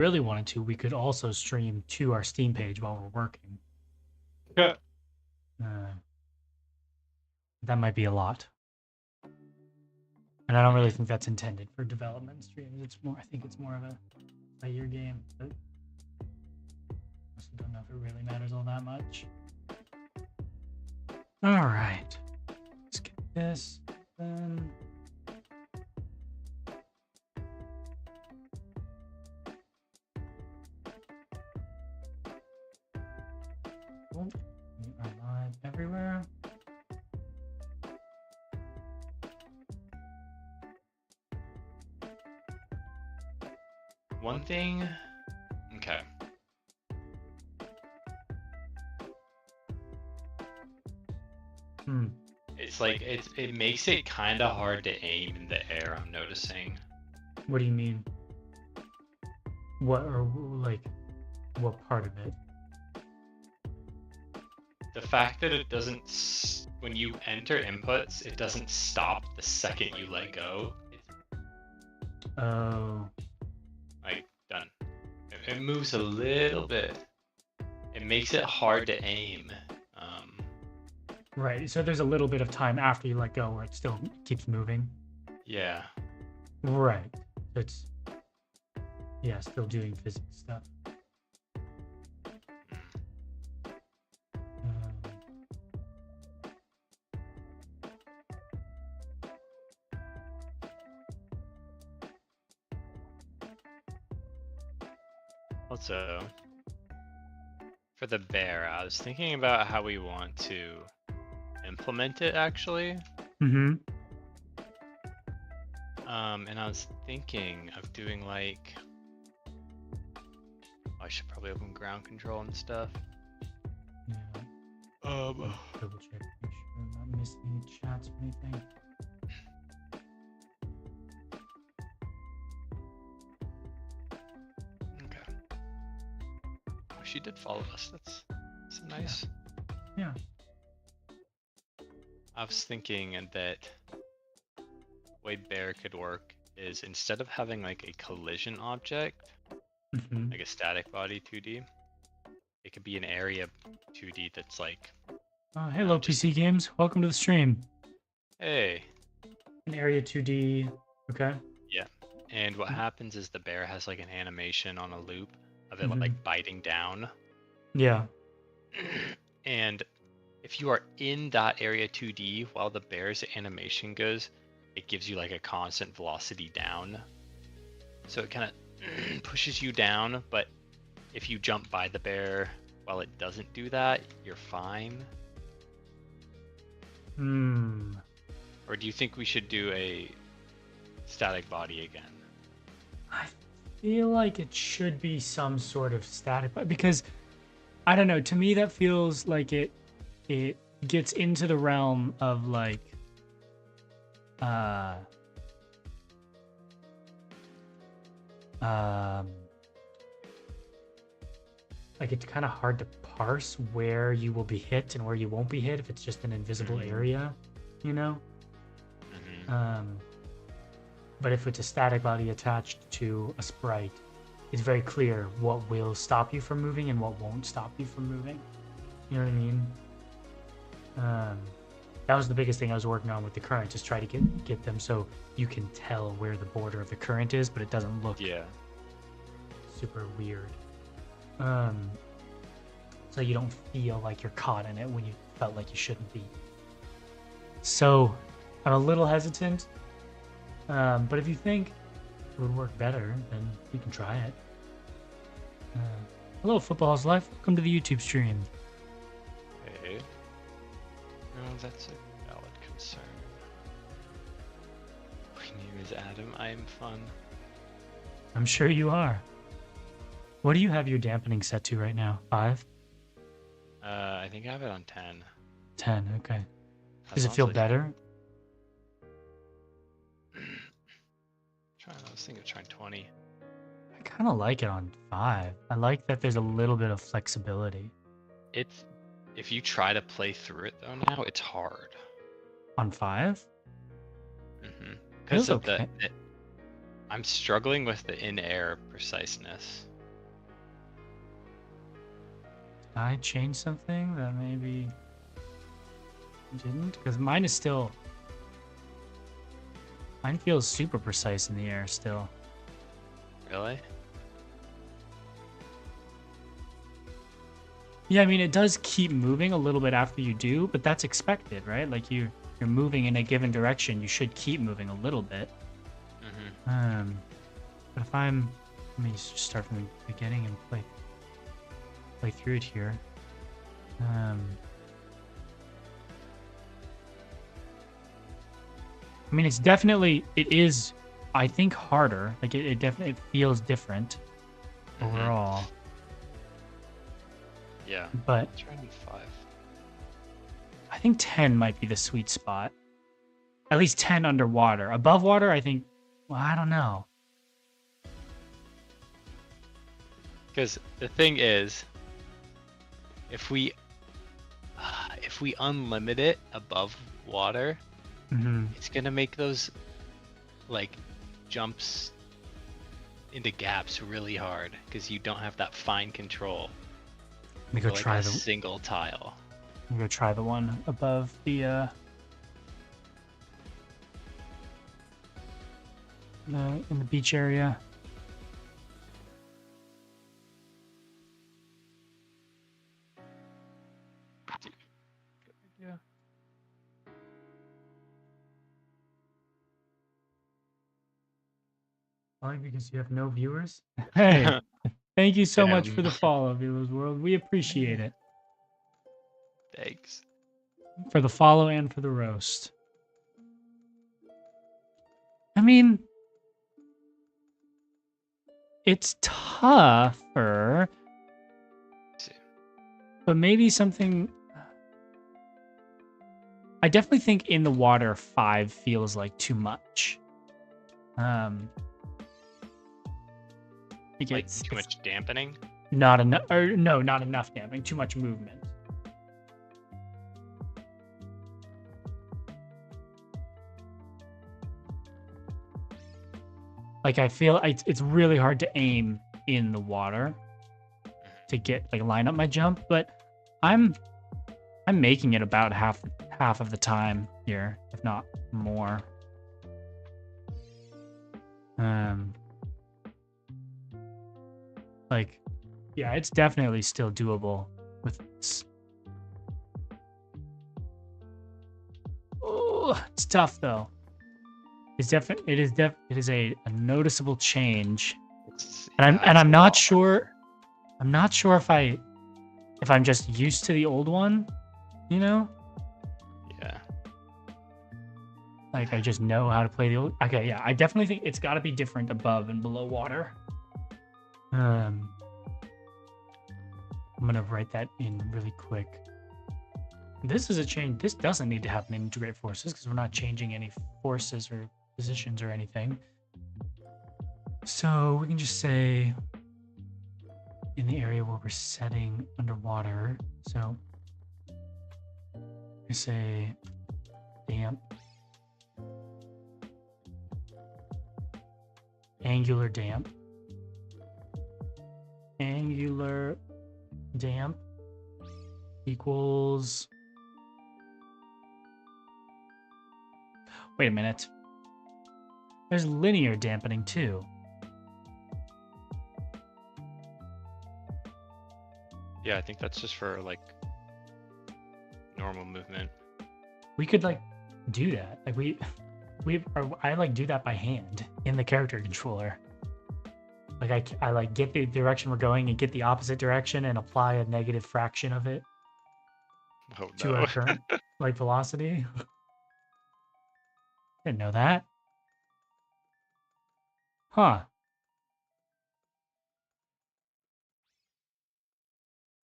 really wanted to, we could also stream to our Steam page while we're working. Yeah. That might be a lot. And I don't really think that's intended for development streams. It's more, I think it's more of a year game. But I also don't know if it really matters all that much. All right. Let's get this then. Oh, we are live everywhere. One thing. Okay. It's like it makes it kind of hard to aim in the air. I'm noticing. What do you mean? What, or like what part of it? The fact that it doesn't, when you enter inputs, it doesn't stop the second you let go. Oh. Like, done. It moves a little bit. It makes it hard to aim. Right, so there's a little bit of time after you let go where it still keeps moving. Yeah. Right. It's, yeah, still doing physics stuff. Also, for the bear, I was thinking about how we want to implement it actually. Mm-hmm. And I was thinking of doing like, I should probably open ground control and stuff. Yeah. Double check, make sure I'm not missing any chats or anything. Okay. Oh, she did follow us. That's nice. Yeah. I was thinking that the way bear could work is instead of having like a collision object, like a static body 2D, it could be an area 2D that's like. Hello, PC Games. Welcome to the stream. Hey. An area 2D. Okay. Yeah. And what happens is the bear has like an animation on a loop of it like biting down. Yeah. And if you are in that area 2D while the bear's animation goes, it gives you like a constant velocity down. So it kind of pushes you down, but if you jump by the bear while it doesn't do that, you're fine. Or do you think we should do a static body again? I feel like it should be some sort of static body because I don't know, to me that feels like it gets into the realm of like like it's kind of hard to parse where you will be hit and where you won't be hit if it's just an invisible area, you know? But if it's a static body attached to a sprite, it's very clear what will stop you from moving and what won't stop you from moving. You know what I mean? That was the biggest thing I was working on with the current, just try to get them so you can tell where the border of the current is, but it doesn't look super weird. So you don't feel like you're caught in it when you felt like you shouldn't be. So I'm a little hesitant, but if you think it would work better, then you can try it. Hello, Football's Life. Welcome to the YouTube stream. Hey. No, that's a valid concern. My name is Adam. I am fun. I'm sure you are. What do you have your dampening set to right now? 5? I think I have it on 10. 10, okay. Does it feel better? I was thinking of trying 20. I kind of like it on 5. I like that there's a little bit of flexibility. If you try to play through it though now, it's hard. On 5? Because of I'm struggling with the in-air preciseness. I change something that maybe didn't? Because mine is still... Mine feels super precise in the air still. Really? Yeah, I mean, it does keep moving a little bit after you do, but that's expected, right? Like you're moving in a given direction, you should keep moving a little bit. Mm-hmm. But if let me just start from the beginning and play through it here. I mean, it is, I think, harder. Like it definitely feels different overall. Yeah. But Try 5. I think 10 might be the sweet spot. At least 10 underwater. Above water, I think, well, I don't know. Because the thing is, if we unlimit it above water, it's gonna make those like jumps into gaps really hard because you don't have that fine control. Let me go Like try a the single tile. Let me go try the one above the in the beach area. Yeah. Only because you have no viewers. Hey, thank you so much for the follow, Viewers World. We appreciate it. Thanks. For the follow and for the roast. I mean, it's tougher, but maybe something. I definitely think in the water 5 feels like too much. Like too much dampening? Not enough, or no, not enough dampening. Too much movement. Like I feel it's really hard to aim in the water to get like line up my jump, but I'm making it about half of the time here, if not more. Like, yeah, it's definitely still doable with this. Oh, it's tough though. It is a noticeable change. And I'm not sure. I'm not sure if I'm just used to the old one, you know? Yeah. Like I just know how to play the old. Okay, yeah, I definitely think it's got to be different above and below water. I'm gonna write that in really quick. This is a change. This doesn't need to happen in integrate forces because we're not changing any forces or positions or anything. So we can just say in the area where we're setting underwater. So we say damp, angular damp, angular damp equals. Wait a minute. There's linear dampening too. Yeah, I think that's just for like normal movement. We could like do that. Like I like do that by hand in the character controller. Like I like get the direction we're going and get the opposite direction and apply a negative fraction of it to our current like velocity. Didn't know that. Huh.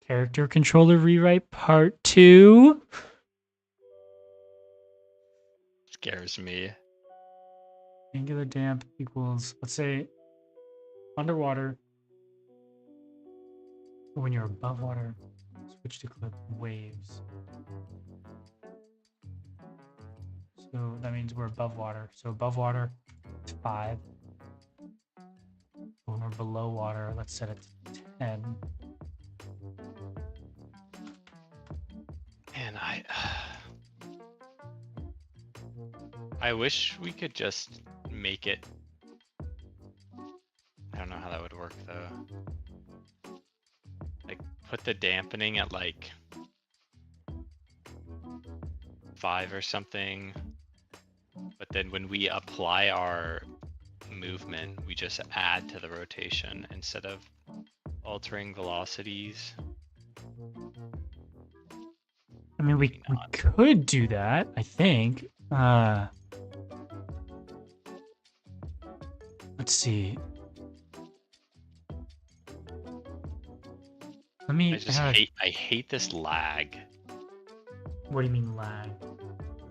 Character controller rewrite part 2. Scares me. Angular damp equals, let's say, underwater. When you're above water, switch to clip waves. So that means we're above water. So above water, it's 5. When we're below water, let's set it to 10. Man, I wish we could just make it. I don't know how that would work though. Like put the dampening at like 5 or something, but then when we apply our movement, we just add to the rotation instead of altering velocities. I mean, we could do that, I think. Let's see. Let me. I hate this lag. What do you mean lag?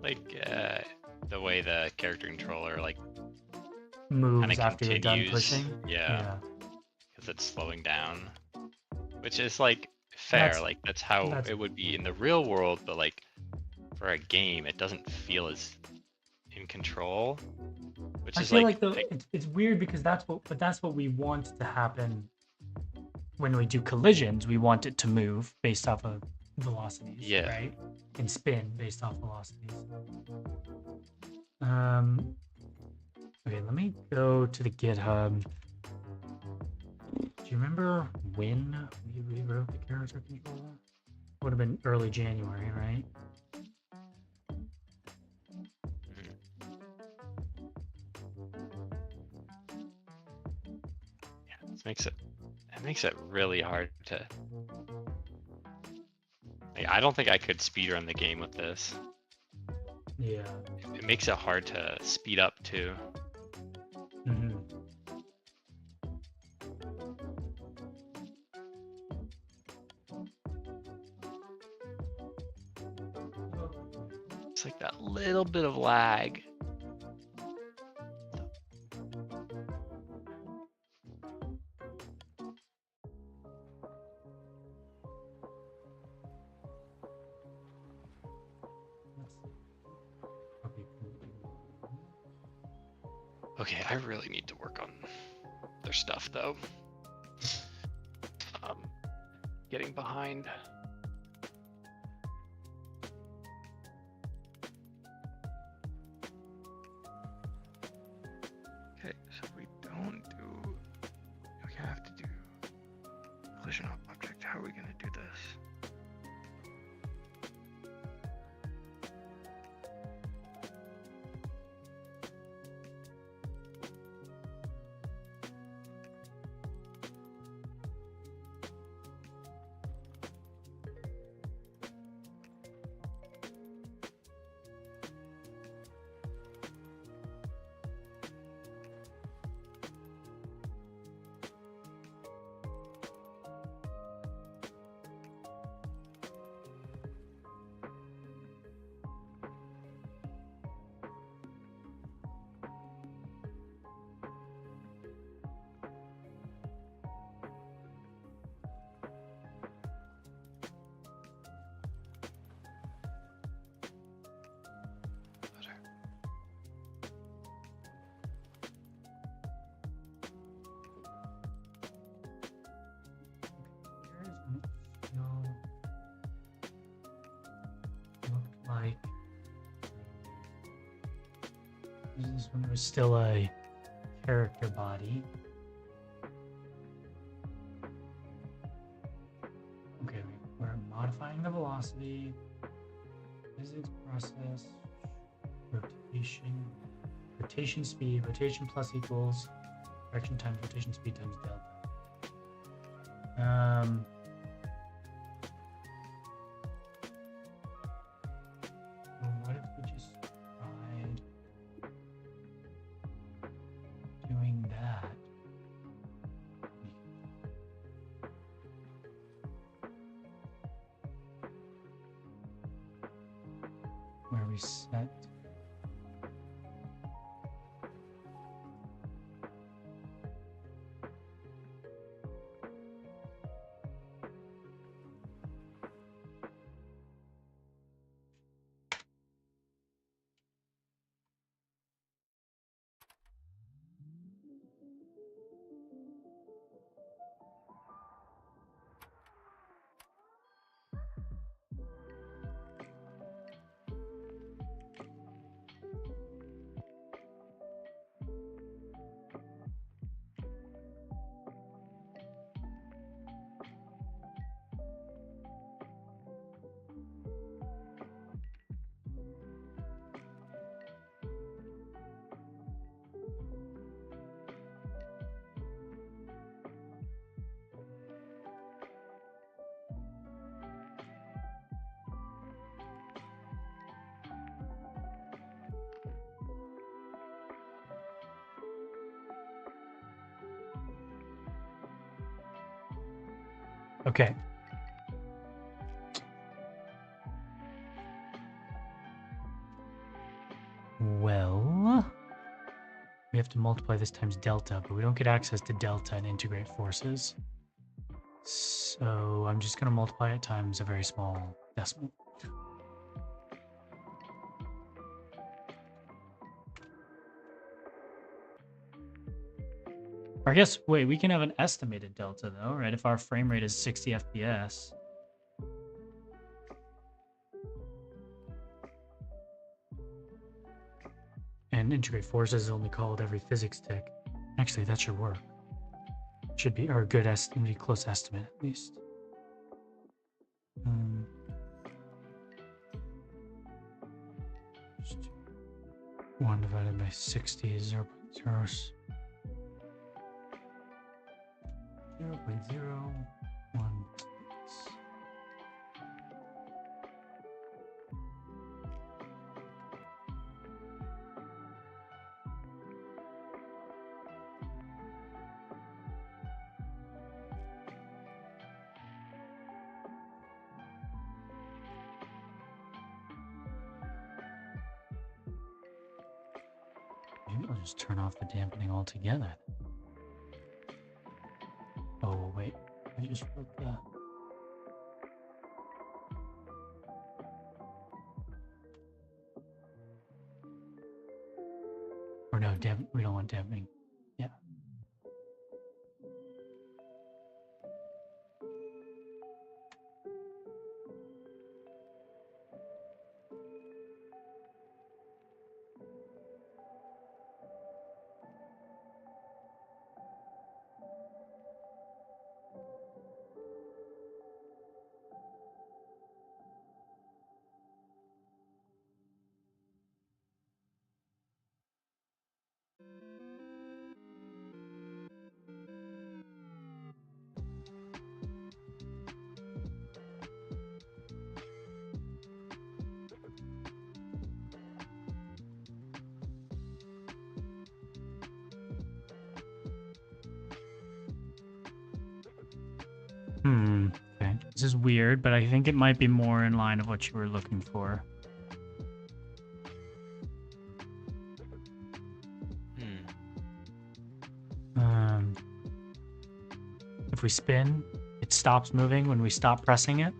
Like the way the character controller like moves after you're done pushing. Yeah. Because it's slowing down, which is like fair. That's how it would be in the real world, but like for a game, it doesn't feel as in control. Which I is feel like it's weird because that's what we want to happen when we do collisions. We want it to move based off of velocities, right? And spin based off velocities. Okay, let me go to the GitHub. Do you remember when we rewrote the character controller? Would have been early January, right? Yeah, it makes it really hard to. Like, I don't think I could speedrun the game with this. Yeah. It makes it hard to speed up too. Mm-hmm. It's like that little bit of lag. Okay, I really need to work on their stuff though. Getting behind. Okay, so we have to do collision object. How are we gonna do this? Like this is when there was still a character body. Okay, we're modifying the velocity, physics process, rotation speed, rotation plus equals direction times rotation speed times delta. What if we just tried doing that? Where we set Okay. Well, we have to multiply this times delta, but we don't get access to delta and integrate forces. So I'm just going to multiply it times a very small decimal. Or I guess, wait, we can have an estimated delta though, right? If our frame rate is 60 FPS. And integrate forces is only called every physics tick. Actually, that should work. Should be, or a good estimate, close estimate at least. 1 divided by 60 is 0 0.0. 0.01. Maybe I'll just turn off the dampening altogether. Oh, wait. I just wrote that. Or no, we don't want dampening. Yeah. Okay. This is weird, but I think it might be more in line of what you were looking for. If we spin, it stops moving when we stop pressing it.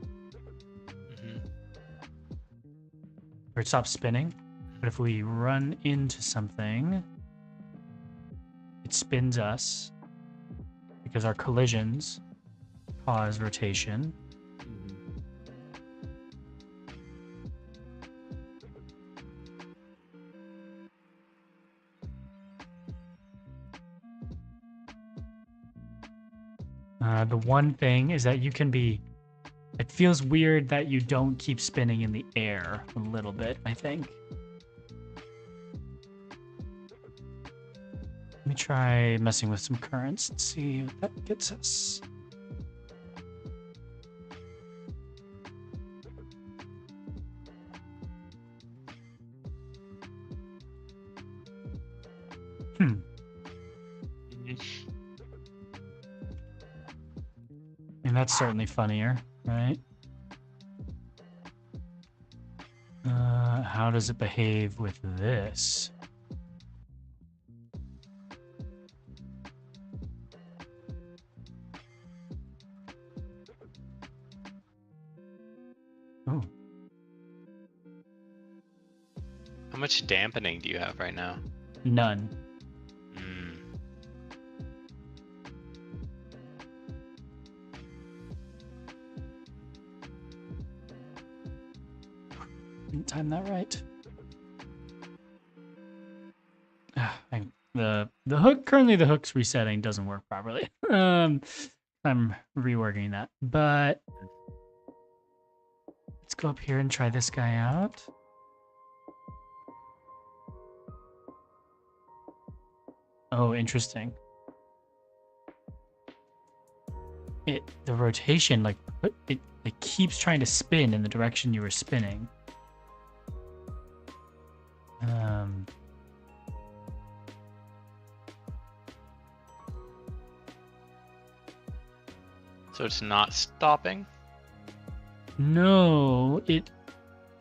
Or it stops spinning. But if we run into something, it spins us because our collisions cause rotation. The one thing is that you can be... It feels weird that you don't keep spinning in the air a little bit, I think. Let me try messing with some currents and see what that gets us. And that's certainly funnier, right? How does it behave with this? Oh. How much dampening do you have right now? None. Didn't time that right. The hook, currently the hook's resetting doesn't work properly. I'm reworking that, but let's go up here and try this guy out. Oh, interesting. The rotation, like it keeps trying to spin in the direction you were spinning. So it's not stopping? No,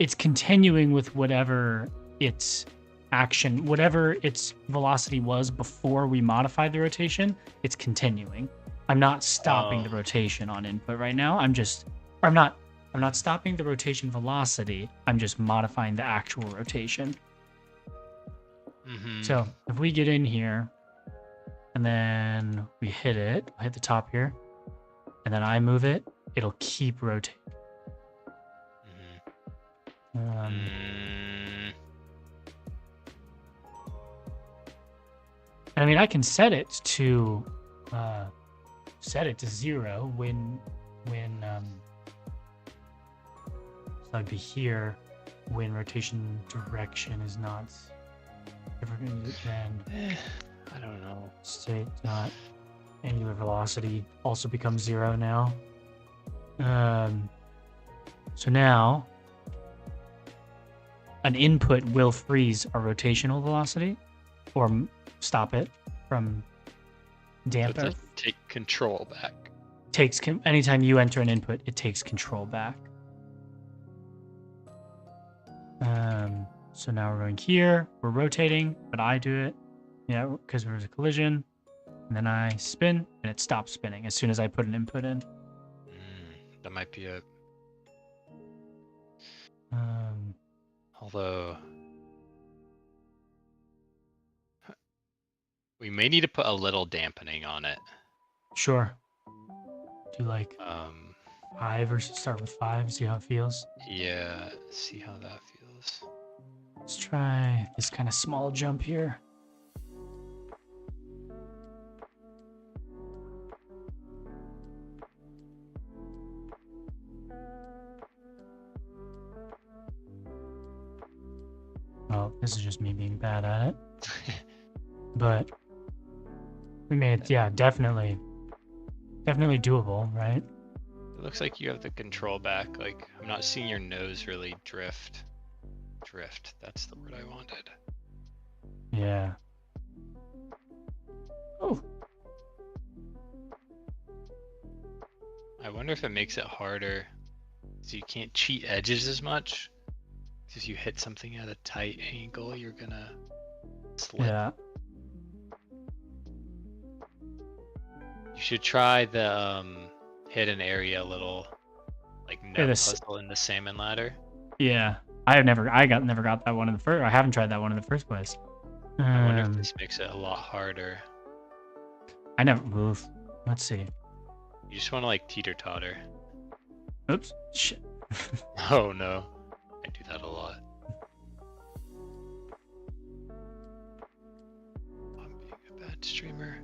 it's continuing with whatever its action, whatever its velocity was before we modified the rotation, it's continuing. I'm not stopping the rotation on input right now. I'm not stopping the rotation velocity. I'm just modifying the actual rotation. Mm-hmm. So if we get in here and then we hit the top here, and then I move it, it'll keep rotating. I mean, I can set it to 0 when so that'd be here when rotation direction is not different than I don't know. state dot angular velocity also becomes 0 now. So now an input will freeze our rotational velocity or stop it from damper. So take control back. Anytime you enter an input, it takes control back. So now we're going here, we're rotating, but I do it, because there's a collision, and then I spin, and it stops spinning as soon as I put an input in. That might be it. Although we may need to put a little dampening on it. Sure. Do like 5 or start with 5, see how it feels? Yeah, see how that feels. Let's try this kind of small jump here. Oh, this is just me being bad at it. But we made it, yeah, definitely doable, right? It looks like you have the control back. Like, I'm not seeing your nose really drift. Drift, that's the word I wanted. Yeah. Oh. I wonder if it makes it harder, so you can't cheat edges as much. Because if you hit something at a tight angle, you're gonna slip. Yeah. You should try the hidden area little like nut puzzle in the salmon ladder. Yeah. I never got that one in the first. I haven't tried that one in the first place. I wonder if this makes it a lot harder. I never move. Let's see. You just want to like teeter-totter. Oops. Shit. Oh no. I do that a lot. I'm being a bad streamer.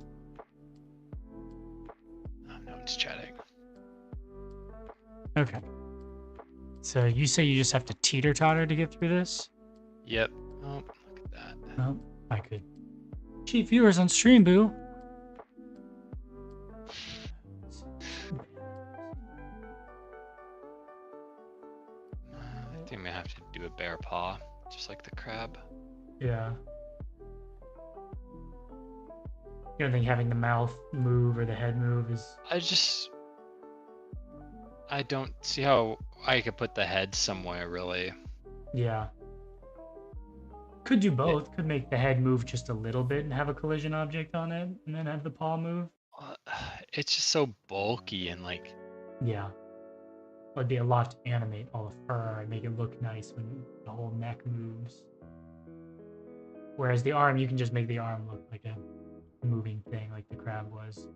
Oh, no one's chatting. Okay. So you say you just have to teeter-totter to get through this? Yep. Oh, look at that. Oh, I could. Cheap viewers on stream, boo. I think I may have to do a bear paw, just like the crab. Yeah. You don't think having the mouth move or the head move is... I don't see how I could put the head somewhere, really. Yeah. Could do both. Could make the head move just a little bit and have a collision object on it, and then have the paw move. It's just so bulky and like... Yeah. It'd be a lot to animate all the fur and make it look nice when the whole neck moves. Whereas the arm, you can just make the arm look like a moving thing like the crab was.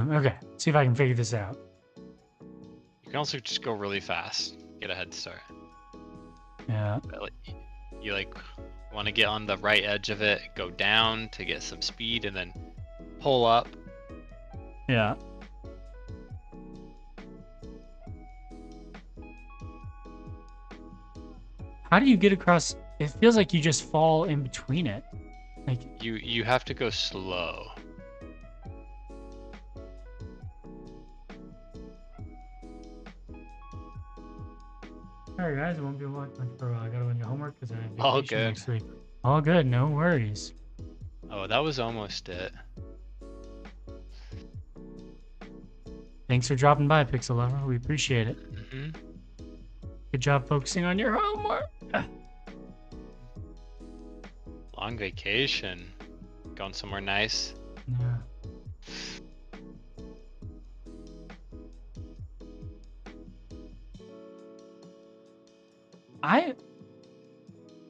Okay, see if I can figure this out. You can also just go really fast, get a head start. Yeah. But, like, you like want to get on the right edge of it, go down to get some speed, and then pull up. Yeah. How do you get across? It feels like you just fall in between it. Like you have to go slow. Alright guys, I won't be watching for I gotta run your homework because I have All vacation good. next week. All good, no worries. Oh, that was almost it. Thanks for dropping by, Pixel Lover. We appreciate it. Hmm. Good job focusing on your homework. Long vacation. Going somewhere nice. Yeah.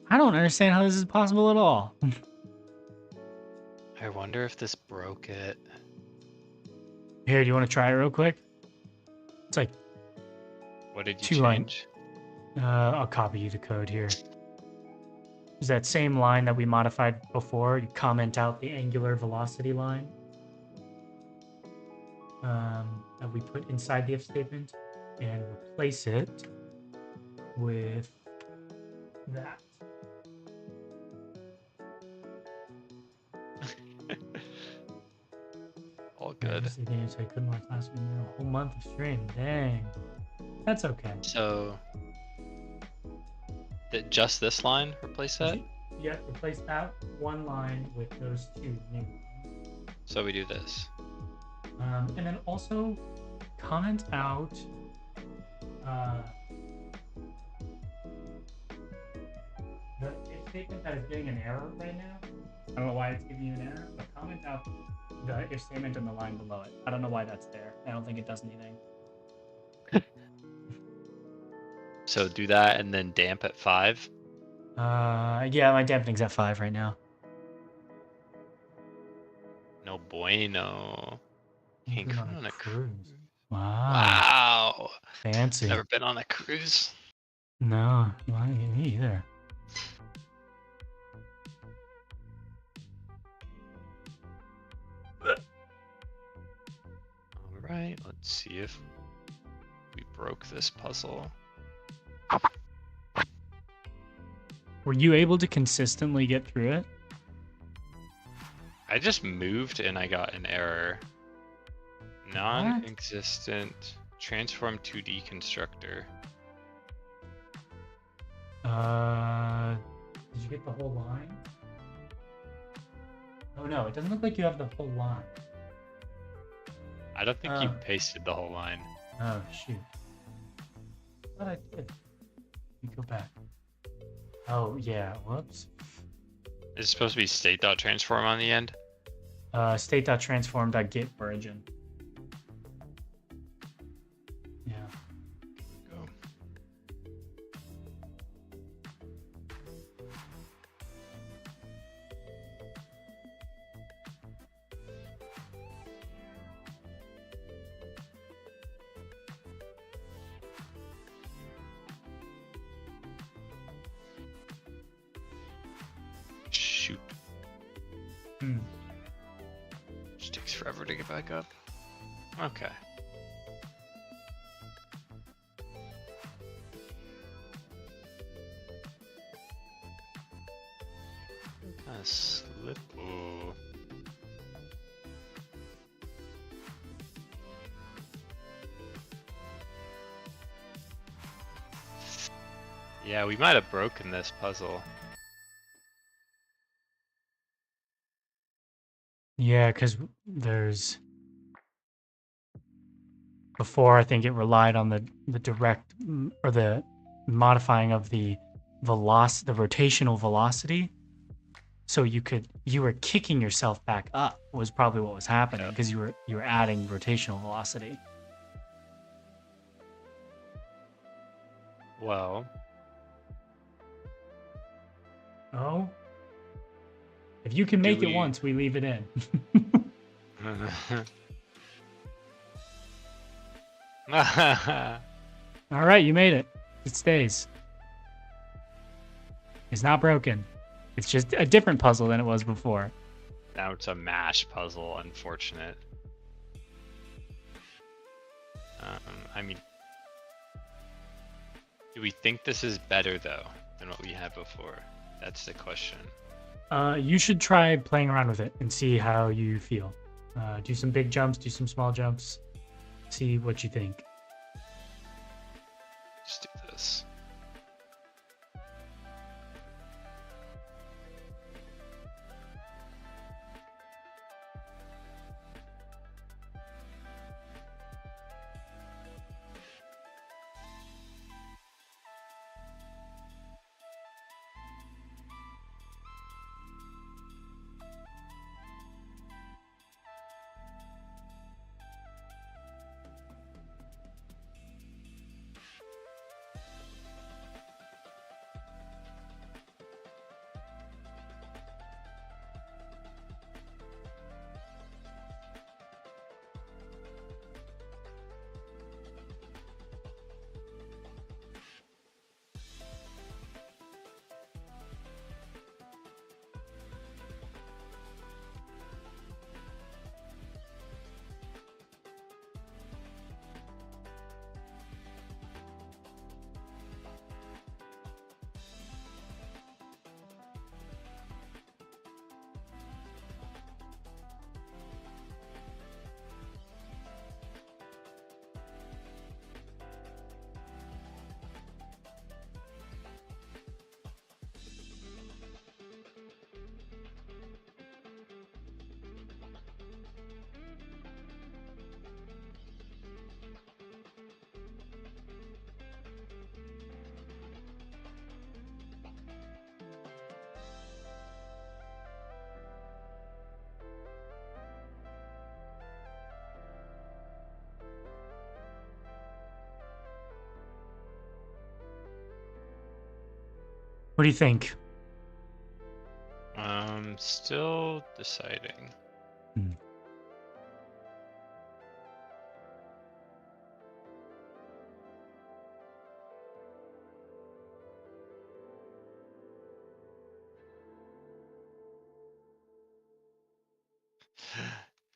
I don't understand how this is possible at all. I wonder if this broke it. Here, do you want to try it real quick? It's like What did you 2 line. change? I'll copy you the code here. Is that same line that we modified before? You comment out the angular velocity line that we put inside the if statement and replace it with that. All good. The game so I couldn't watch last week. A whole month of stream. Dang. That's okay. So, just this line replace that? Yeah, replace that one line with those 2 new lines. So we do this. And then also comment out the if statement that is getting an error right now. I don't know why it's giving you an error, but comment out the if statement in the line below it. I don't know why that's there. I don't think it does anything. So do that and then damp at 5. Yeah, my dampening's at 5 right now. No bueno. Can't go on a cruise. Wow. Wow. Fancy. Never been on a cruise. No, me either. All right, let's see if we broke this puzzle. Were you able to consistently get through it? I just moved and I got an error. Non-existent transform 2D constructor. Did you get the whole line? Oh no, it doesn't look like you have the whole line. I don't think you pasted the whole line. Oh shoot. I thought I did. Let me go back. Oh yeah, whoops. Is it supposed to be state.transform on the end? State.transform.get origin. Yeah. Go. Shoot. Just takes forever to get back up. Okay. Kind of slip. Ooh. Yeah, we might have broken this puzzle. Yeah, because there's before I think it relied on the direct or the modifying of the rotational velocity. So you were kicking yourself back up was probably what was happening because you were adding rotational velocity. Well. Oh. If you can make it once, we leave it in. All right, you made it. It stays. It's not broken. It's just a different puzzle than it was before. Now it's a mash puzzle, unfortunate. I mean, do we think this is better, though, than what we had before? That's the question. You should try playing around with it and see how you feel. Do some big jumps, do some small jumps. See what you think. Let's do this. What do you think? Still deciding. Hmm.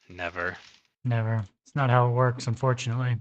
Never. Never. It's not how it works, unfortunately.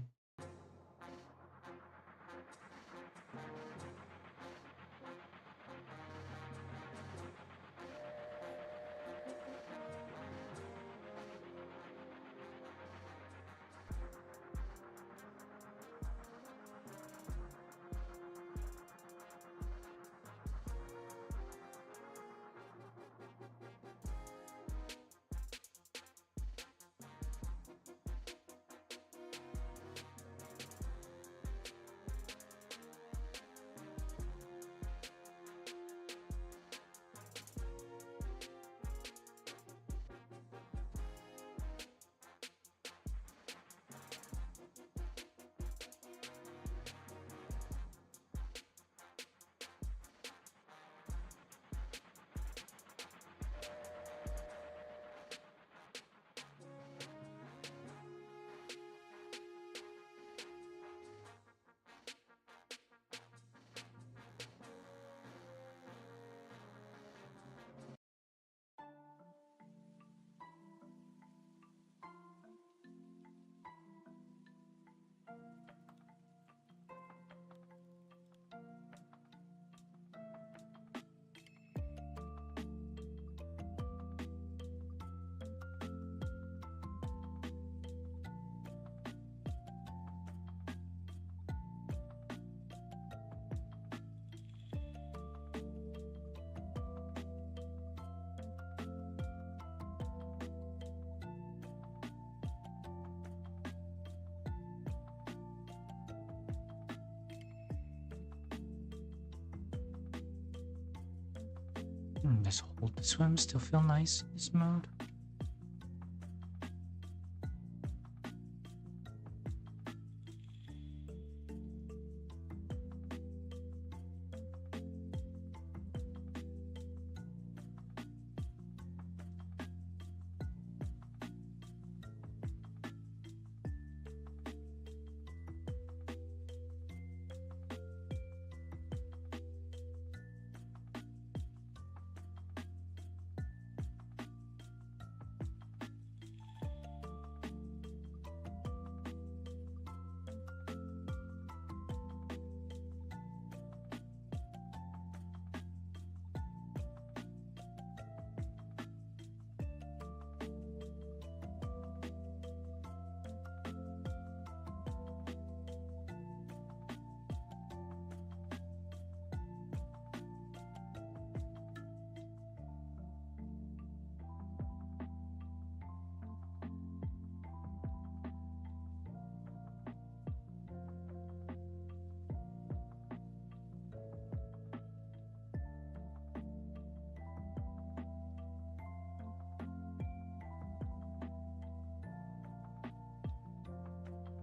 Does hold to swim still feel nice in this mode?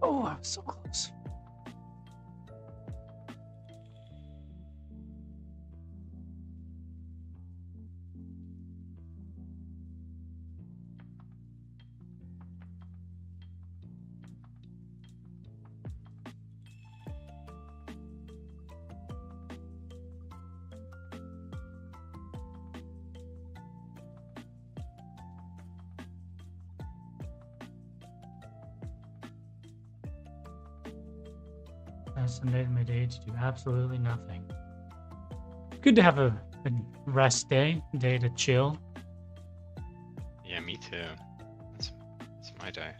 Oh, I was so close. I Sunday my day to do absolutely nothing. Good to have a rest day, to chill. Yeah, me too. That's my day.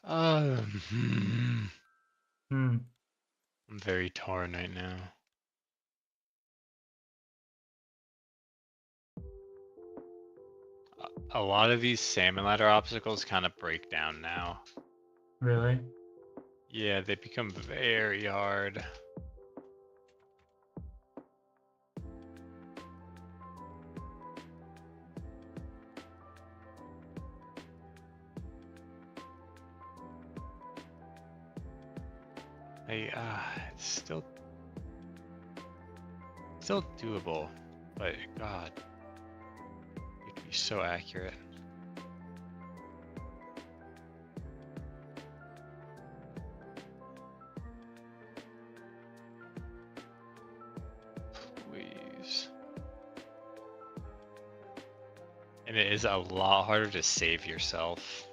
Hmm. Hmm. I'm very torn right now. A lot of these salmon ladder obstacles kind of break down now. Really? Yeah, they become very hard. It's still doable, but God, it could be so accurate. Please. And it is a lot harder to save yourself.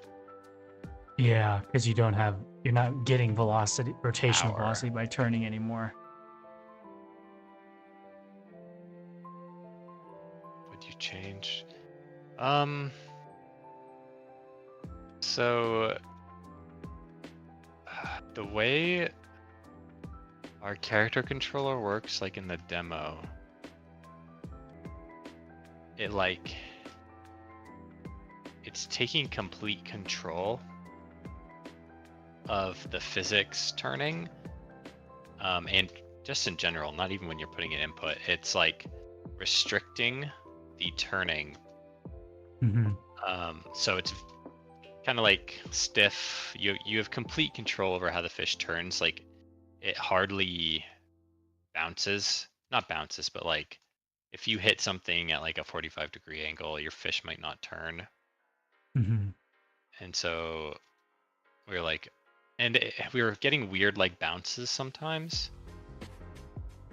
Yeah, because you're not getting rotational Power. velocity by turning anymore. Would you change? So the way our character controller works, like in the demo, it's taking complete control of the physics turning, and just in general, not even when you're putting an input, it's like restricting the turning. So it's kind of like stiff. You have complete control over how the fish turns. Like it hardly bounces, not bounces, but like if you hit something at like a 45-degree angle, your fish might not turn. And so we were like, we were getting weird like bounces sometimes.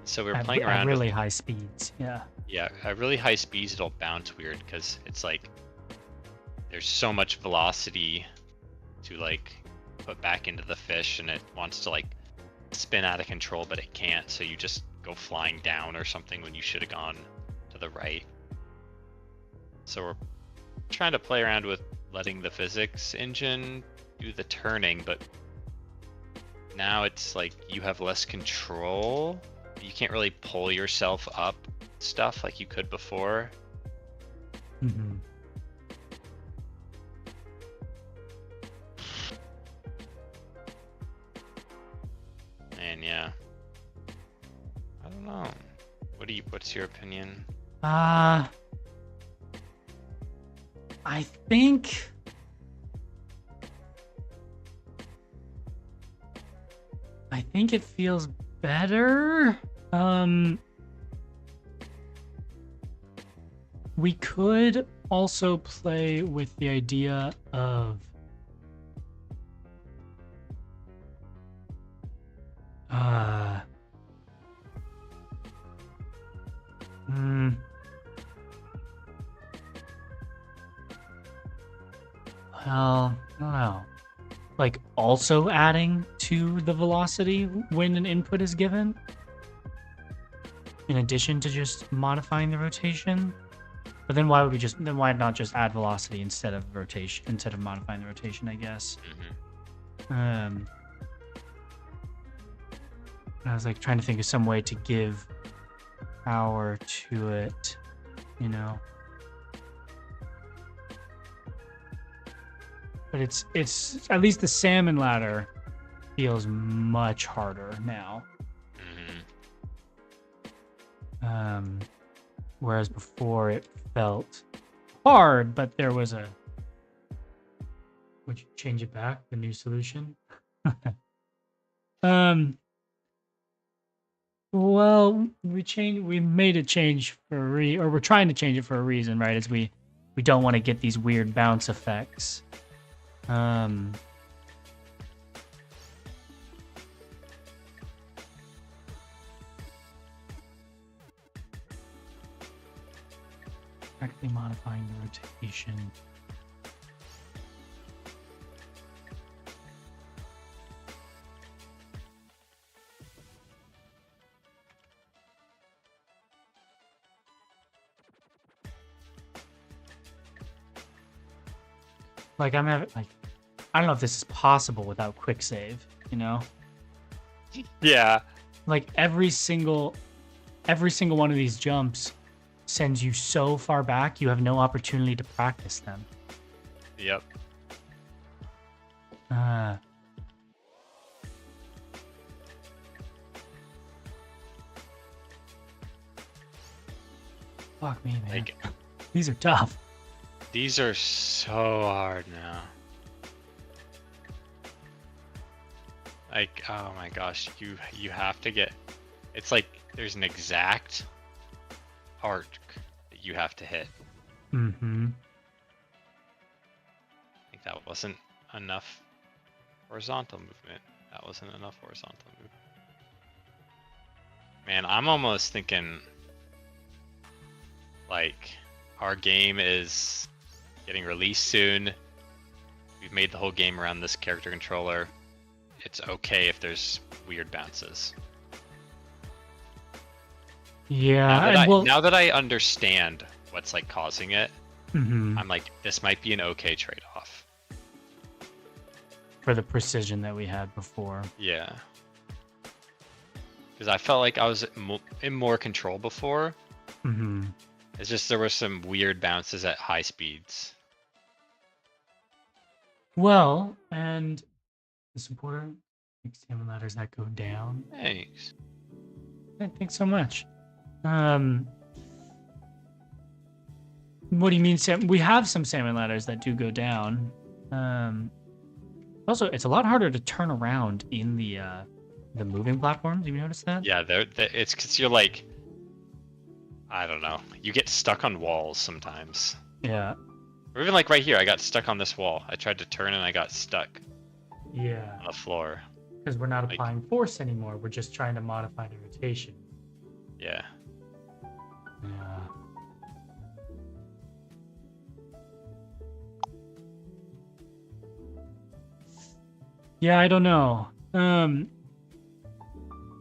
So we were playing around at really with, high speeds. Yeah. Yeah, at really high speeds it'll bounce weird because it's like there's so much velocity to like put back into the fish, and it wants to like spin out of control, but it can't. So you just go flying down or something when you should have gone to the right. So we're trying to play around with letting the physics engine do the turning, but now it's like you have less control. You can't really pull yourself up stuff like you could before. And yeah, I don't know. What's your opinion? I think it feels better. We could also play with the idea of well, I don't know. Like also adding to the velocity when an input is given, in addition to just modifying the rotation. But then why not just add velocity instead of modifying the rotation, I guess. I was like trying to think of some way to give power to it, you know. But it's at least the salmon ladder feels much harder now. Whereas before it felt hard, but there was a. Would you change it back? The new solution? Well, we made a change for or we're trying to change it for a reason, right? As we don't want to get these weird bounce effects. Correctly modifying the rotation. Like I'm having like, I don't know if this is possible without quick save, you know? Yeah. Like every single one of these jumps sends you so far back, you have no opportunity to practice them. Yep. Fuck me, man. Like, these are tough. These are so hard now. Like, oh my gosh, you have to get. It's like there's an exact arc that you have to hit. Mm-hmm. I think that wasn't enough horizontal movement. That wasn't enough horizontal movement. Man, I'm almost thinking like our game is getting released soon. We've made the whole game around this character controller. It's okay if there's weird bounces. Yeah, Now that I understand what's like causing it, mm-hmm. I'm like, this might be an okay trade-off. For the precision that we had before. Yeah. Because I felt like I was in more control before. Mm-hmm. It's just there were some weird bounces at high speeds. Well, and the supporter salmon ladders that go down. Thanks. Thanks so much. What do you mean, Sam? We have some salmon ladders that do go down. Also, it's a lot harder to turn around in the moving platforms. Have you noticed that? Yeah, it's because you're like, I don't know. You get stuck on walls sometimes. Yeah. Or even like right here, I got stuck on this wall. I tried to turn and I got stuck. Yeah. On the floor. Because we're not applying force anymore. We're just trying to modify the rotation. Yeah. Yeah. Yeah, I don't know. I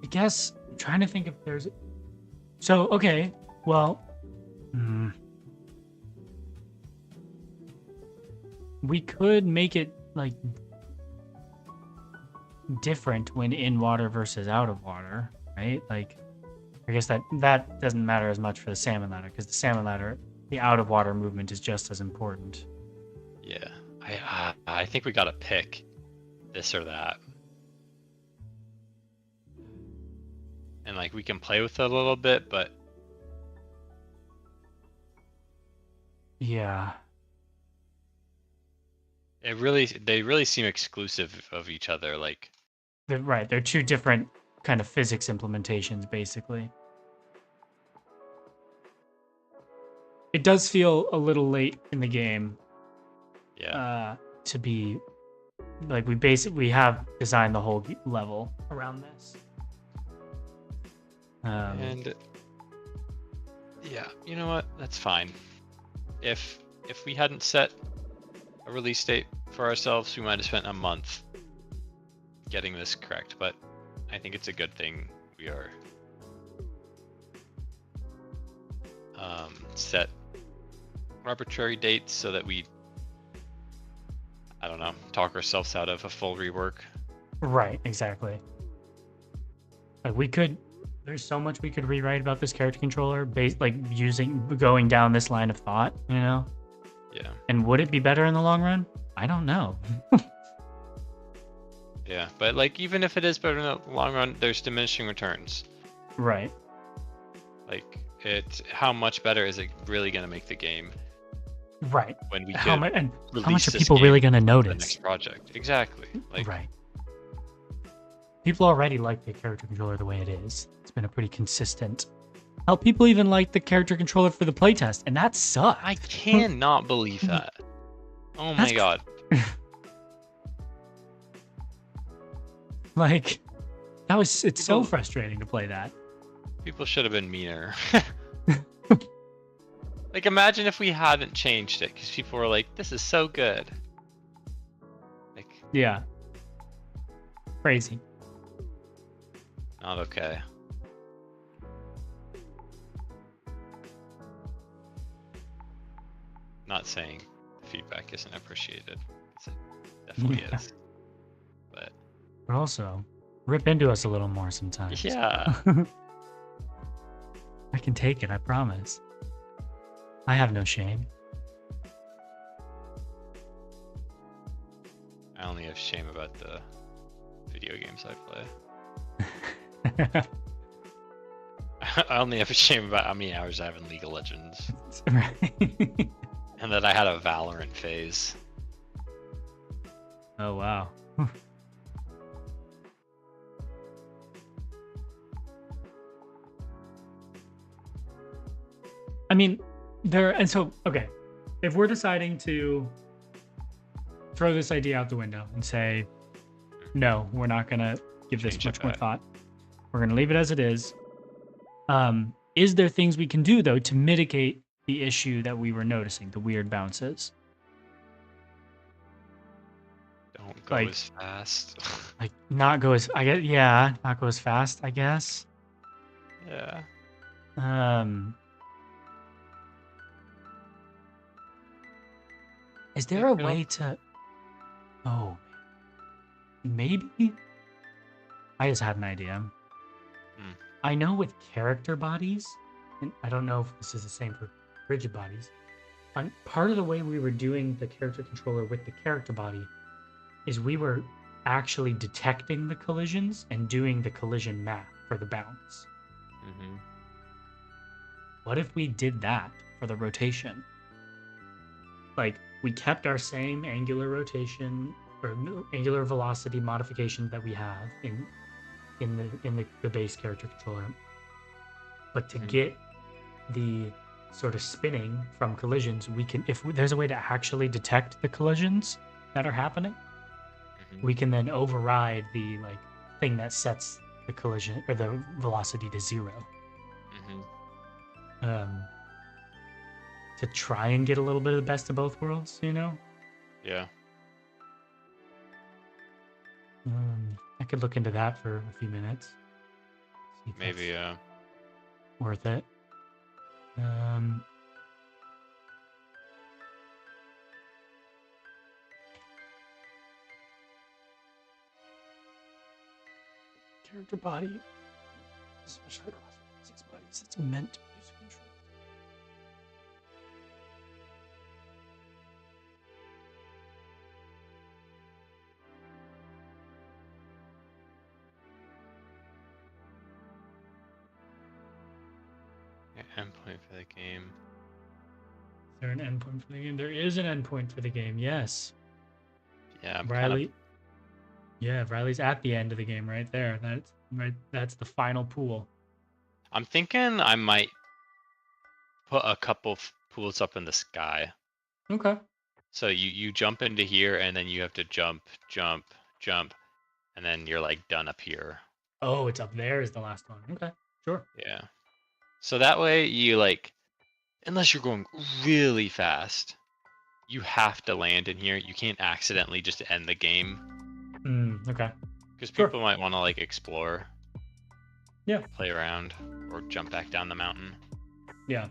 guess I'm trying to think if there's. So okay, well, we could make it like different when in water versus out of water, right? Like, I guess that doesn't matter as much for the salmon ladder because the salmon ladder, the out of water movement is just as important. Yeah, I think we gotta pick this or that, and like we can play with it a little bit, but yeah, they really seem exclusive of each other. Like, they're two different kind of physics implementations, basically. It does feel a little late in the game. Yeah. To be like we have designed the whole level around this. And yeah, you know what? That's fine. If we hadn't set a release date for ourselves, we might have spent a month getting this correct, but I think it's a good thing we are set arbitrary dates so that we, I don't know, talk ourselves out of a full rework. Right, exactly. Like there's so much we could rewrite about this character controller going down this line of thought, you know? Yeah. And would it be better in the long run? I don't know. Yeah, but like even if it is better in the long run, there's diminishing returns. Right. Like how much better is it really going to make the game? Right. When we how much are people really going to notice? The next project. Exactly. Like, right. People already like the character controller the way it is. It's been a pretty consistent. Hell, people even like the character controller for the playtest, and that sucks. I cannot believe that. Oh my god. Like, it's so frustrating to play that. People should have been meaner. Like, imagine if we hadn't changed it, because people were like, this is so good. Like, yeah. Crazy. Not okay. Not saying feedback isn't appreciated. It definitely is. But also, rip into us a little more sometimes. Yeah. I can take it, I promise. I have no shame. I only have shame about the video games I play. I only have shame about how many hours I have in League of Legends. Right. And that I had a Valorant phase. Oh, wow. I mean, okay, if we're deciding to throw this idea out the window and say, no, we're not gonna give this Change it much more back. thought. We're gonna leave it as it is. Is there things we can do though to mitigate the issue that we were noticing, the weird bounces? Don't go Like, as fast. not go as I guess, yeah, not go as fast, I guess. Yeah. Um, is there Pick a it up. way to? Oh, maybe. I just had an idea. Hmm. I know with character bodies, and I don't know if this is the same for rigid bodies. Part of the way we were doing the character controller with the character body is we were actually detecting the collisions and doing the collision math for the bounce. Mm-hmm. What if we did that for the rotation? Like we kept our same angular rotation or angular velocity modification that we have in the base character controller, but to Mm-hmm. get the sort of spinning from collisions, we can if there's a way to actually detect the collisions that are happening, Mm-hmm. we can then override the like thing that sets the collision or the velocity to 0. Mm-hmm. Um, to try and get a little bit of the best of both worlds, you know. Yeah. I could look into that for a few minutes. See if Maybe. that's worth it. Um, character body, especially across physics bodies, it's meant to be user controlled. Endpoint for the game. Is there an endpoint for the game? There is an endpoint for the game. Yes, Yeah, I'm kind of. Riley. Yeah, Riley's at the end of the game right there. That's right. That's the final pool. I'm thinking I might put a couple pools up in the sky. Okay. So you jump into here and then you have to jump, jump, jump, and then you're like done up here. Oh, it's up there is the last one. Okay, sure. Yeah. So that way you like, unless you're going really fast, you have to land in here. You can't accidentally just end the game Okay. because Sure. people might want to like explore, Yeah. play around, or jump back down the mountain. Yeah.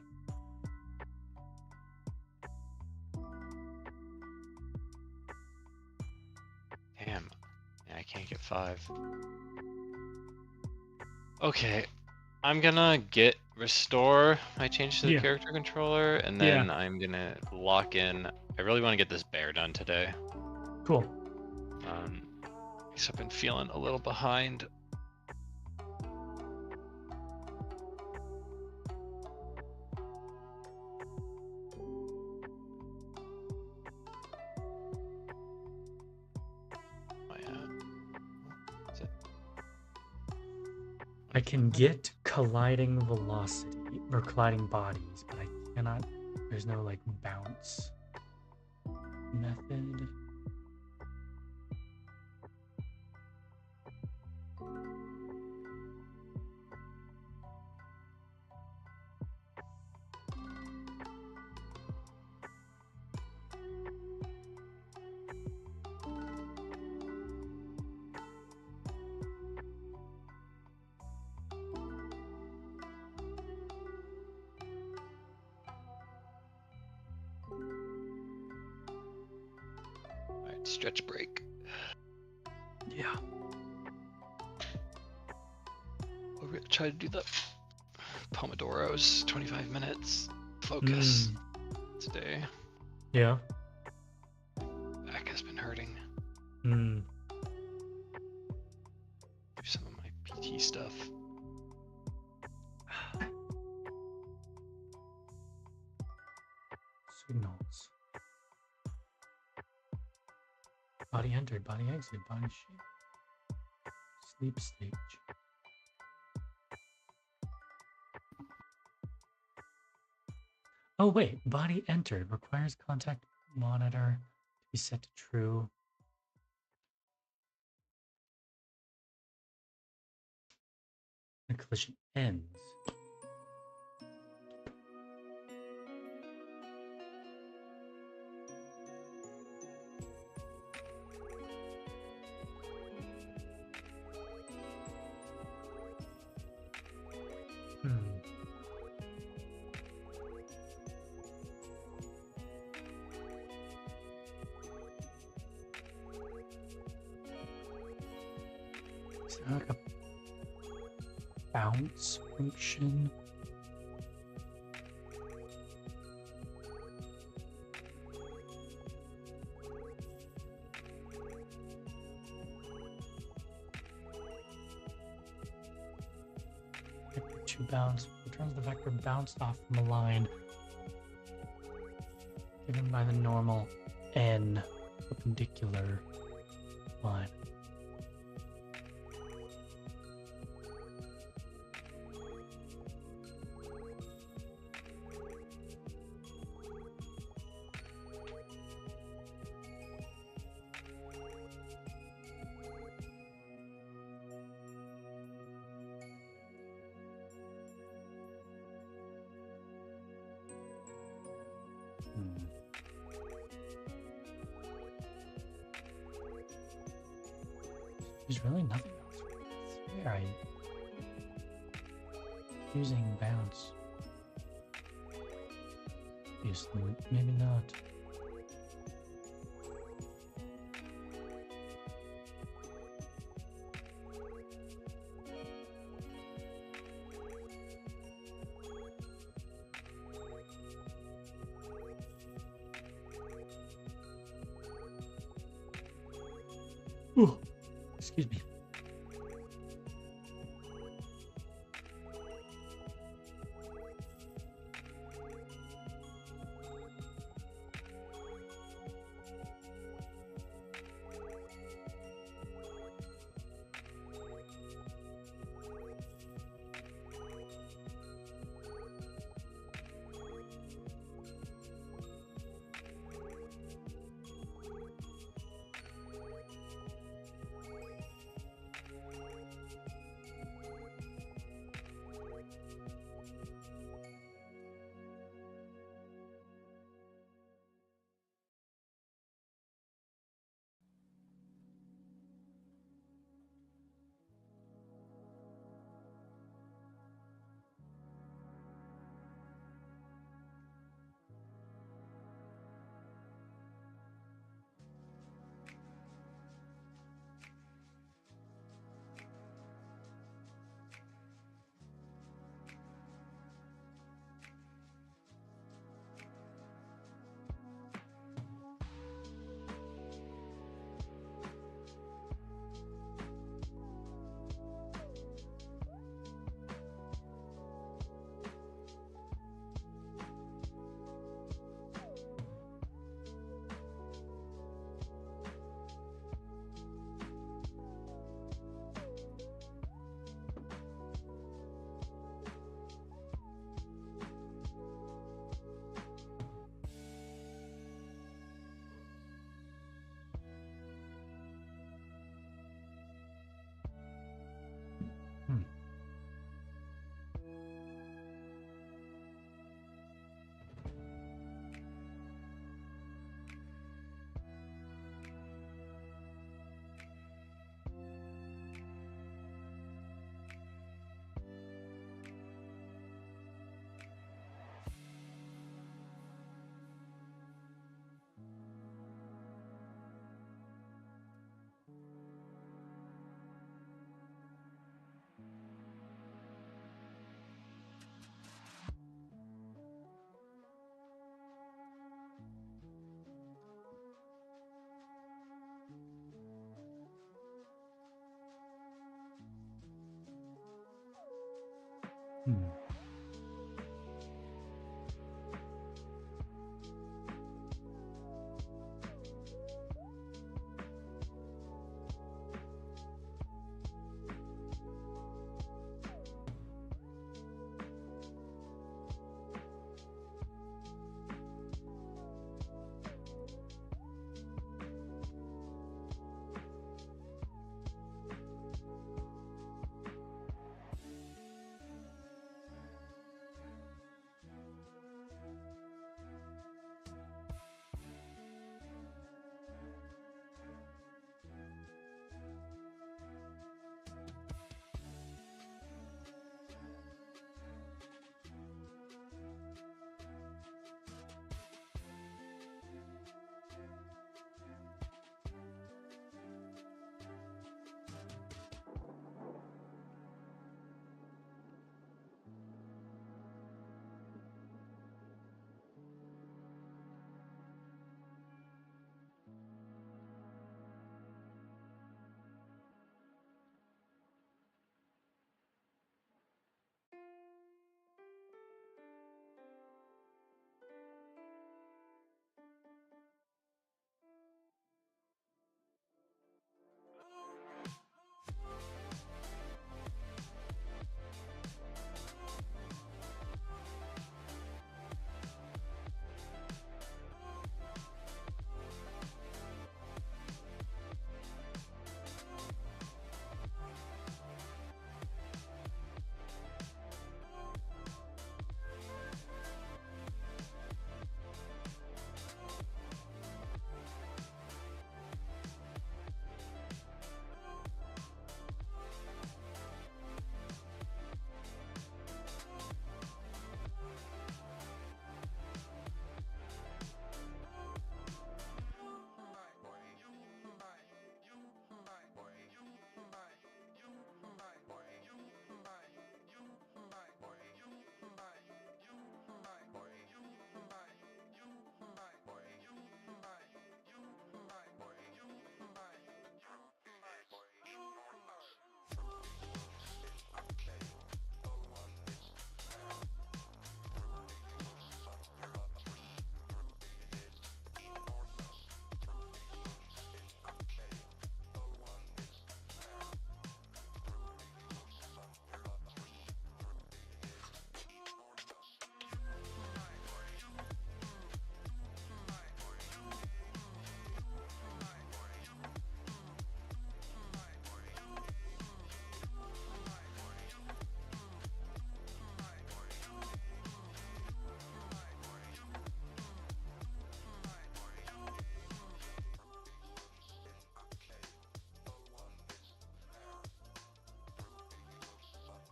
Damn. Yeah, I can't get 5. Okay. I'm gonna get restore my change to the Yeah. character controller, and Yeah. then I'm gonna lock in. I really want to get this bear done today. Cool. Because I've been feeling a little behind. Oh, yeah. Is it? I can get colliding velocity or colliding bodies, but I cannot. There's no like bounce method. Alright, stretch break. Yeah. We're gonna try to do the Pomodoros, 25 minutes. Focus today. Yeah. Back has been hurting. Hmm. Do some of my PT stuff. Signals. Body entered, body exit, body shape. Sleep stage. Oh wait, body entered requires contact monitor to be set to true. The collision ends. Hmm. Is there like a bounce function? Vector 2 bounce returns the vector bounced off from a line given by the normal n perpendicular line. There's really nothing else. I swear using bounce. Obviously, maybe not. Ooh, excuse me. Hmm. Hmm.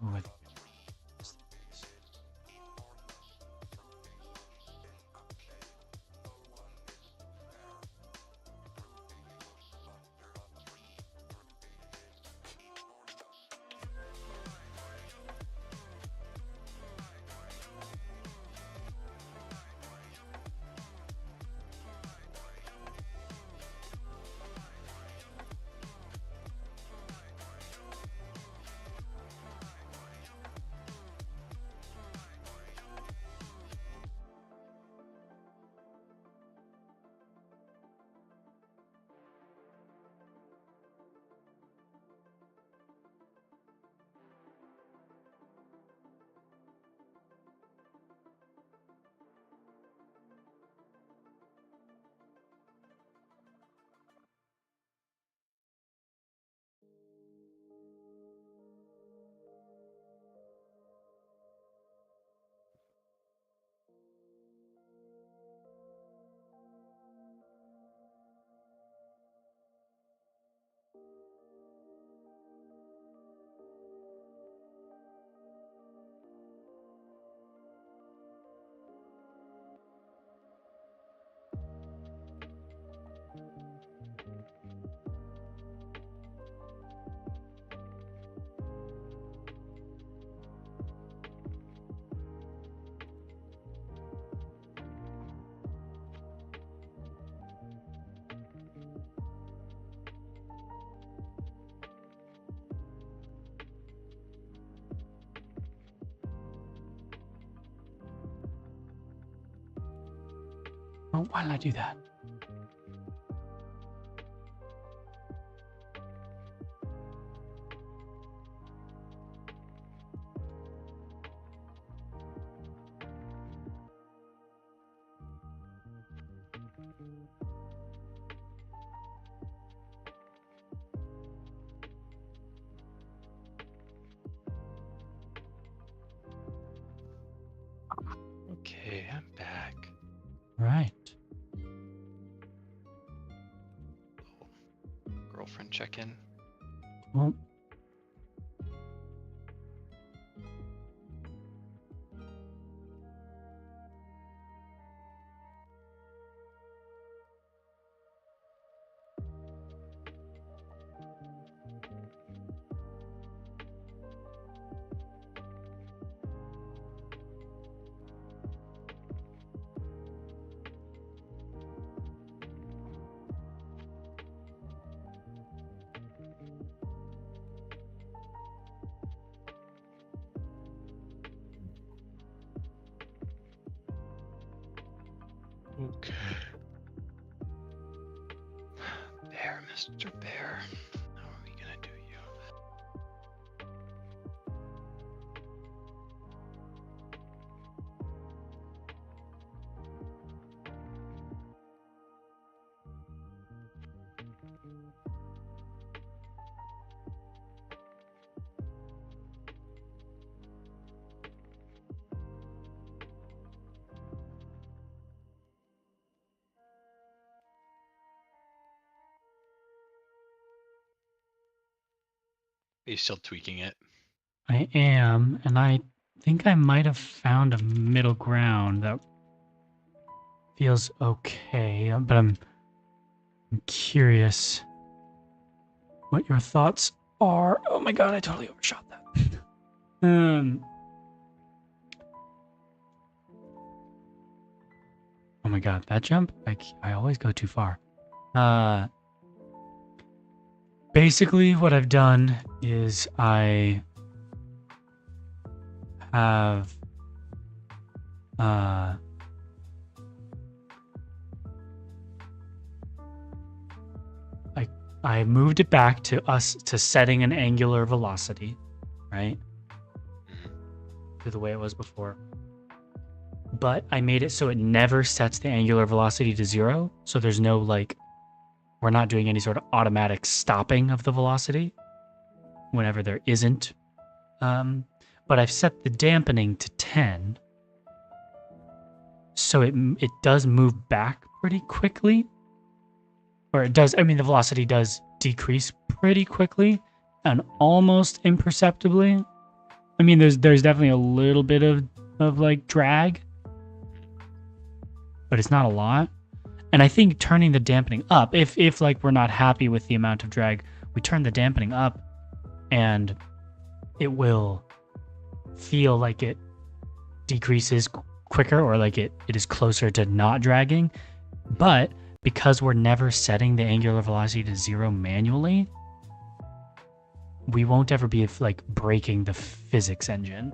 Ooh, I think Oh, why did I do that? Okay, I'm back. Right. Girlfriend check-in. Well, Okay. Bear, Mr. Bear. How are we gonna do you? Are you still tweaking it? I am, and I think I might have found a middle ground that feels okay, but I'm curious what your thoughts are. Oh my god, I totally overshot that. Oh my god, that jump? I always go too far. Basically what I've done is I have I moved it back to setting an angular velocity, right? To the way it was before. But I made it so it never sets the angular velocity to 0. So there's no we're not doing any sort of automatic stopping of the velocity whenever there isn't. But I've set the dampening to 10. So it does move back pretty quickly. Or it does, I mean, the velocity does decrease pretty quickly and almost imperceptibly. I mean, there's definitely a little bit of like drag, but it's not a lot. And I think turning the dampening up, if like we're not happy with the amount of drag, we turn the dampening up, and it will feel like it decreases quicker, or like it is closer to not dragging. But because we're never setting the angular velocity to 0 manually, we won't ever be like breaking the physics engine.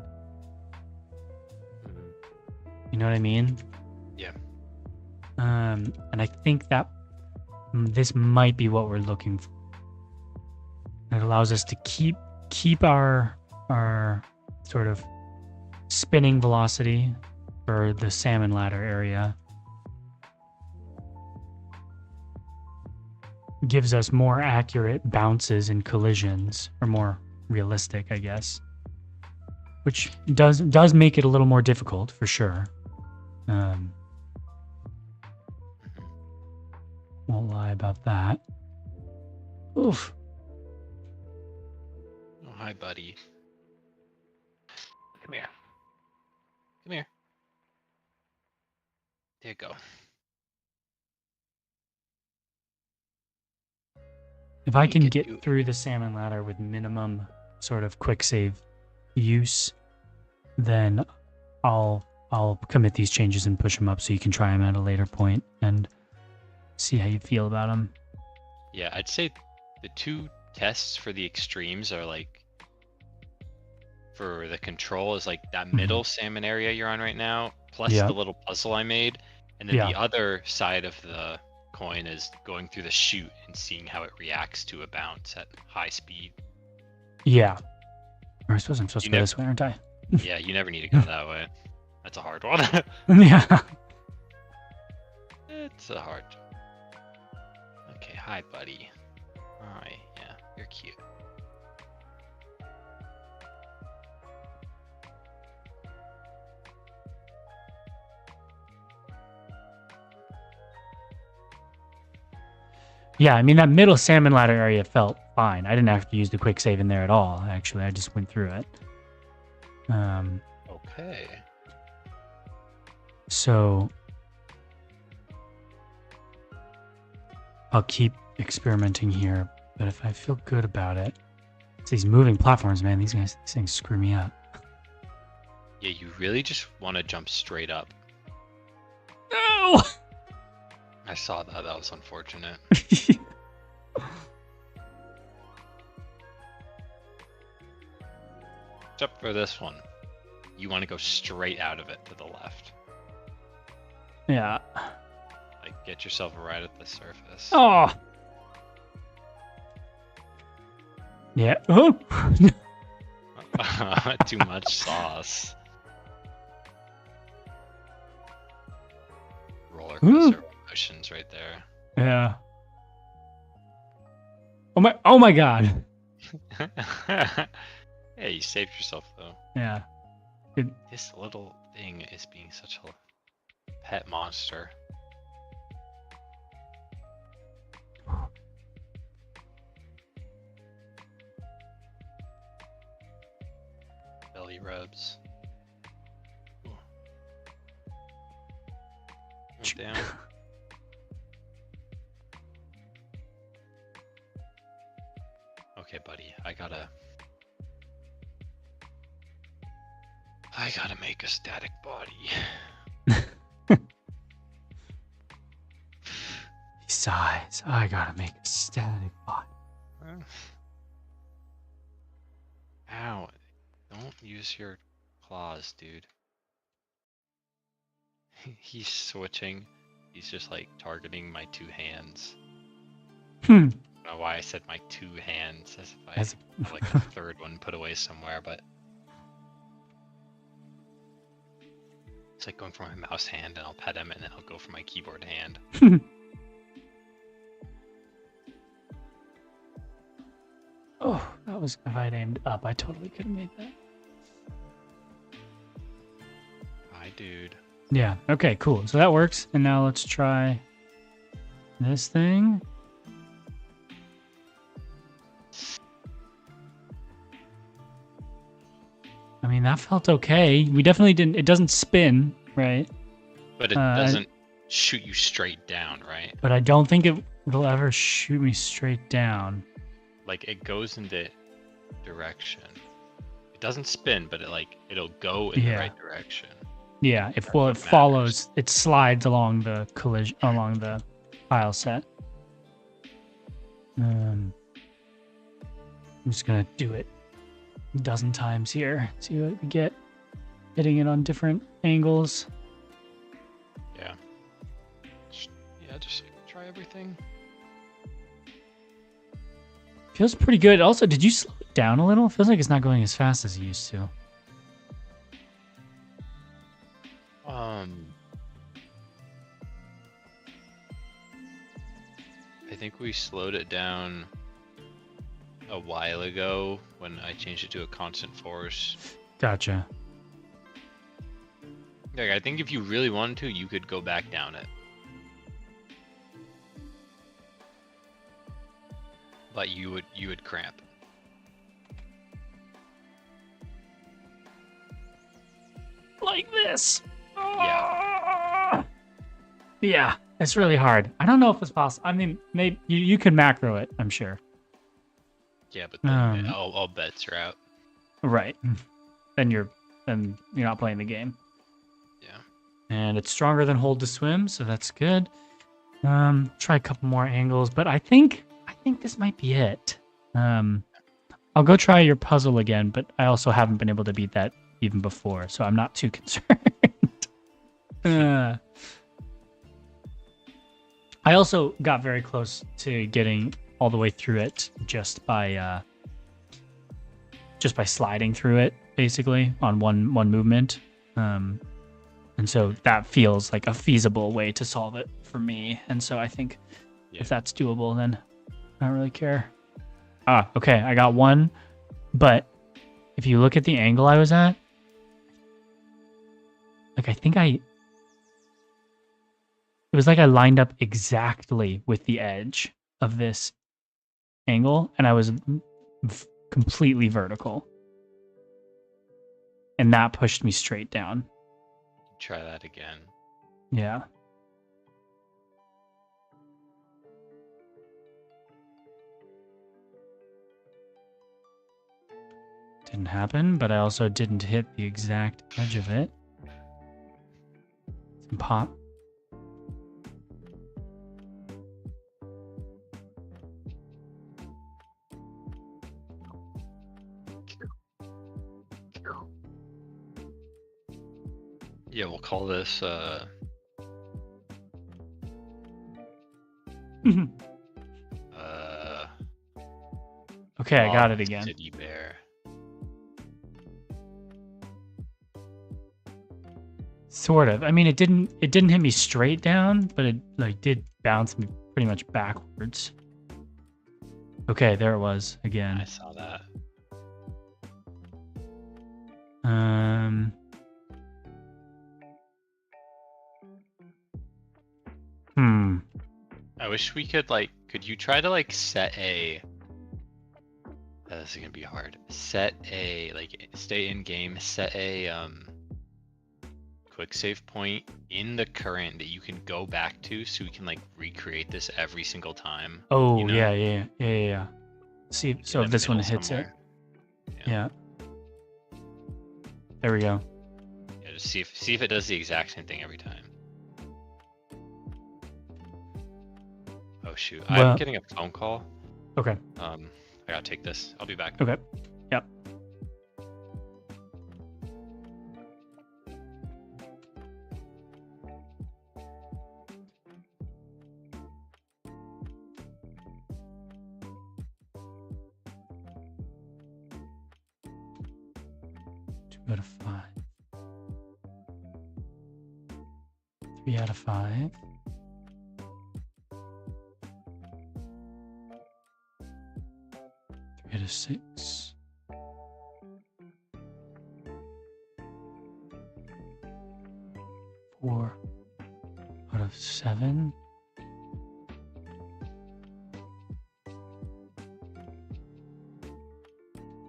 You know what I mean? Yeah. And I think that this might be what we're looking for. It allows us to keep our sort of spinning velocity for the salmon ladder area. Gives us more accurate bounces and collisions, or more realistic, I guess. Which does make it a little more difficult for sure. Won't lie about that. Oof. Oh, hi, buddy. Come here. Come here. There you go. If I can get through the salmon ladder with minimum sort of quick save use, then I'll commit these changes and push them up so you can try them at a later point and see how you feel about them. Yeah, I'd say the two tests for the extremes are like, for the control is like that middle salmon area you're on right now, plus the little puzzle I made, and then the other side of the coin is going through the chute and seeing how it reacts to a bounce at high speed. Yeah. Or I suppose I'm supposed to go this way, aren't I? Yeah, you never need to go that way. That's a hard one. Yeah. It's a hard one. Okay, hi, buddy. Hi, yeah, you're cute. Yeah, I mean, that middle salmon ladder area felt fine. I didn't have to use the quick save in there at all, actually. I just went through it. Okay. So I'll keep experimenting here, but if I feel good about it, it's these moving platforms, man. These things screw me up. Yeah, you really just want to jump straight up. No! I saw that. That was unfortunate. Except for this one. You want to go straight out of it to the left. Yeah. Like, get yourself right at the surface. Oh! Yeah. Oh! Too much sauce. Roller coaster emotions right there. Yeah. Oh my god. Yeah, you saved yourself though. Yeah. This little thing is being such a pet monster. Belly rubs. Down. Okay, buddy, I gotta make a static body. Besides, I gotta make a static body. Ow. Don't use your claws, dude. He's switching. He's just like targeting my two hands. I don't know why I said my two hands, as if I have like a third one put away somewhere, but it's like going for my mouse hand and I'll pet him and then I'll go for my keyboard hand. Oh, that was, if I'd aimed up, I totally could have made that. Hi, dude. Yeah, okay, cool. So that works. And now let's try this thing. I mean, that felt okay. We definitely didn't. It doesn't spin, right? But it doesn't shoot you straight down, right? But I don't think it'll ever shoot me straight down. Like it goes in the direction. It doesn't spin, but it'll go in the right direction. Yeah, it what follows. It slides along the along the tile set. I'm just gonna do it a dozen times here. See what we get. Hitting it on different angles. Yeah. Just try everything. Feels pretty good. Also, did you slow it down a little? Feels like it's not going as fast as it used to. I think we slowed it down a while ago when I changed it to a constant force. Gotcha. Like, I think if you really wanted to, you could go back down it. But you would cramp. Like this. Yeah. Yeah, it's really hard. I don't know if it's possible. I mean, maybe you could macro it, I'm sure. Yeah, but then all bets are out. Right. Then you're not playing the game. Yeah. And it's stronger than hold to swim, so that's good. Try a couple more angles, but I think this might be it. I'll go try your puzzle again, but I also haven't been able to beat that even before, so I'm not too concerned. I also got very close to getting all the way through it just by sliding through it, basically on one movement. And so that feels like a feasible way to solve it for me. And so I think if that's doable, then I don't really care. Okay, I got one, but if you look at the angle I was at, like it was like I lined up exactly with the edge of this angle, and I was completely vertical. And that pushed me straight down. Try that again. Yeah. Didn't happen, but I also didn't hit the exact edge of it. Some pop. Yeah, we'll call this okay, I got it again. City Bear. Sort of. I mean, it didn't hit me straight down, but it did bounce me pretty much backwards. Okay, there it was again. I saw that. I wish we could could you try to set a this is gonna be hard. Set a stay in game, set a quick save point in the current that you can go back to so we can recreate this every single time. Oh, you know? yeah. See if this one hits somewhere. It. Yeah. There we go. Yeah, just see if it does the exact same thing every time. Oh shoot. Well, I'm getting a phone call. Okay. I gotta take this. I'll be back. Okay. Yep. Out of 5. 3 out of 5. 3 out of 6. 4 out of 7.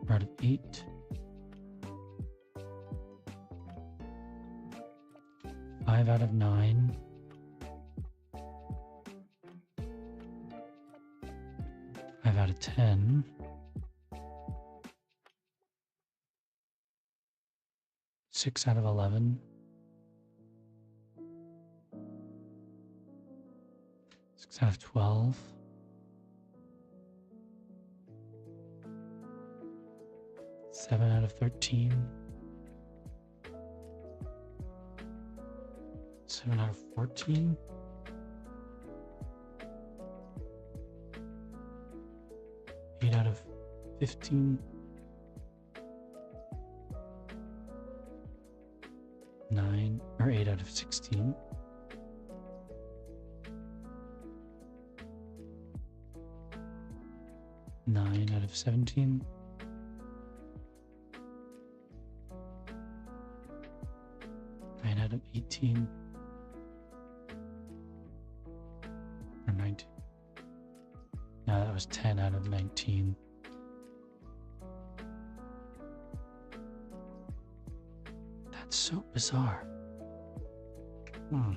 4 out of 8. 5 out of 9. 5 out of 10. 6 out of 11. 6 out of 12. 7 out of 13. 7 out of 14. 8 out of 15. 9 or 8 out of 16. 9 out of 17. 9 out of 18. Or 19. No, that was 10 out of 19. That's so bizarre. Hmm.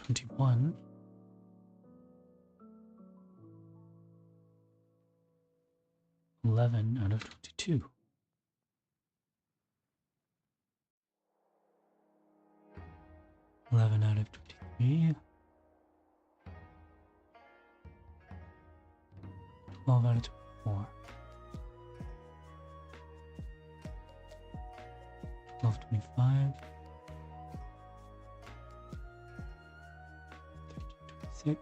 Out of 21. 11 out of 22. 11 out of 23. 12 out of 24. 12, 25. 13, 26.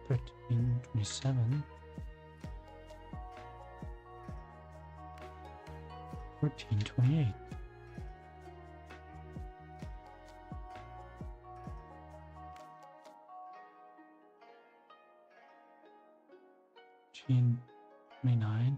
13, 27. 14, 28. 14, 29. 14,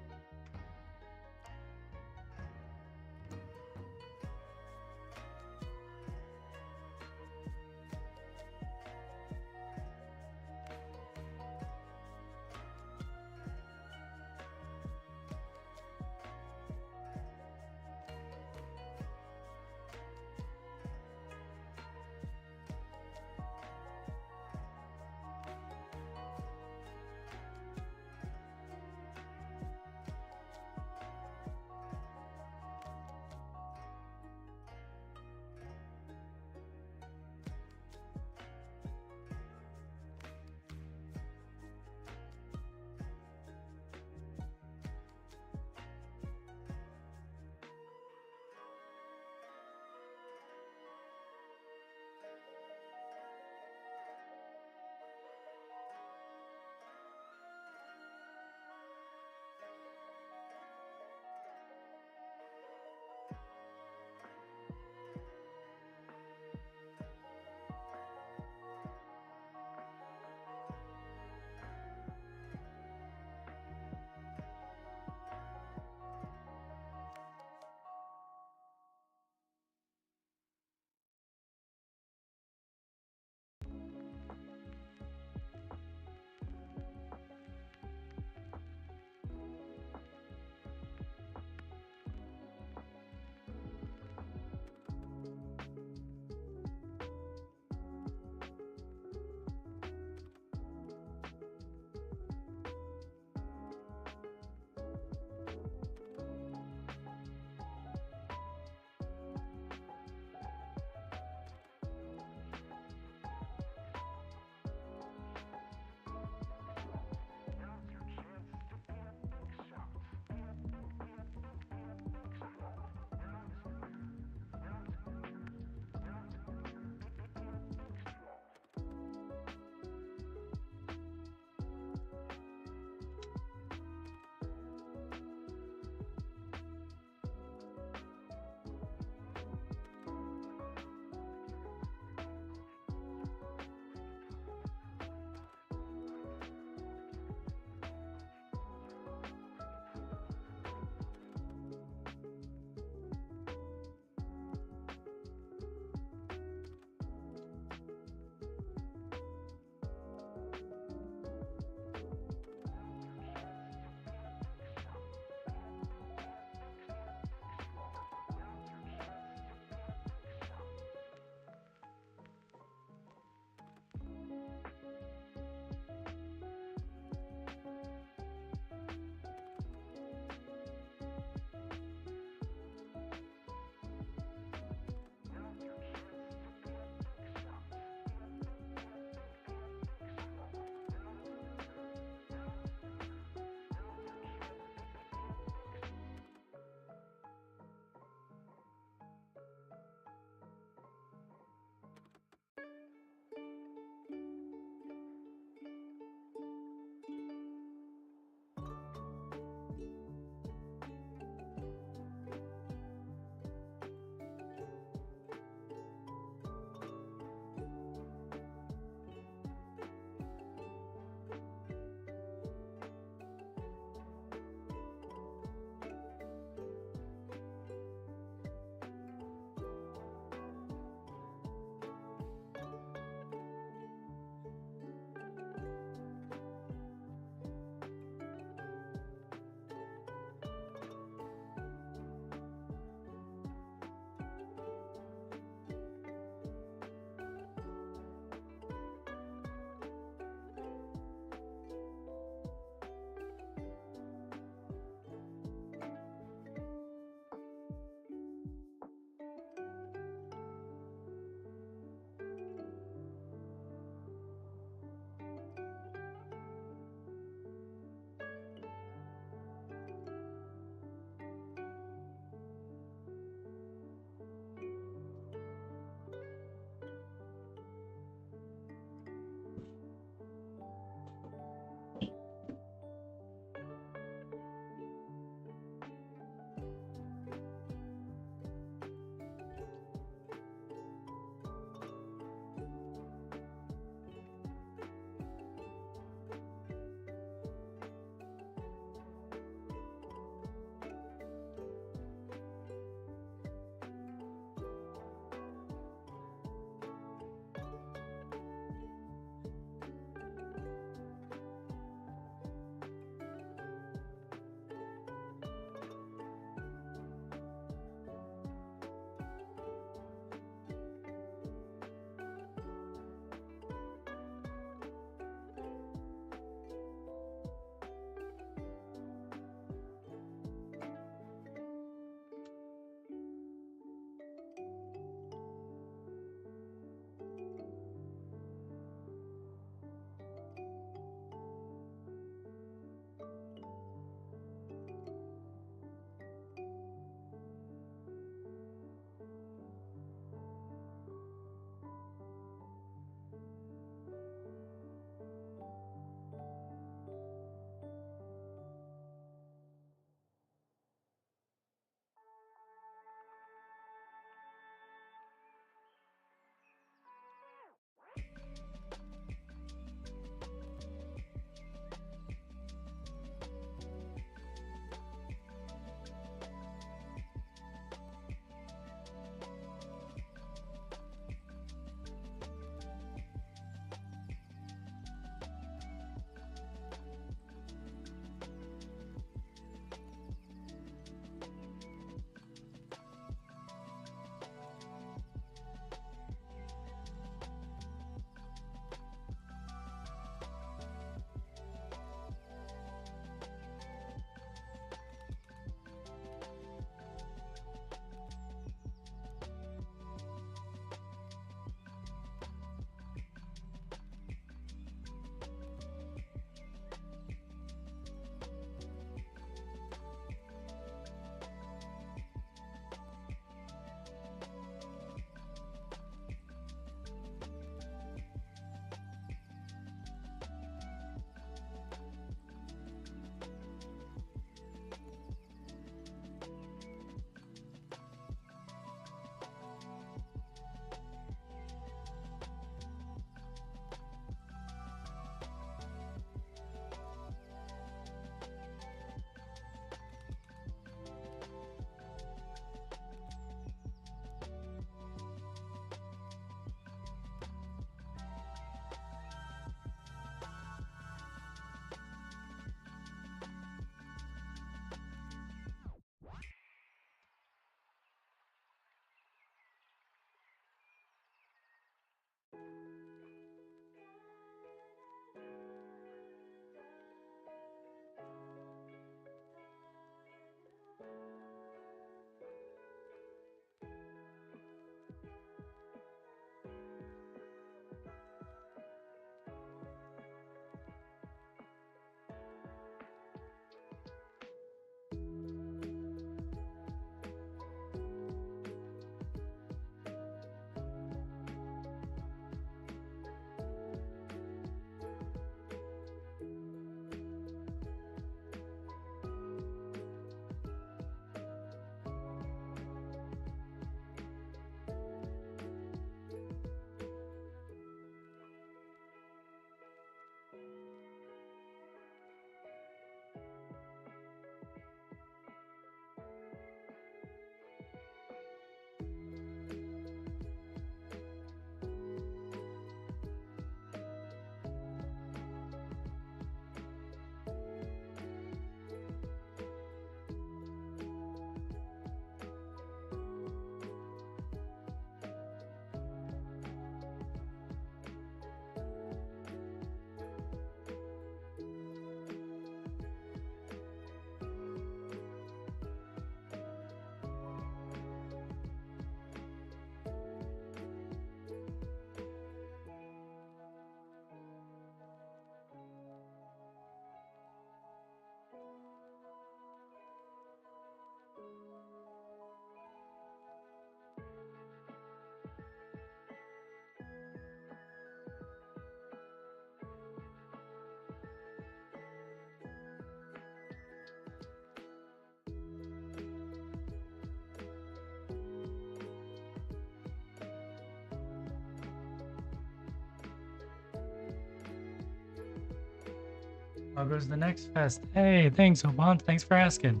How goes the next fest? Hey, thanks, Obant. Thanks for asking.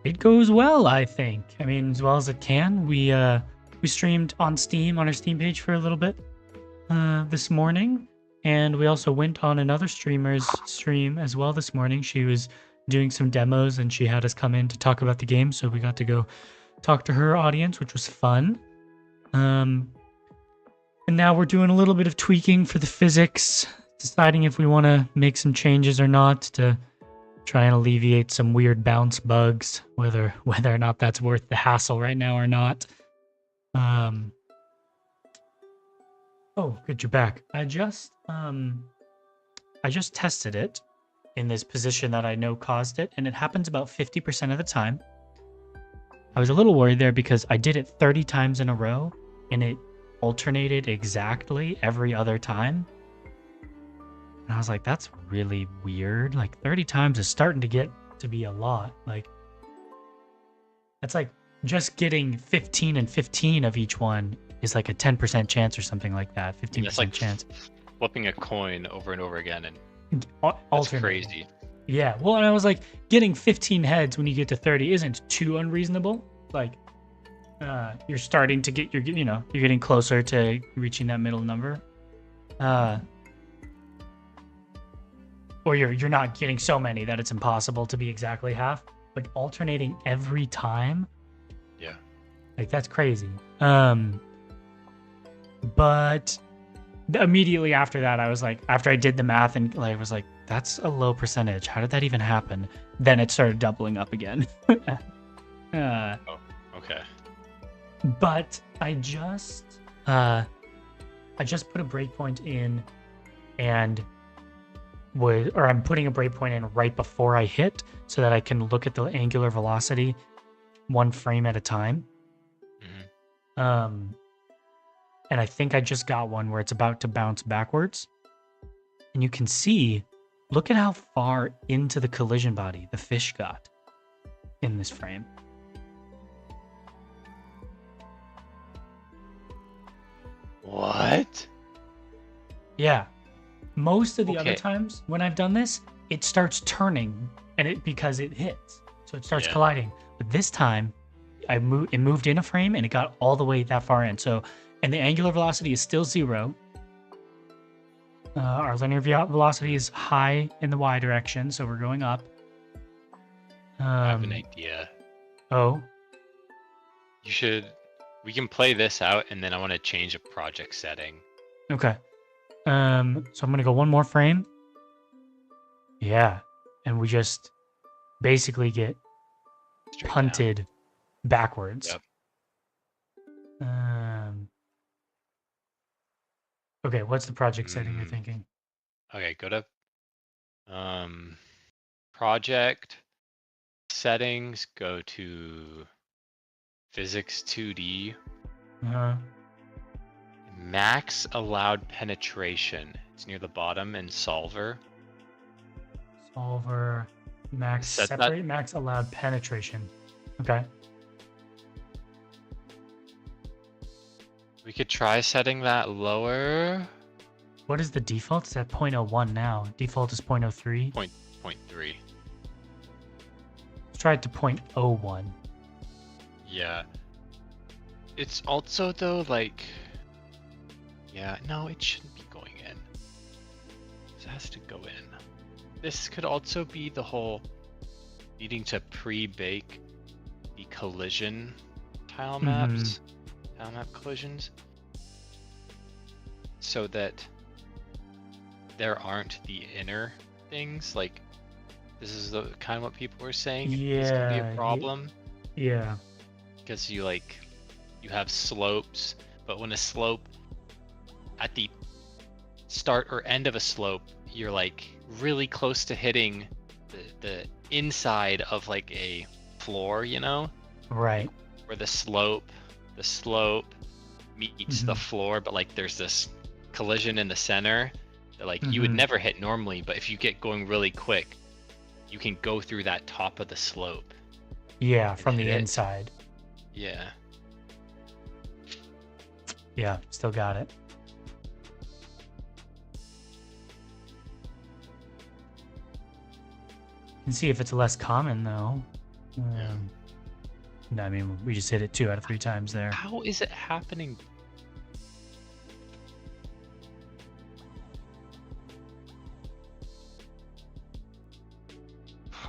It goes well, I think. I mean, as well as it can. We streamed on Steam on our Steam page for a little bit this morning, and we also went on another streamer's stream as well this morning. She was doing some demos, and she had us come in to talk about the game, so we got to go talk to her audience, which was fun. And now we're doing a little bit of tweaking for the physics, deciding if we want to make some changes or not to try and alleviate some weird bounce bugs, whether or not that's worth the hassle right now or not. Oh, good, you're back. I just tested it in this position that I know caused it, and it happens about 50% of the time. I was a little worried there because I did it 30 times in a row, and it alternated exactly every other time. And I was like, that's really weird. Like 30 times is starting to get to be a lot. Like, that's like just getting 15 and 15 of each one is like a 10% chance or something like that. 15% That's like chance. Flipping a coin over and over again, and that's Alternating. crazy. Yeah. Well, and I was like, getting 15 heads when you get to 30 isn't too unreasonable. Like, you're starting to get you're getting closer to reaching that middle number. Or you're not getting so many that it's impossible to be exactly half. But alternating every time, Yeah. like that's crazy. But immediately after that, I was like, after I did the math and like I was like, that's a low percentage. How did that even happen? Then it started doubling up again. Oh, okay. But I just put a breakpoint in, and I'm putting a breakpoint in right before I hit, so that I can look at the angular velocity one frame at a time. Mm-hmm. And I think I just got one where it's about to bounce backwards, and you can see, look at how far into the collision body the fish got in this frame. What? Yeah. Most of the other Okay. times when I've done this, it starts turning because it hits. So it starts colliding. But this time it moved in a frame and it got all the way that far in. So, and the angular velocity is still 0. Our linear velocity is high in the y direction, so we're going up. I have an idea. Oh, We can play this out, and then I want to change a project setting. okay. So I'm gonna go one more frame. Yeah, and we just basically get Straight punted down. backwards. Yep. Okay, what's the project setting you're thinking? Okay, go to project settings, go to physics 2D. Uh-huh. Max allowed penetration. It's near the bottom, and solver. Solver, max Set that- separate, max allowed penetration. Okay. We could try setting that lower. What is the default? It's at 0.01 now. Default is 0.03. Point 0.3. Let's try it to 0.01. Yeah. It's also though like, yeah, no, it shouldn't be going in. It has to go in. This could also be the whole needing to pre-bake the collision tile maps, tile map collisions, so that there aren't the inner things. Like, this is the kind of what people were saying. This could be a problem. Yeah. Because you have slopes, but when a slope at the start or end of a slope, you're like really close to hitting the inside of like a floor, you know? Right. Where the slope meets the floor, but like there's this collision in the center that like you would never hit normally, but if you get going really quick, you can go through that top of the slope. Yeah, from the inside. Yeah. Yeah, still got it. And see if it's less common though. No, I mean we just hit it 2 out of 3 times there. How is it happening?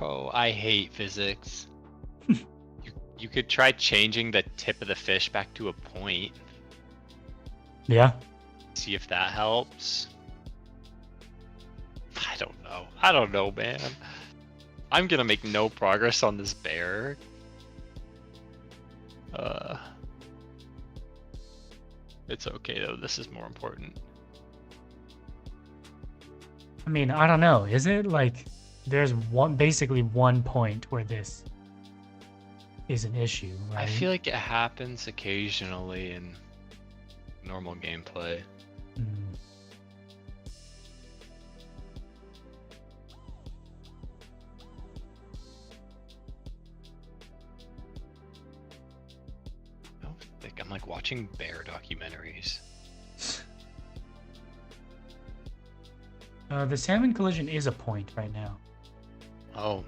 Oh, I hate physics. You could try changing the tip of the fish back to a point. Yeah. See if that helps. I don't know. I don't know, man. I'm gonna make no progress on this bear. It's okay though. This is more important. I mean, I don't know. Is it like there's basically one point where this is an issue, right? I feel like it happens occasionally in normal gameplay. I'm like watching bear documentaries. The salmon collision is a point right now. Oh,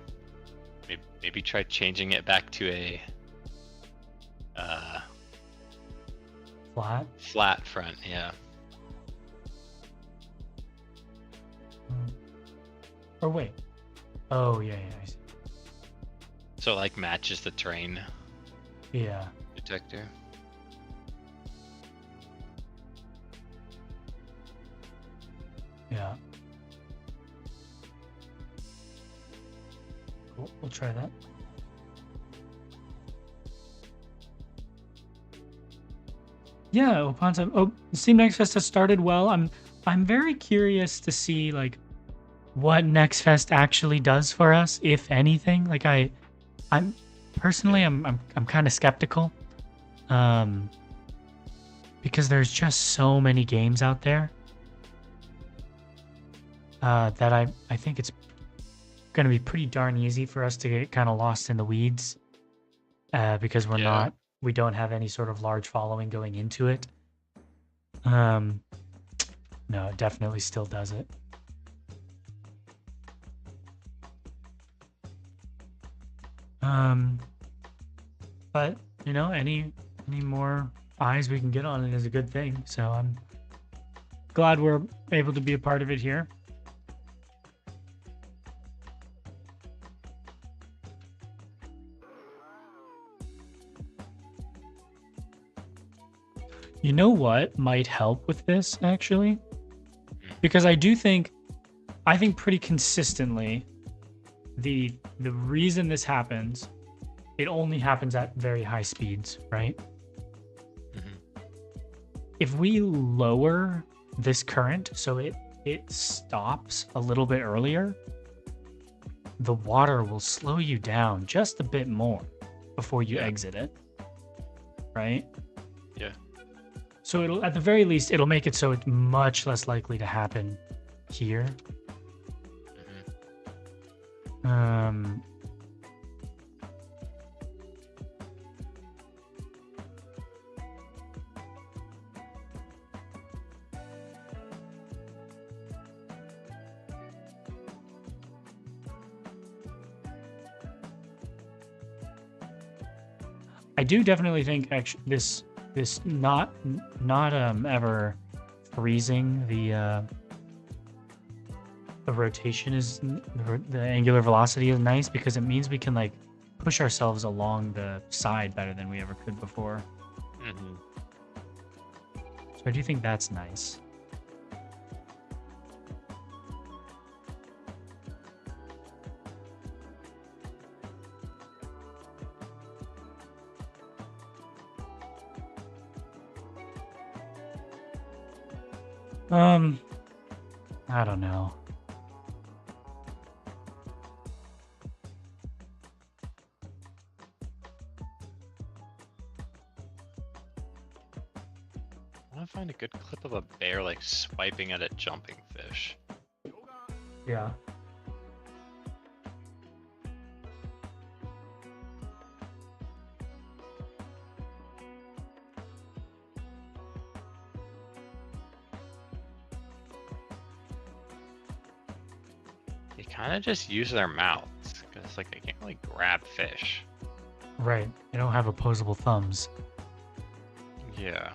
maybe try changing it back to a flat front. Yeah. Or wait. Oh yeah, I see. So it like matches the terrain. Yeah. Detector. Yeah. Cool. We'll try that. Yeah, Oponza. Oh, Steam Next Fest has started well. I'm very curious to see like what Next Fest actually does for us, if anything. Like I'm personally I'm kind of skeptical. Because there's just so many games out there. That I think it's going to be pretty darn easy for us to get kind of lost in the weeds, because we don't have any sort of large following going into it. No, it definitely still does it. But you know, any more eyes we can get on it is a good thing. So I'm glad we're able to be a part of it here. You know what might help with this, actually? Because I think pretty consistently the reason this happens, it only happens at very high speeds, right? If we lower this current so it stops a little bit earlier, the water will slow you down just a bit more before you exit it, right? Yeah. So it'll, at the very least, it'll make it so it's much less likely to happen here. I do definitely think actually this not ever freezing the rotation is the angular velocity is nice because it means we can like push ourselves along the side better than we ever could before. Hmm. So I do think that's nice. Um, I don't know. I want to find a good clip of a bear like swiping at a jumping fish. Yeah. They kind of just use their mouths because like they can't really grab fish. Right. They don't have opposable thumbs. Yeah.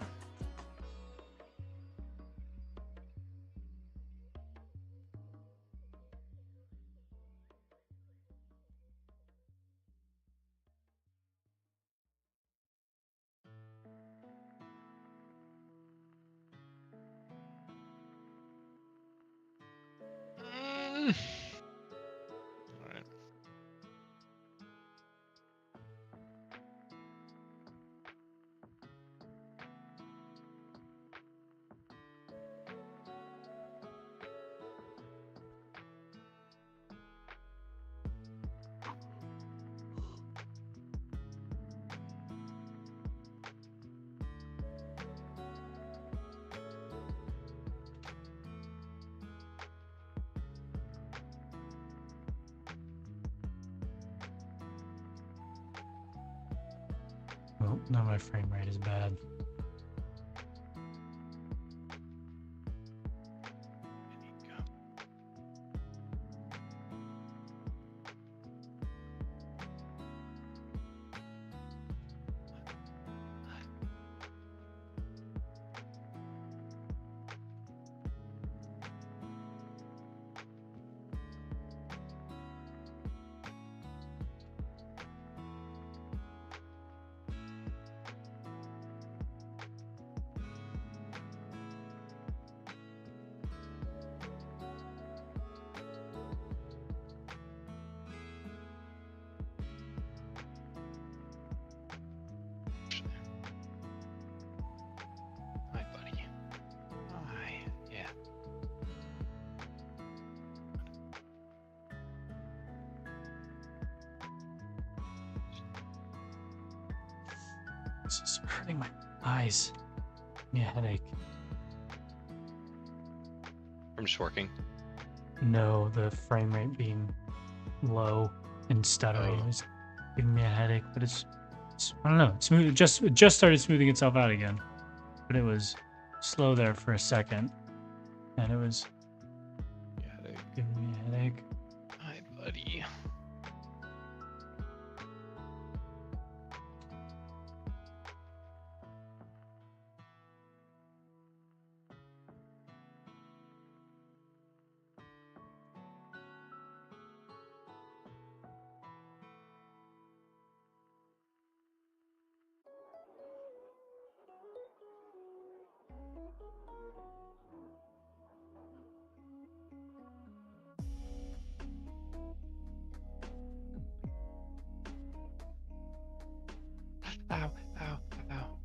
Mm. All right. Oh, no, my frame rate is bad. Hi, buddy. Hi. Yeah. This is hurting my eyes. Give me a headache. I'm just working. No, the frame rate being low and stuttering Oh. is giving me a headache. But it's I don't know. It's smooth. It just started smoothing itself out again. But it was slow there for a second, and it was Yeah. giving me a headache. Hi, buddy. Ow, ow, ow.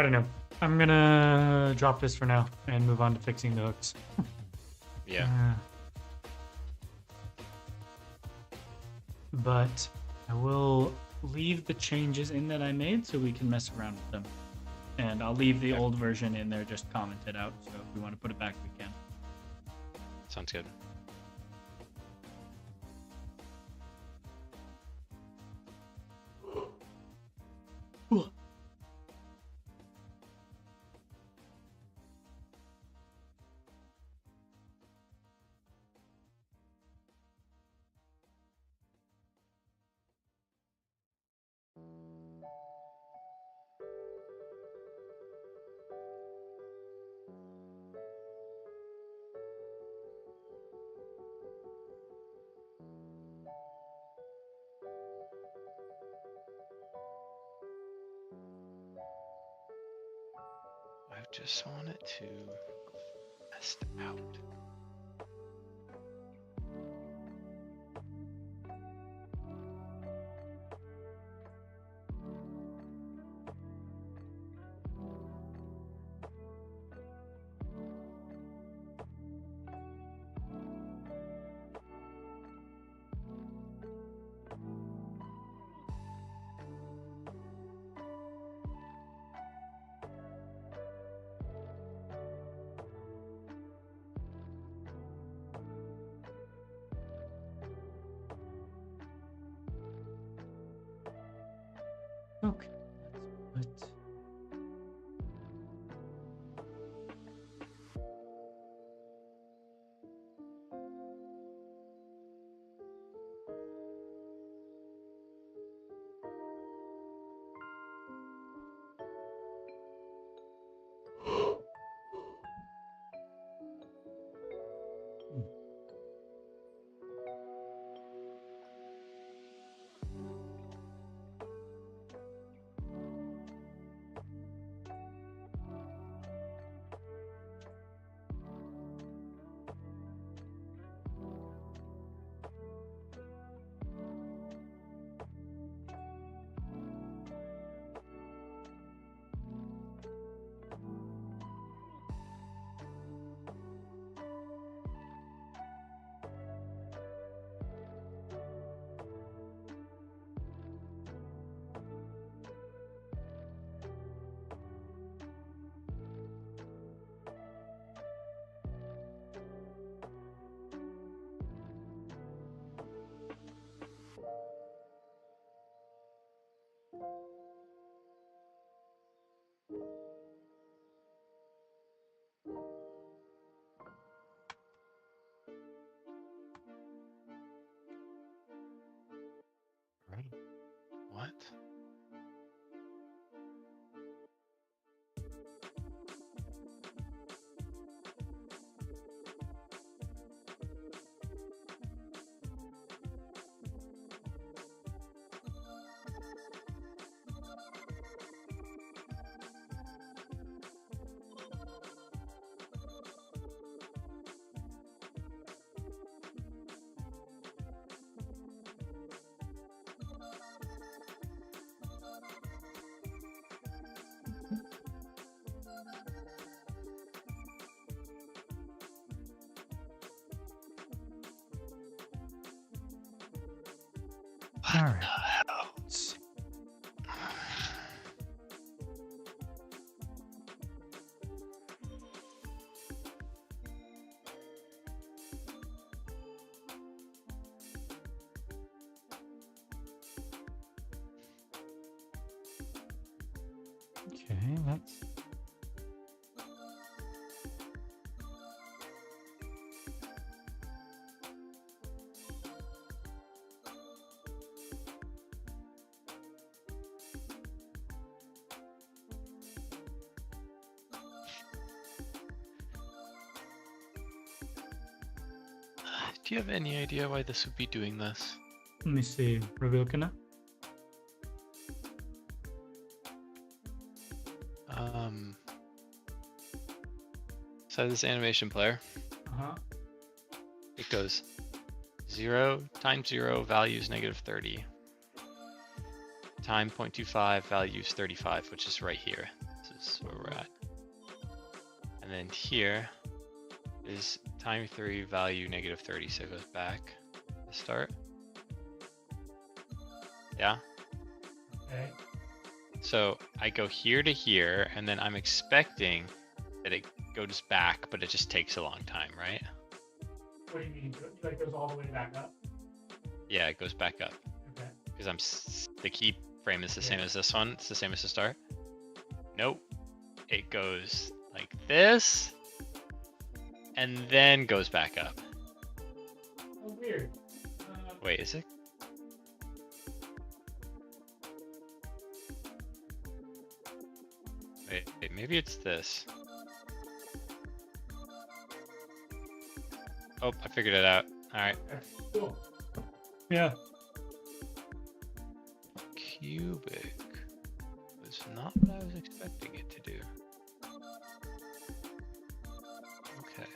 I don't know. I'm gonna drop this for now and move on to fixing the hooks. Yeah. But I will leave the changes in that I made so we can mess around with them. And I'll leave the Okay. old version in there just commented out. So if we want to put it back, we can. Sounds good. I just want it to test out. Okay. Let's put... Right. What? All right. Hell? Let's see. Okay, that's... Do you have any idea why this would be doing this? Let me see. Reveal kana? So this animation player, Uh-huh. it goes 0 times 0 values -30. Time 0.25 values 35, which is right here. So This is where we're at. And then here is time 3 value -30, so it goes back to start. Yeah. Okay. So I go here to here, and then I'm expecting that it goes back, but it just takes a long time, right? What do you mean? Like goes all the way back up? Yeah, it goes back up. Okay. Because the key frame is the same as this one. It's the same as the start. Nope. It goes like this, and then goes back up. Oh, weird. Wait, is it? Wait, maybe it's this. Oh, I figured it out. All right. Okay, cool. Yeah. Cubic was not what I was expecting it to do. Okay.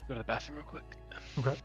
Go to the bathroom real quick. Okay.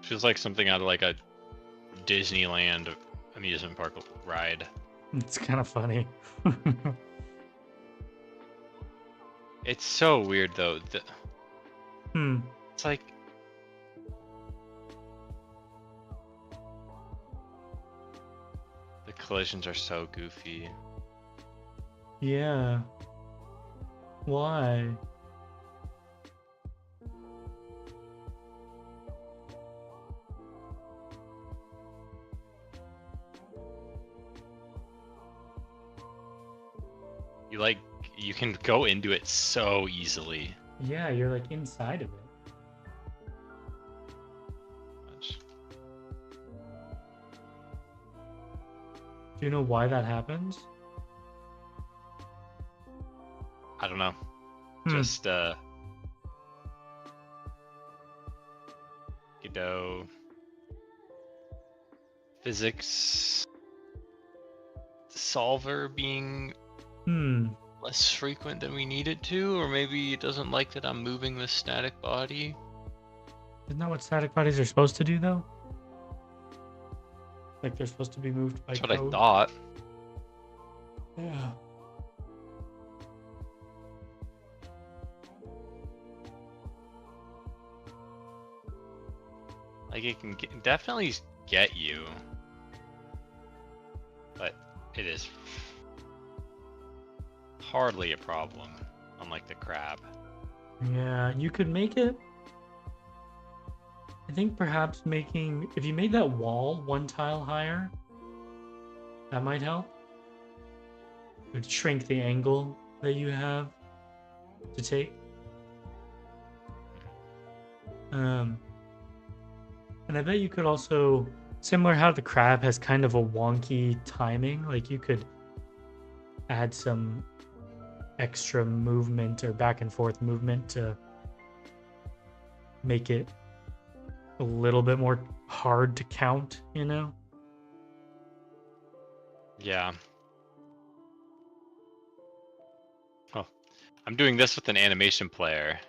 Feels like something out of like a Disneyland amusement park ride. It's kind of funny. It's so weird though. Hmm. It's like the collisions are so goofy. Yeah. Why? You can go into it so easily. Yeah, you're like inside of it. Do you know why that happens? I don't know. Hmm. Just you know, physics solver being less frequent than we need it to, or maybe it doesn't like that I'm moving this static body. Isn't that what static bodies are supposed to do, though? Like they're supposed to be moved by That's code? what I thought. Yeah. Like it can definitely get you, but it is hardly a problem, unlike the crab. Yeah, you could make it. I think perhaps if you made that wall one tile higher, that might help. It would shrink the angle that you have to take. And I bet you could also, similar how the crab has kind of a wonky timing, like you could add some extra movement or back and forth movement to make it a little bit more hard to count, you know? Yeah. I'm doing this with an animation player,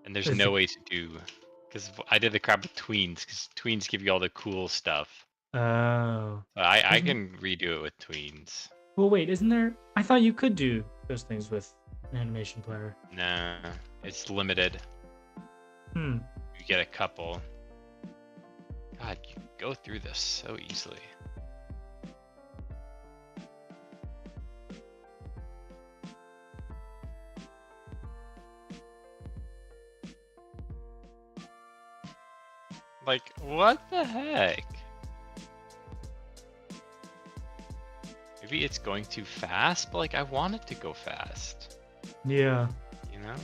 and there's Is no it? way to do, because I did the crap with tweens, because tweens give you all the cool stuff. Oh. I Isn't, can redo it with tweens. well, wait, isn't there? I thought you could do those things with an animation player. Nah, it's limited. Hmm. You get a couple. God, you go through this so easily. Like, what the heck? Maybe it's going too fast, but like I want it to go fast. Yeah. You know?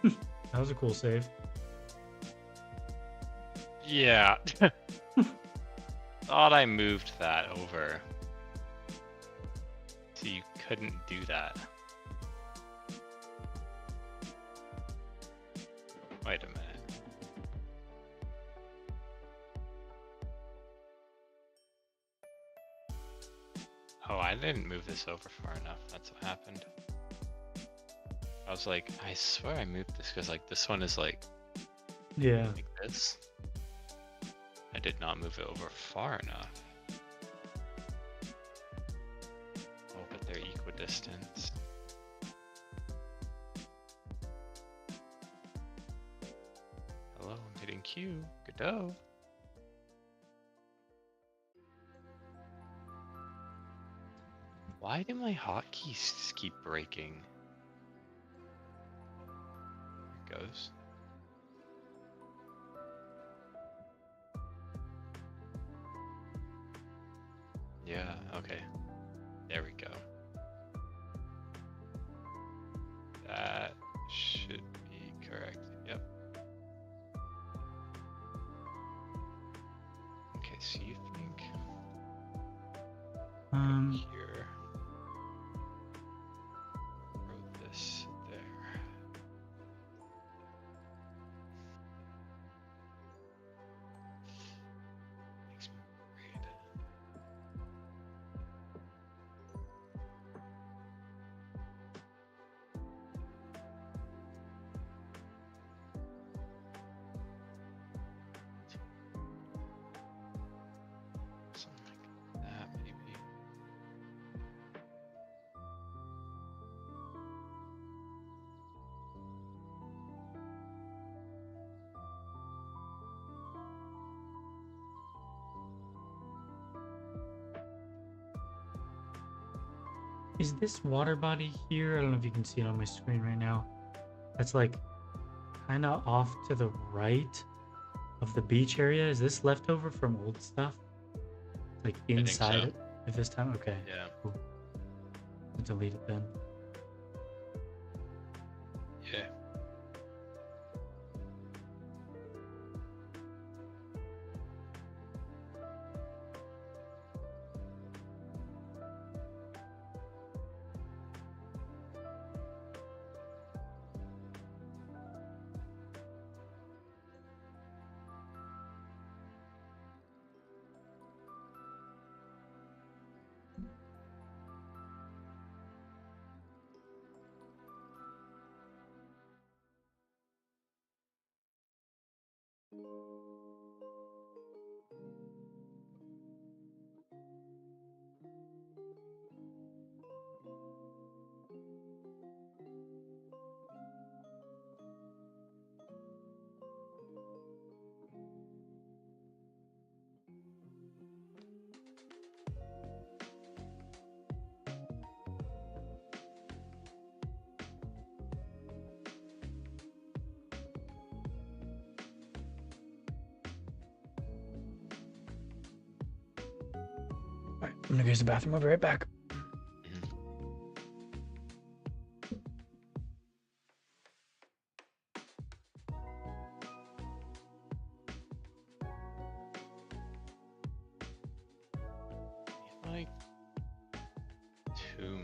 That was a cool save. Yeah. Thought I moved that over. So you couldn't do that. Wait a minute. Oh, I didn't move this over far enough. That's what happened. I was like, I swear I moved this because like this one is like Yeah. this. I did not move it over far enough. Oh, but they're equidistant. Hello, I'm hitting Q. Godot. Why do my hotkeys just keep breaking? There it goes. Yeah, okay. There we go. That should be correct. Yep. Okay, so you think here, wrote this there. Makes me worried. Something like that, maybe. Is this water body here? I don't know if you can see it on my screen right now. That's like kind of off to the right of the beach area. Is this leftover from old stuff? Like I think so. inside of this time? Okay. Yeah. Cool. I'll delete it then. Yeah. I'm gonna go use the bathroom. I'll be right back. Mhm. Like 2 more.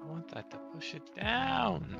I want that to push it down.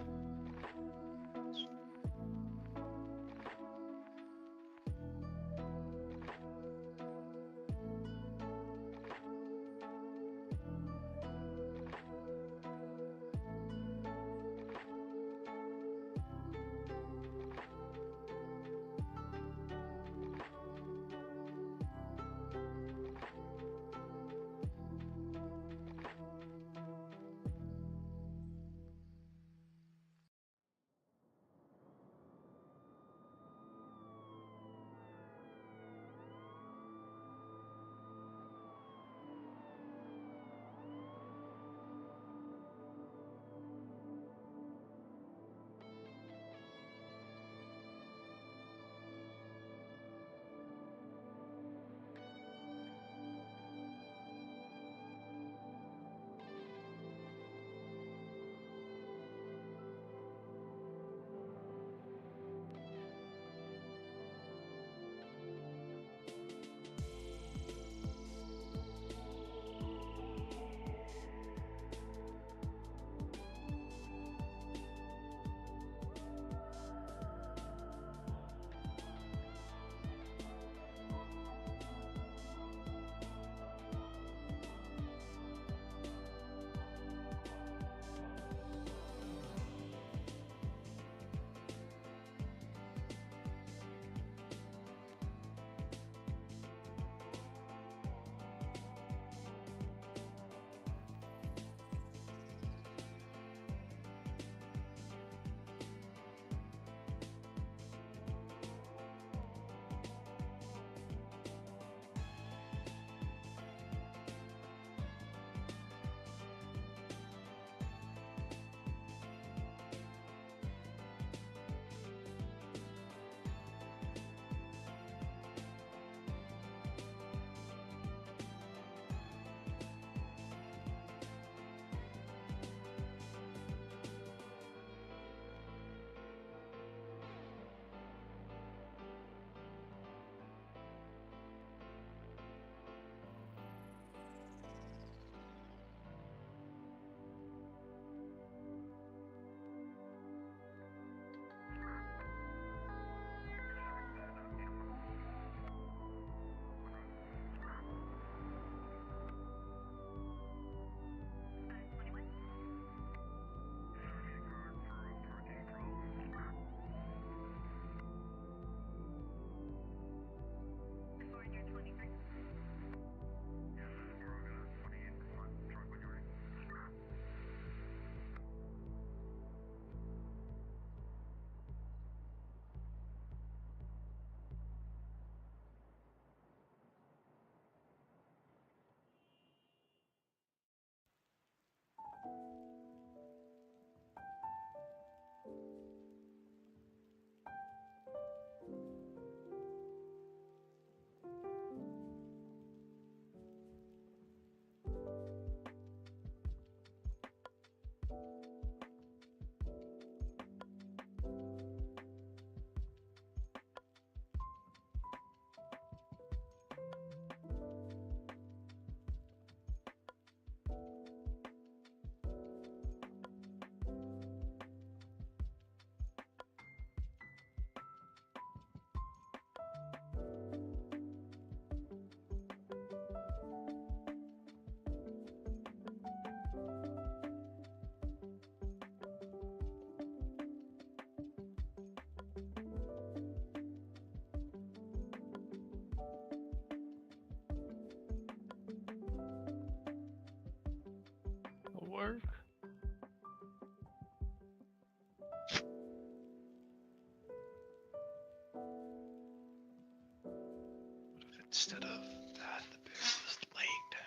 instead of that, the bear was laying down.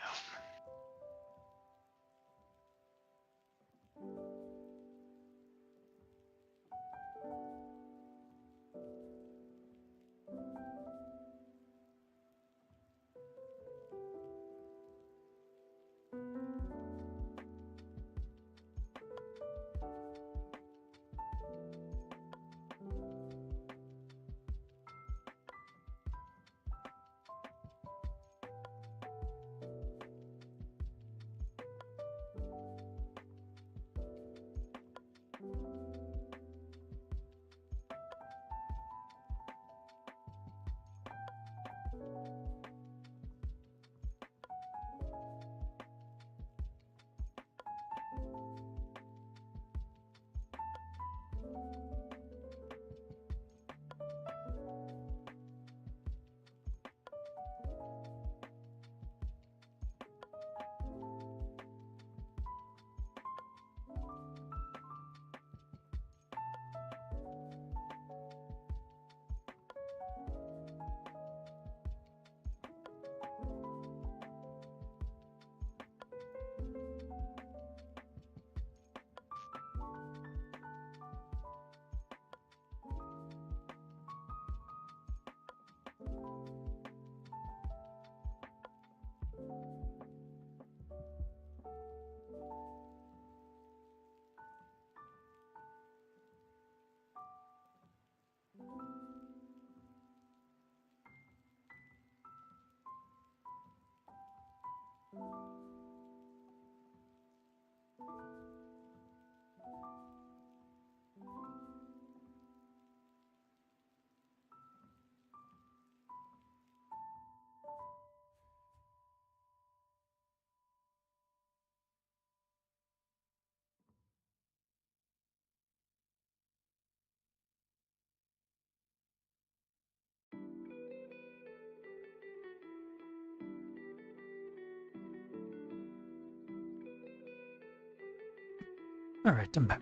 All right, I'm back.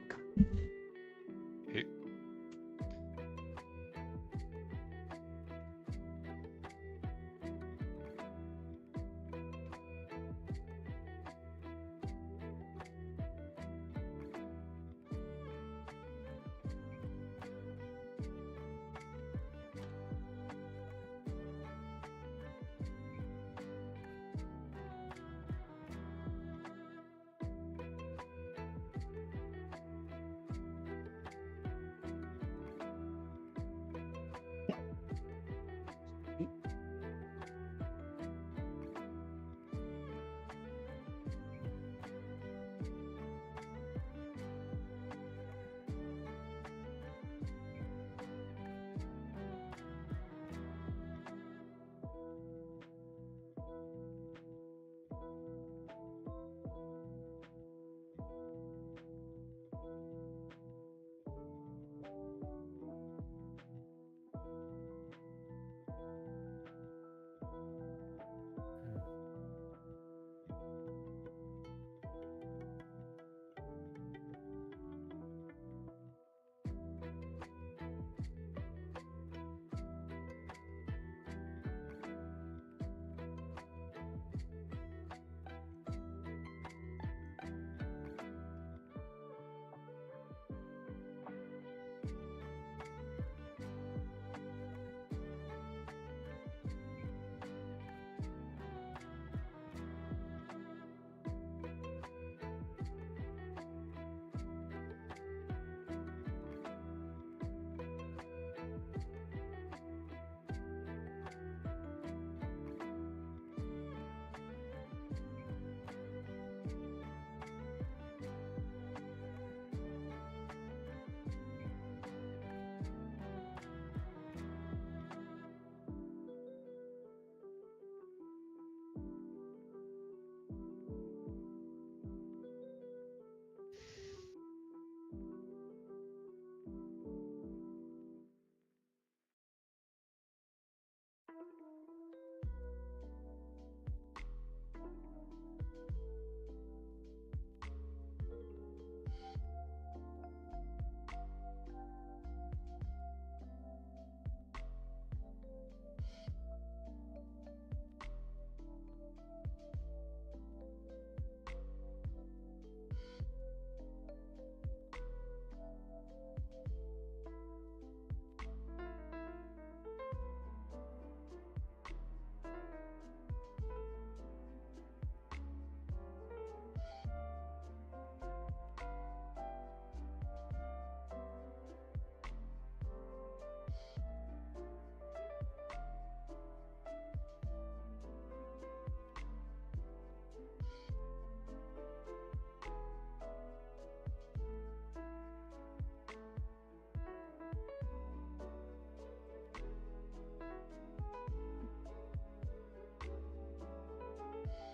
Hey.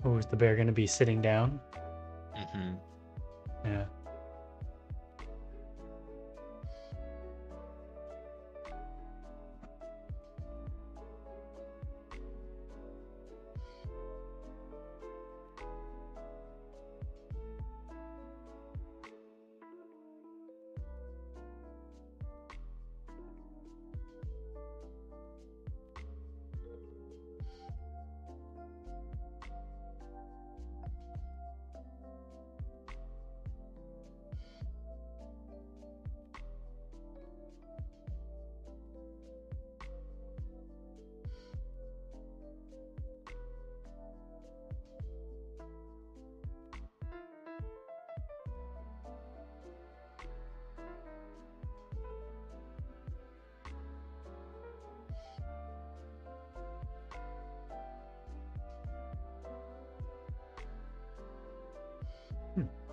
Oh, is the bear gonna be sitting down? Mm-hmm. Yeah.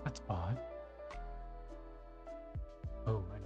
That's odd. Oh, I know.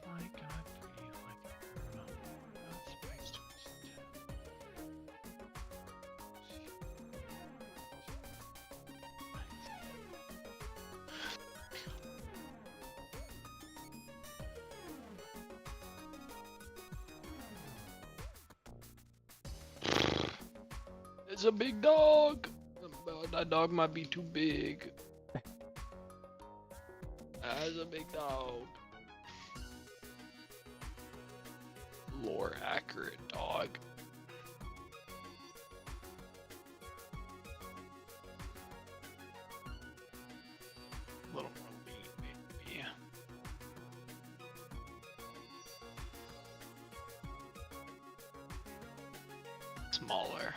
My God, breathe like a girl. Not spice It's a big dog. That dog might be too big. That's a big dog. Lore accurate dog. A little more lean, maybe. Smaller.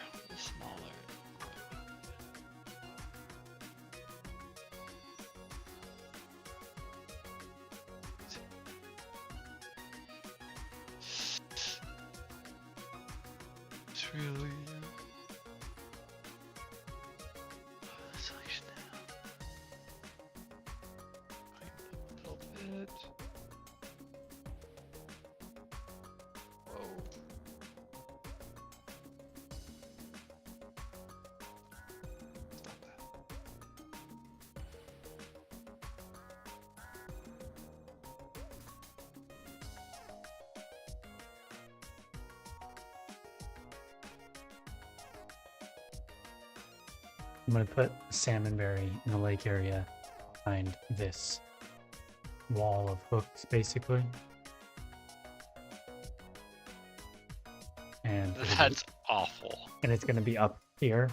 It's really selection now. A little bit. Whoa. Stop that. I'm gonna put a salmon berry in the lake area behind this wall of hooks, basically. And That's awful. and it's gonna be up here.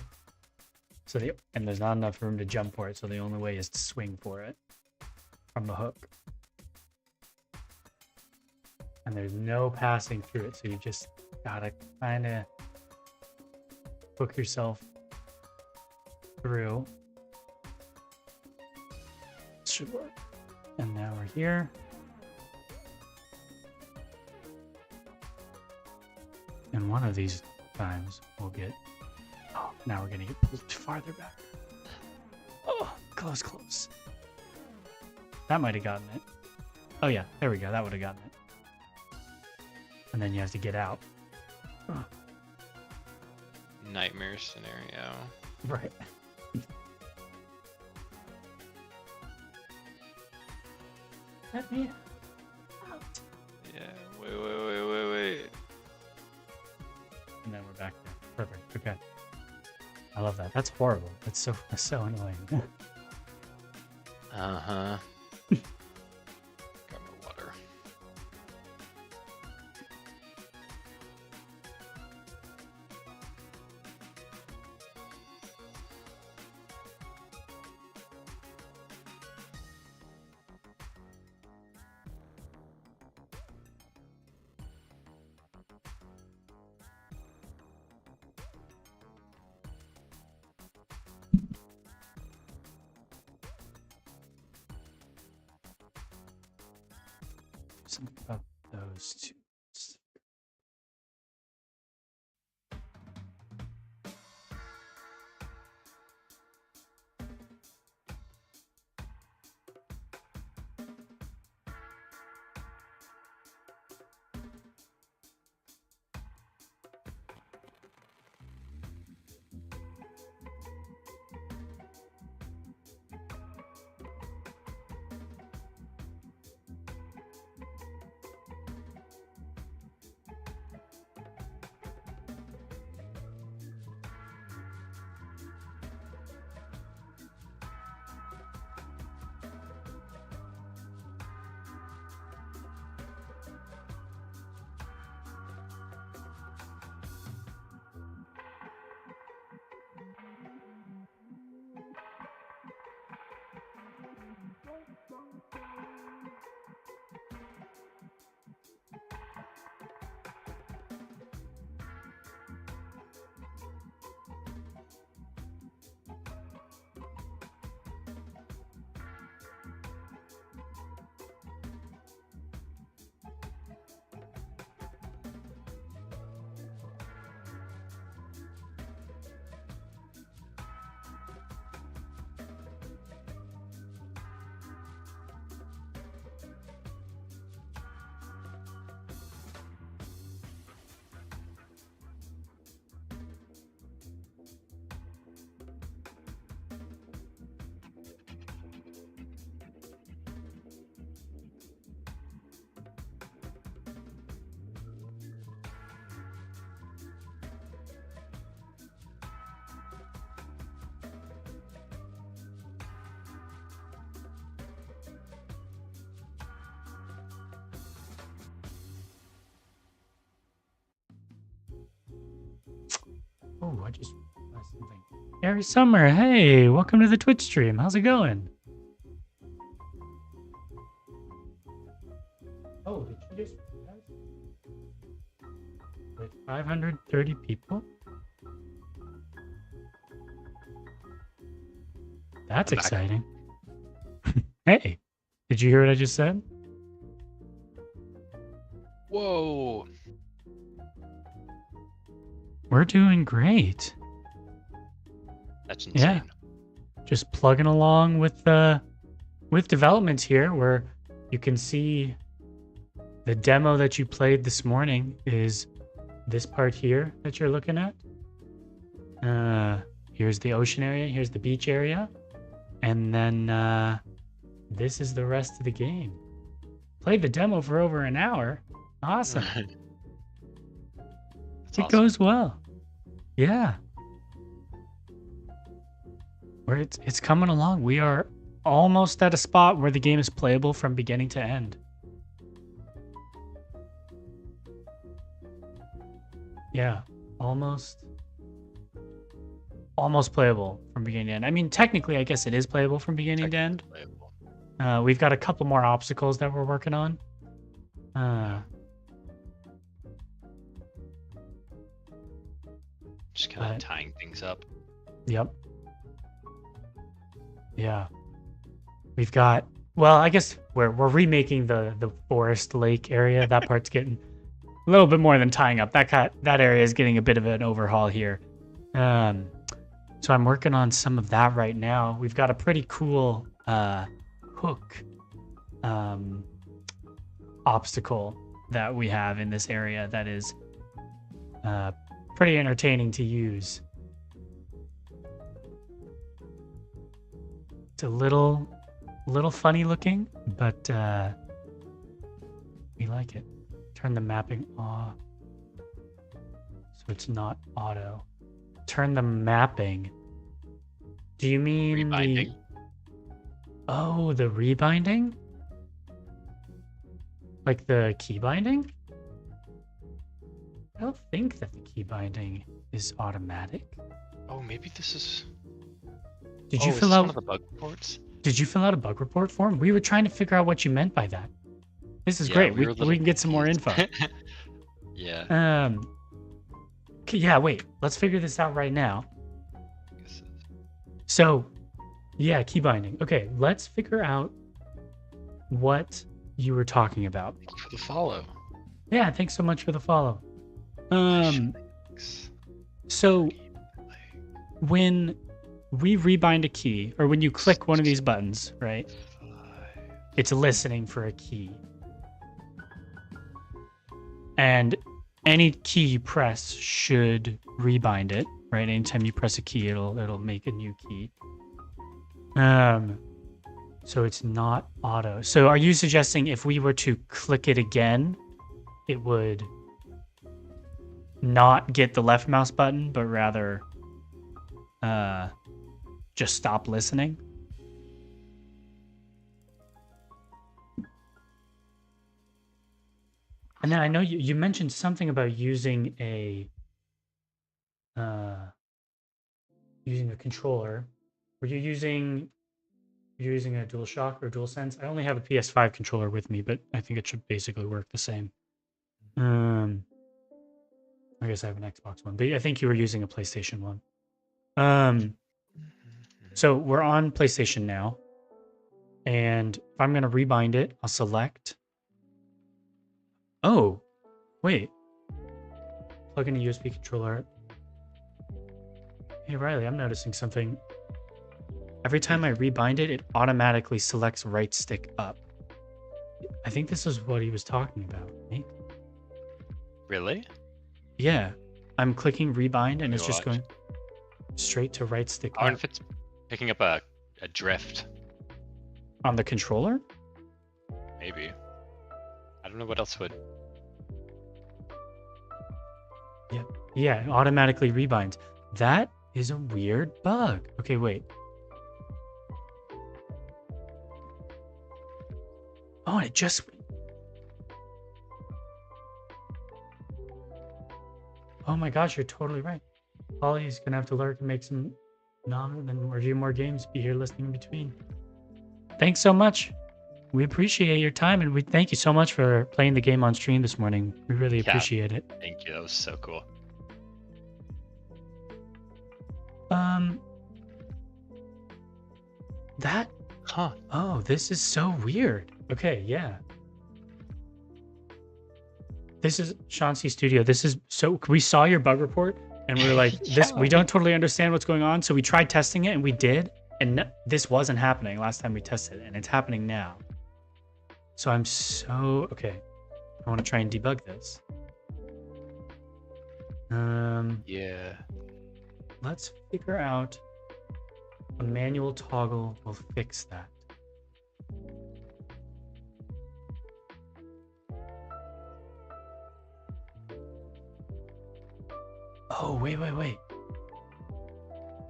So and there's not enough room to jump for it, so the only way is to swing for it from the hook. And there's no passing through it, so you just gotta kind of hook yourself through. Should work. And now we're here. And one of these times we'll get. Oh, now we're gonna get pulled farther back. Oh, close. That might have gotten it. Oh yeah, there we go. That would have gotten it. and then you have to get out. Nightmare scenario. Right. Let me out. Yeah. Wait. And then we're back there. Perfect. Okay. I love that. That's horrible. That's so annoying. Uh-huh. Got my water. Something about those two. Oh, I just realized something. Gary Summer, hey, welcome to the Twitch stream. How's it going? Oh, did you just with 530 people? That's exciting. Hey, did you hear what I just said? Whoa. We're doing great. That's insane. Yeah. Just plugging along with developments here, where you can see the demo that you played this morning is this part here that you're looking at. Here's the ocean area, here's the beach area, and then this is the rest of the game. Played the demo for over an hour. Awesome. It goes well. Yeah. Where it's coming along. We are almost at a spot where the game is playable from beginning to end. Yeah, almost playable from beginning to end. I mean, technically, I guess it is playable from beginning to end. We've got a couple more obstacles that we're working on. Just kind of tying things up. Yep. Yeah. We've got, well, I guess we're remaking the forest lake area. That part's getting a little bit more than tying up. That area is getting a bit of an overhaul here. So I'm working on some of that right now. We've got a pretty cool hook obstacle that we have in this area that is pretty entertaining to use. It's a little funny looking, but we like it. Turn the mapping off so it's not auto. Turn the mapping. Do you mean Rebinding. Oh, the rebinding? Like the key binding? I don't think that the key binding is automatic. Oh, maybe this is. Did you is fill this out one of the bug reports? Did you fill out a bug report form? We were trying to figure out what you meant by that. This is Yeah, great. we were a little We can get some more info. confused. Yeah. Yeah, wait. Let's figure this out right now. Guess it's- So, yeah, key binding. Okay, let's figure out what you were talking about. Thank you for the follow. Yeah, thanks so much for the follow. Thanks. So when we rebind a key, or when you click one of these buttons, right? It's listening for a key. And any key you press should rebind it, right? Anytime you press a key, it'll make a new key. So it's not auto. So are you suggesting if we were to click it again, it would not get the left mouse button, but rather just stop listening? And then I know you mentioned something about using a controller. Were you using a DualShock or DualSense? I only have a PS5 controller with me, but I think it should basically work the same. I guess I have an Xbox one, but I think you were using a PlayStation one. So we're on PlayStation now, and if I'm gonna rebind it, I'll select. Oh, wait. Plug in a USB controller. Hey Riley, I'm noticing something. Every time I rebind it, it automatically selects right stick up. I think this is what he was talking about, right? Really? Yeah. I'm clicking rebind and me it's just watch. going straight to right stick I wonder up. if it's picking up a drift. On the controller? Maybe. I don't know what else would. Yeah, it automatically rebinds. That is a weird bug. Okay, wait. Oh, it just... Oh my gosh, you're totally right. Ollie's gonna have to lurk and make some and review more games, be here listening in between. Thanks so much. We appreciate your time, and we thank you so much for playing the game on stream this morning. We really appreciate it. Thank you. That was so cool. That... Huh. Oh, this is so weird. Okay, yeah. This is Chauncey Studio. This is so... We saw your bug report, and we were like, this. We don't totally understand what's going on, so we tried testing it, and we did, and this wasn't happening last time we tested it, and it's happening now. So I'm so... Okay. I want to try and debug this. Yeah. Let's figure out a manual toggle will fix that. Oh, wait.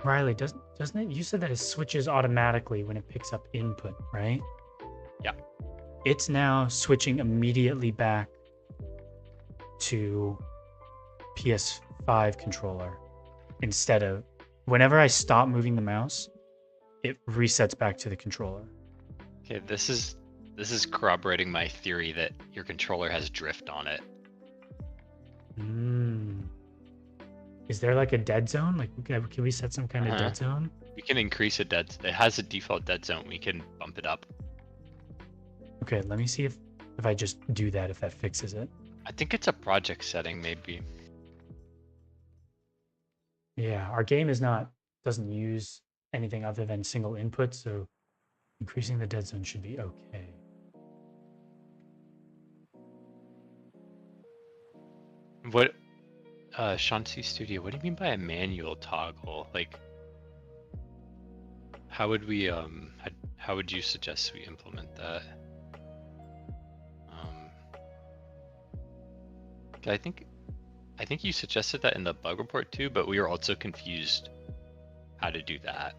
Riley, doesn't it? You said that it switches automatically when it picks up input, right? Yeah. It's now switching immediately back to PS5 controller instead of whenever I stop moving the mouse, it resets back to the controller. Okay, this is corroborating my theory that your controller has drift on it. Is there like a dead zone? Like, can we set some kind of dead zone? We can increase it has a default dead zone. We can bump it up. Okay, let me see if I just do that, if that fixes it. I think it's a project setting, maybe. Yeah, our game doesn't use anything other than single input, so increasing the dead zone should be okay. What, Shanti Studio, what do you mean by a manual toggle? Like, how would we, how would you suggest we implement that? 'Cause I think you suggested that in the bug report too, but we were also confused how to do that.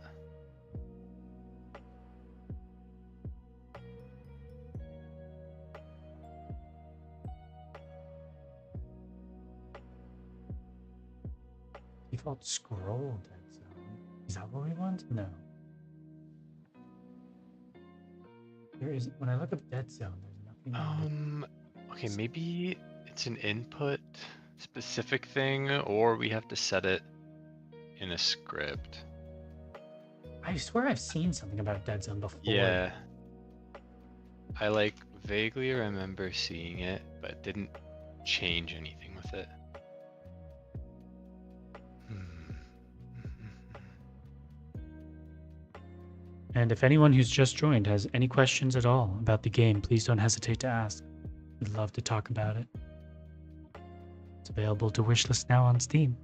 Default scroll dead zone. Is that what we want? No. There is, when I look up dead zone, there's nothing. Okay, maybe it's an input specific thing, or we have to set it in a script. I swear I've seen something about dead zone before. Yeah. I like vaguely remember seeing it, but didn't change anything with it. And if anyone who's just joined has any questions at all about the game, please don't hesitate to ask. We'd love to talk about it. It's available to wishlist now on Steam.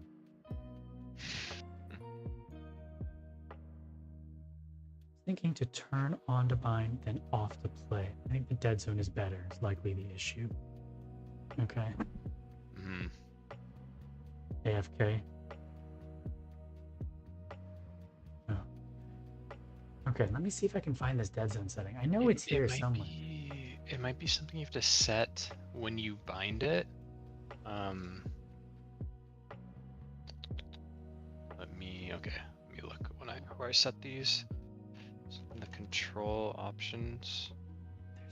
Thinking to turn on to bind, then off to play. I think the dead zone is better. It's likely the issue. Okay. AFK. Oh. Okay, let me see if I can find this dead zone setting. I know it's here somewhere. It might be something you have to set when you bind it. Let me look where I set these. In the control options. I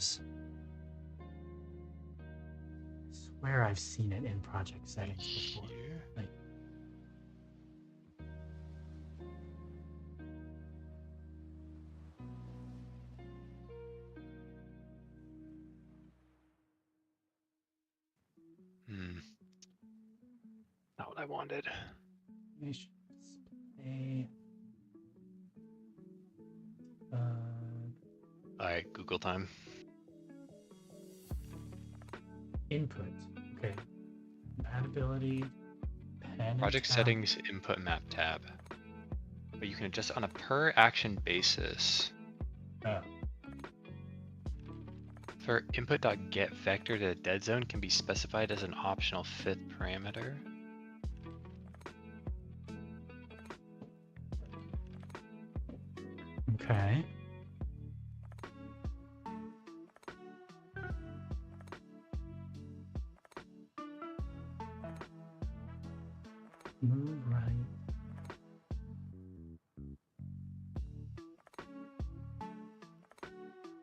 swear I've seen it in project settings before. Like, Not what I wanted. Display. Alright, Google time. Input. Okay. Compatibility. Pen Project settings input map tab. But you can adjust on a per action basis. Oh. For input.getVector to the dead zone can be specified as an optional fifth parameter. Okay. Move right.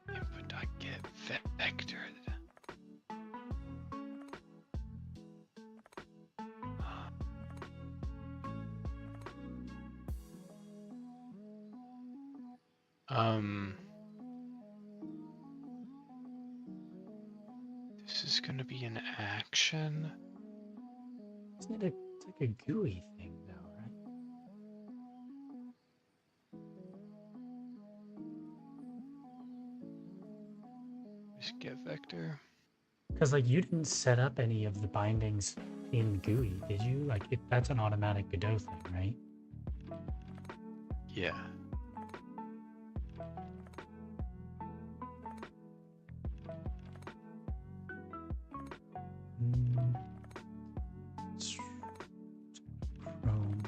Input.getVector. This is gonna be an action. Isn't it it's like a GUI thing though, right? Just get vector. Because like you didn't set up any of the bindings in GUI, did you? Like that's an automatic Godot thing, right? Yeah. Chrome.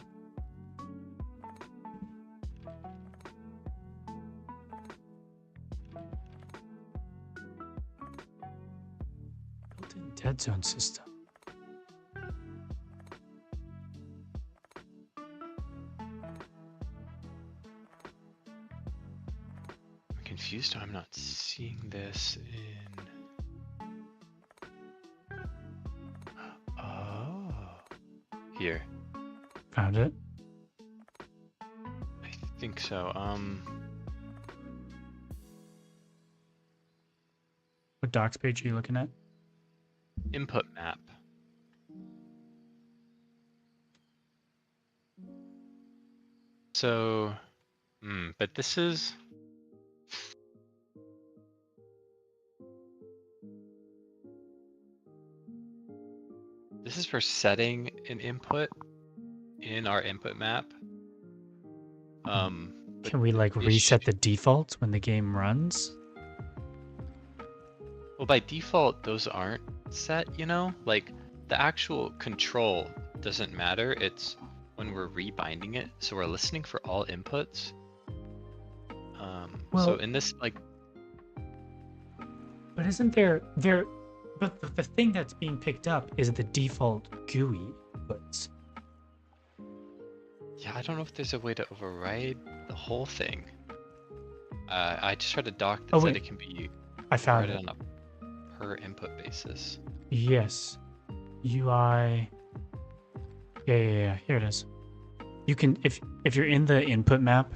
Built-in dead zone system. I'm confused how I'm not seeing this in. Oh. Here. Found it? I think so. What docs page are you looking at? Input map. So, but this is. This is for setting an input in our input map. But Can we like the issue, reset the default when the game runs? well, by default, those aren't set, you know? Like the actual control doesn't matter. It's when we're rebinding it. So we're listening for all inputs. So Well, in this, like, but isn't there? But the thing that's being picked up is the default GUI inputs. yeah, I don't know if there's a way to override the whole thing. I just tried a doc that Oh said wait, it can be I found overrided it. on a per input basis. Yes, UI. Yeah. Here it is. You can if you're in the input map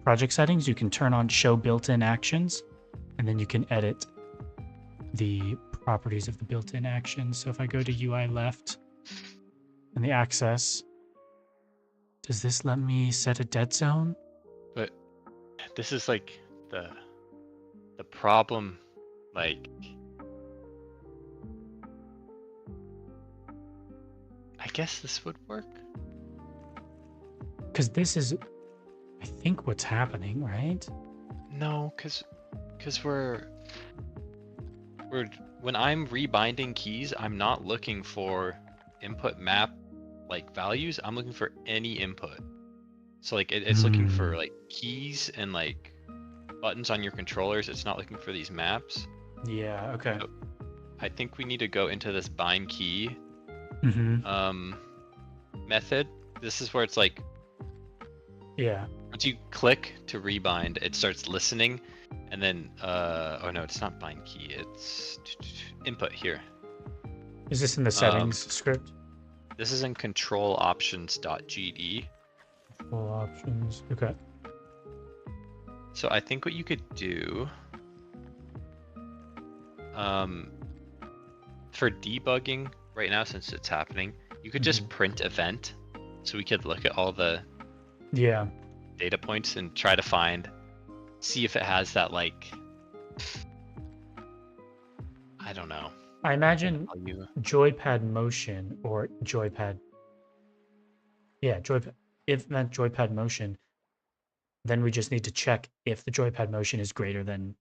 project settings, you can turn on show built-in actions, and then you can edit the properties of the built-in actions. So if I go to UI left and the access, does this let me set a dead zone? But this is like the problem, like, I guess this would work. Because this is, I think, what's happening, right? No, cause we're when I'm rebinding keys, I'm not looking for input map like values. I'm looking for any input. So like it's looking for like keys and like buttons on your controllers. It's not looking for these maps. Yeah, okay. So I think we need to go into this bind key method. This is where it's like Yeah. once you click to rebind, it starts listening, and then oh no, it's not bind key. It's input here. Is this in the settings script? This is in control options.gd. Full options. Okay. So I think what you could do for debugging right now, since it's happening, you could just print event, so we could look at all the data points and try to see if it has that, like, I don't know. I imagine joypad motion or joypad. Yeah, joypad. If meant joypad motion, then we just need to check if the joypad motion is greater than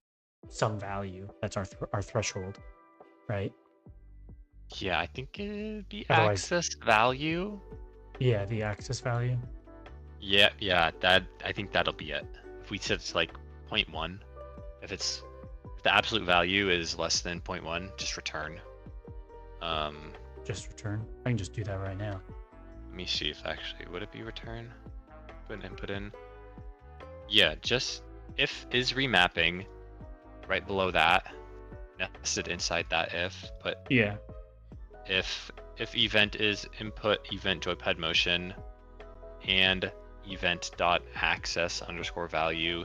some value. That's our threshold, right? Yeah, I think it'd be Otherwise, access value. Yeah, the access value. Yeah, I think that'll be it. If we set it's like 0.1, if the absolute value is less than 0.1, just return. Just return. I can just do that right now. Let me see if actually would it be return? Put an input in. Yeah, just if is remapping right below that, nested inside that if, but yeah. If event is input event joypad motion and event dot access underscore value,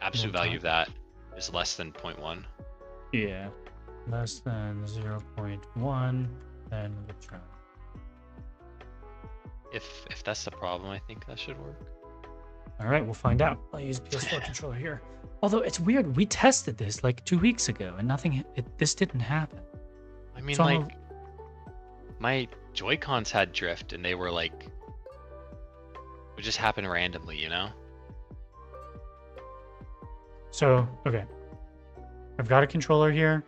absolute value of that is less than 0.1. Yeah, less than 0.1, then return. If that's the problem, I think that should work. All right, we'll find out. I'll use PS4 controller here. Although it's weird, we tested this like 2 weeks ago, and this didn't happen. I mean, like, my Joy-Cons had drift, and they were like, it would just happen randomly, you know? So, okay. I've got a controller here.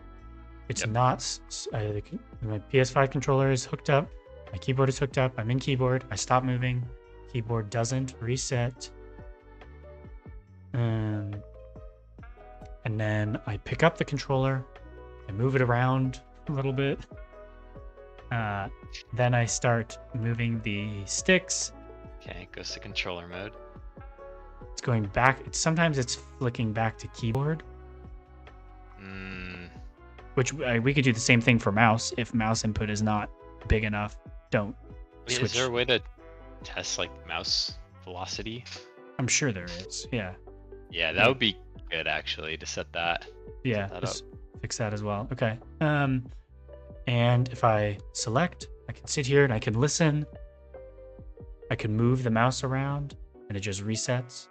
It's not, my PS5 controller is hooked up. My keyboard is hooked up. I'm in keyboard. I stop moving. Keyboard doesn't reset. And then I pick up the controller. I move it around a little bit. Then I start moving the sticks. Okay, it goes to controller mode. It's going back. Sometimes it's flicking back to keyboard. Which we could do the same thing for mouse. If mouse input is not big enough, don't switch. Is there a way to test like mouse velocity? I'm sure there is. Yeah. Yeah, that would be good actually to set that. Yeah, set that up. Fix that as well. Okay. And if I select, I can sit here and I can listen. I can move the mouse around and it just resets.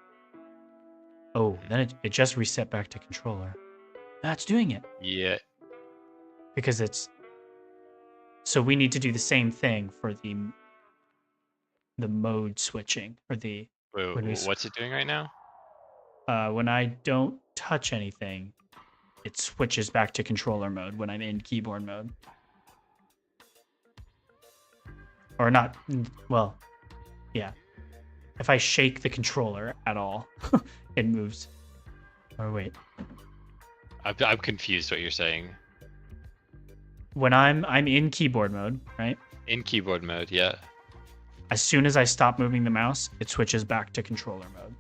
Oh, then it just reset back to controller. That's doing it. Yeah. Because it's So we need to do the same thing for the mode switching, or the when we What's it doing right now? when I don't touch anything, it switches back to controller mode when I'm in keyboard mode. Or not, well, yeah. If I shake the controller at all, it moves. Or wait. I'm confused what you're saying. When I'm in keyboard mode, right? In keyboard mode, yeah. As soon as I stop moving the mouse, it switches back to controller mode.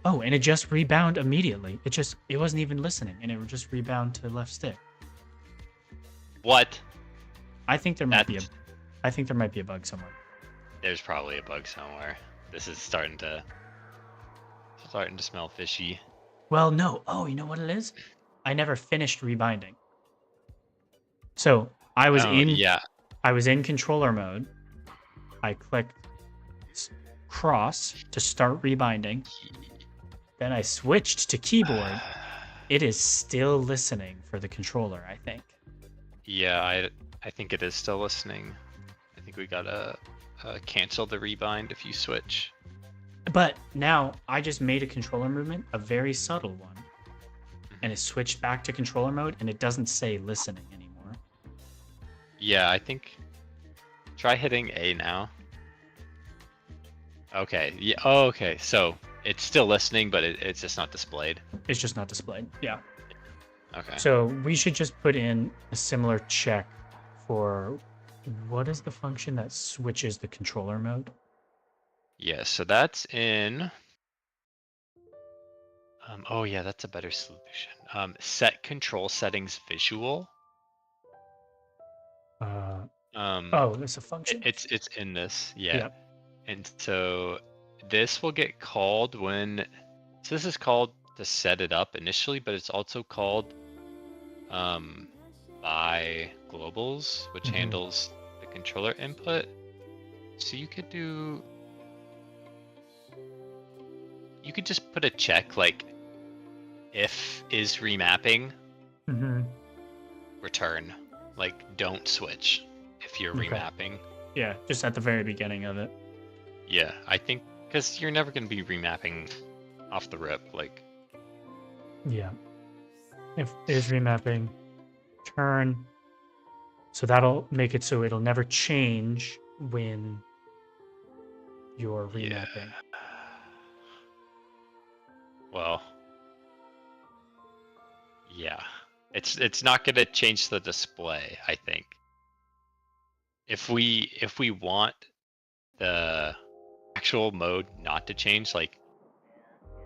Oh, and it just rebound immediately. It wasn't even listening, and it would just rebound to left stick. What? I think there might be a bug somewhere. There's probably a bug somewhere. This is starting to smell fishy. Well, no. Oh, you know what it is? I never finished rebinding. So I was in controller mode. I clicked cross to start rebinding. Then I switched to keyboard. It is still listening for the controller, I think. Yeah, I think it is still listening. I think we gotta cancel the rebind if you switch. But now I just made a controller movement, a very subtle one, and it switched back to controller mode, and it doesn't say listening anymore. Yeah, I think try hitting A now. Okay. Yeah. Oh, okay. So it's still listening, but it's just not displayed. It's just not displayed. Yeah. Okay. So we should just put in a similar check for what is the function that switches the controller mode? Yeah, so that's in. Oh yeah, that's a better solution. Set control settings visual. Oh, there's a function. It's in this, yeah. Yep. And so this will get called when. So this is called to set it up initially, but it's also called by globals, which handles the controller input. So you could do. You could just put a check like if is remapping, return. Like don't switch if you're remapping. Yeah, just at the very beginning of it. Yeah, I think because you're never going to be remapping off the rip. Like. Yeah. If is remapping, turn. So that'll make it so it'll never change when you're remapping. Yeah. Well, yeah, it's not going to change the display, I think. If we want the actual mode not to change, like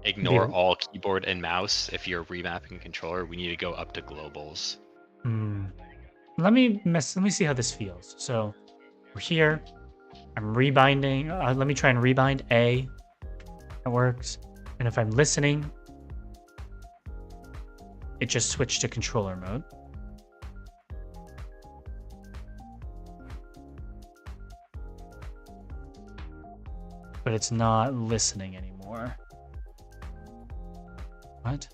ignore all keyboard and mouse. If you're remapping controller, we need to go up to globals. Let me see how this feels. So we're here. I'm rebinding. Let me try and rebind A. That works. And if I'm listening, it just switched to controller mode. But it's not listening anymore. What?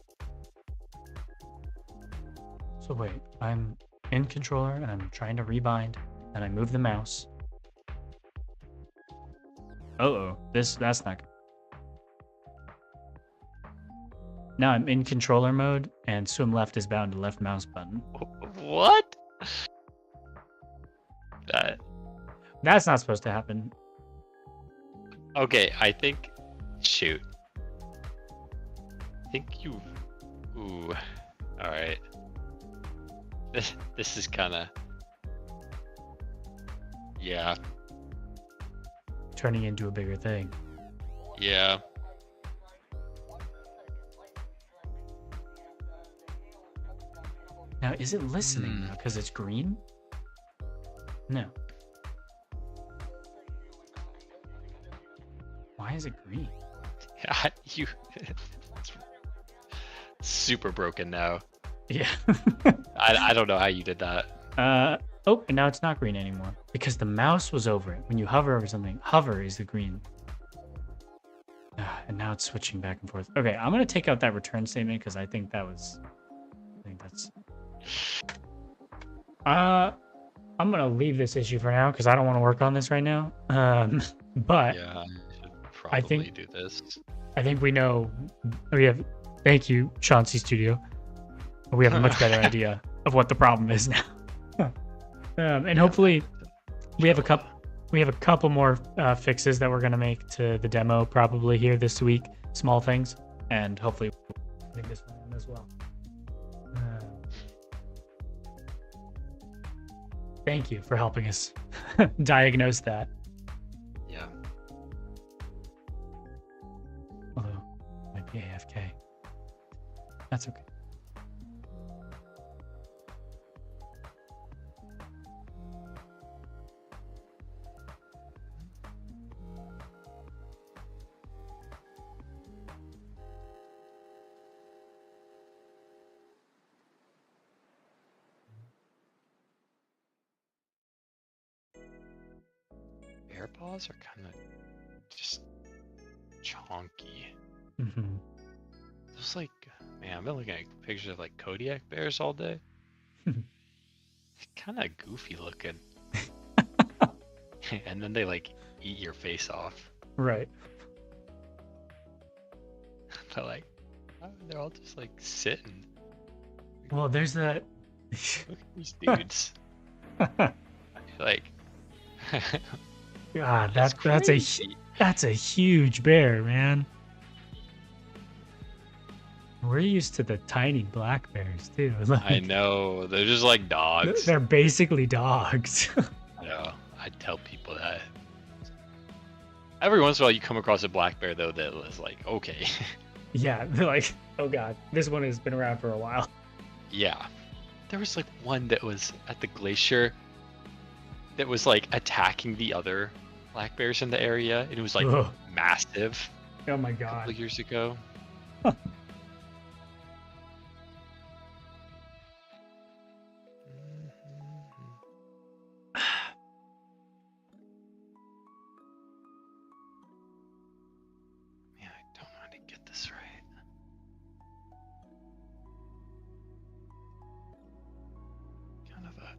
So wait, I'm in controller and I'm trying to rebind, and I move the mouse. Uh-oh, that's not good. Now I'm in controller mode, and swim left is bound to left mouse button. What? That's not supposed to happen. Okay, I think. Shoot. I think you. Ooh. All right. This is kind of. Yeah. Turning into a bigger thing. Yeah. Now, is it listening now because it's green? No. Why is it green? Yeah, it's super broken now. Yeah. I don't know how you did that. Oh, and now it's not green anymore because the mouse was over it. When you hover over something, hover is the green. And now it's switching back and forth. Okay, I'm gonna take out that return statement because I think that's. I'm gonna leave this issue for now because I don't want to work on this right now. But Yeah, I should I probably think do this. I think we know we have. Thank you, Chauncey Studio. We have a much better idea of what the problem is now. And hopefully we have a couple more fixes that we're gonna make to the demo probably here this week. Small things, and hopefully make this one as well. Thank you for helping us diagnose that. Yeah. Although it might be AFK. That's okay. Bear paws are kind of just chonky. Mm-hmm. It's like, man, I've been looking at pictures of like Kodiak bears all day. Kind of goofy looking. And then they like eat your face off. Right. They're like, they're all just like sitting. Well, there's that. Look at these dudes. Like, God, that's crazy. that's a huge bear, man. We're used to the tiny black bears too. Like, I know, they're just like dogs. they're basically dogs. I know. I tell people that. Every once in a while, you come across a black bear though that was like, okay. Yeah, they're like, oh god, this one has been around for a while. Yeah. There was like one that was at the glacier that was like attacking the other black bears in the area, and it was like Ugh. massive Oh my a couple god. of years ago. Man, I don't know how to get this right. Kind of a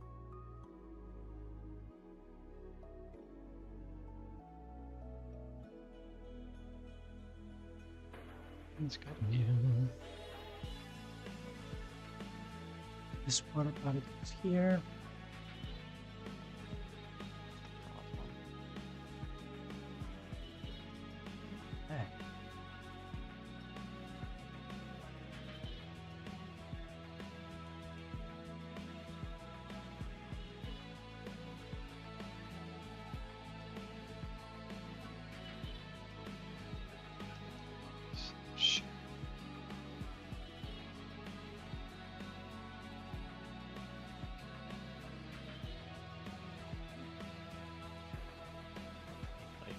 it's gotta be This water bottle goes here. Okay. Shit. Like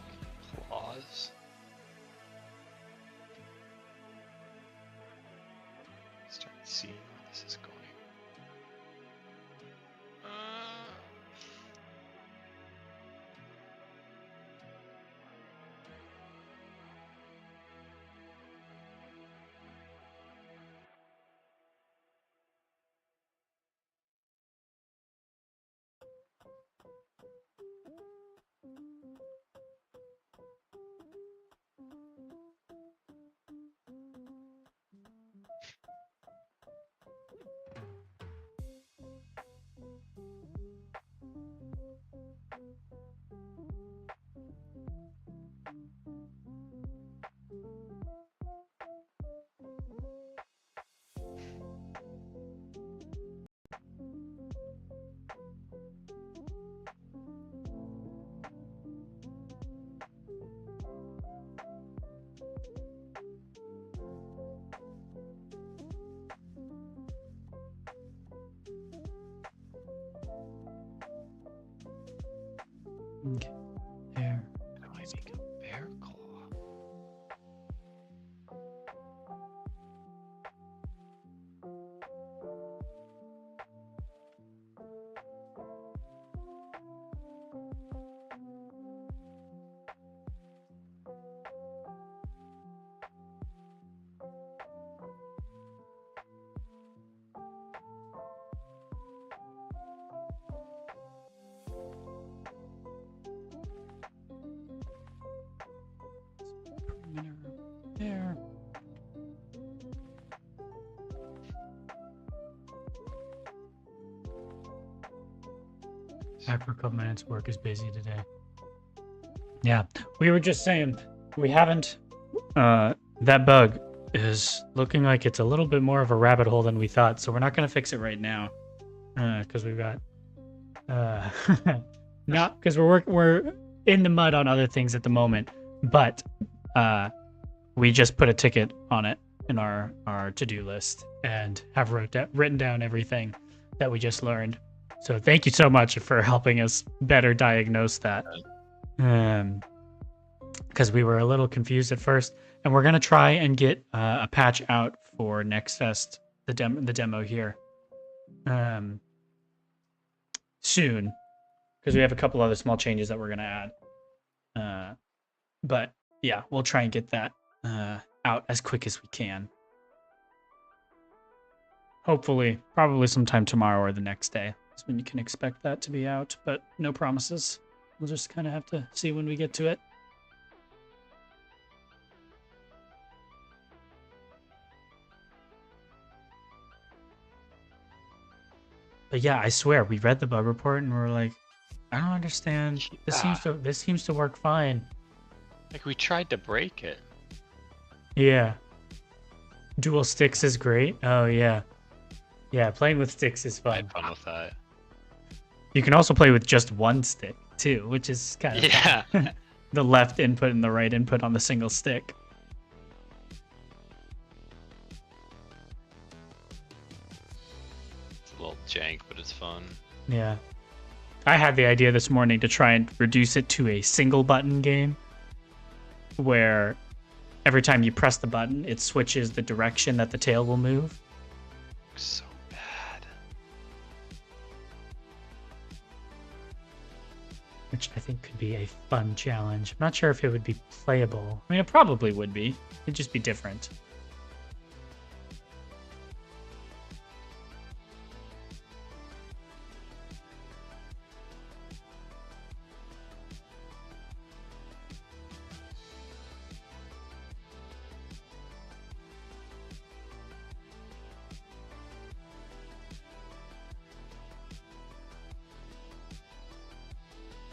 claws. Start seeing where this is going. Okay. There. How do I make a bear claw? Back for a couple minutes. Work is busy today. Yeah, we were just saying we haven't. That bug is looking like it's a little bit more of a rabbit hole than we thought. So we're not gonna fix it right now, because we've got not because we're in the mud on other things at the moment, but we just put a ticket on it in our to-do list and have written down everything that we just learned. So thank you so much for helping us better diagnose that. Because we were a little confused at first, and we're gonna try and get a patch out for Next Fest, the demo here, soon, because we have a couple other small changes that we're gonna add. But yeah, we'll try and get that out as quick as we can. Hopefully, probably sometime tomorrow or the next day is when you can expect that to be out, but no promises. We'll just kind of have to see when we get to it. But yeah, I swear, we read the bug report and we're like, I don't understand. This seems to work fine. Like we tried to break it. Yeah. Dual sticks is great. Oh yeah. Yeah, playing with sticks is I fun. had fun with that. You can also play with just one stick too, which is kind of fun. The left input and the right input on the single stick. It's a little jank, but it's fun. Yeah. I had the idea this morning to try and reduce it to a single button game where every time you press the button, it switches the direction that the tail will move. So bad. Which I think could be a fun challenge. I'm not sure if it would be playable. I mean, it probably would be. It'd just be different.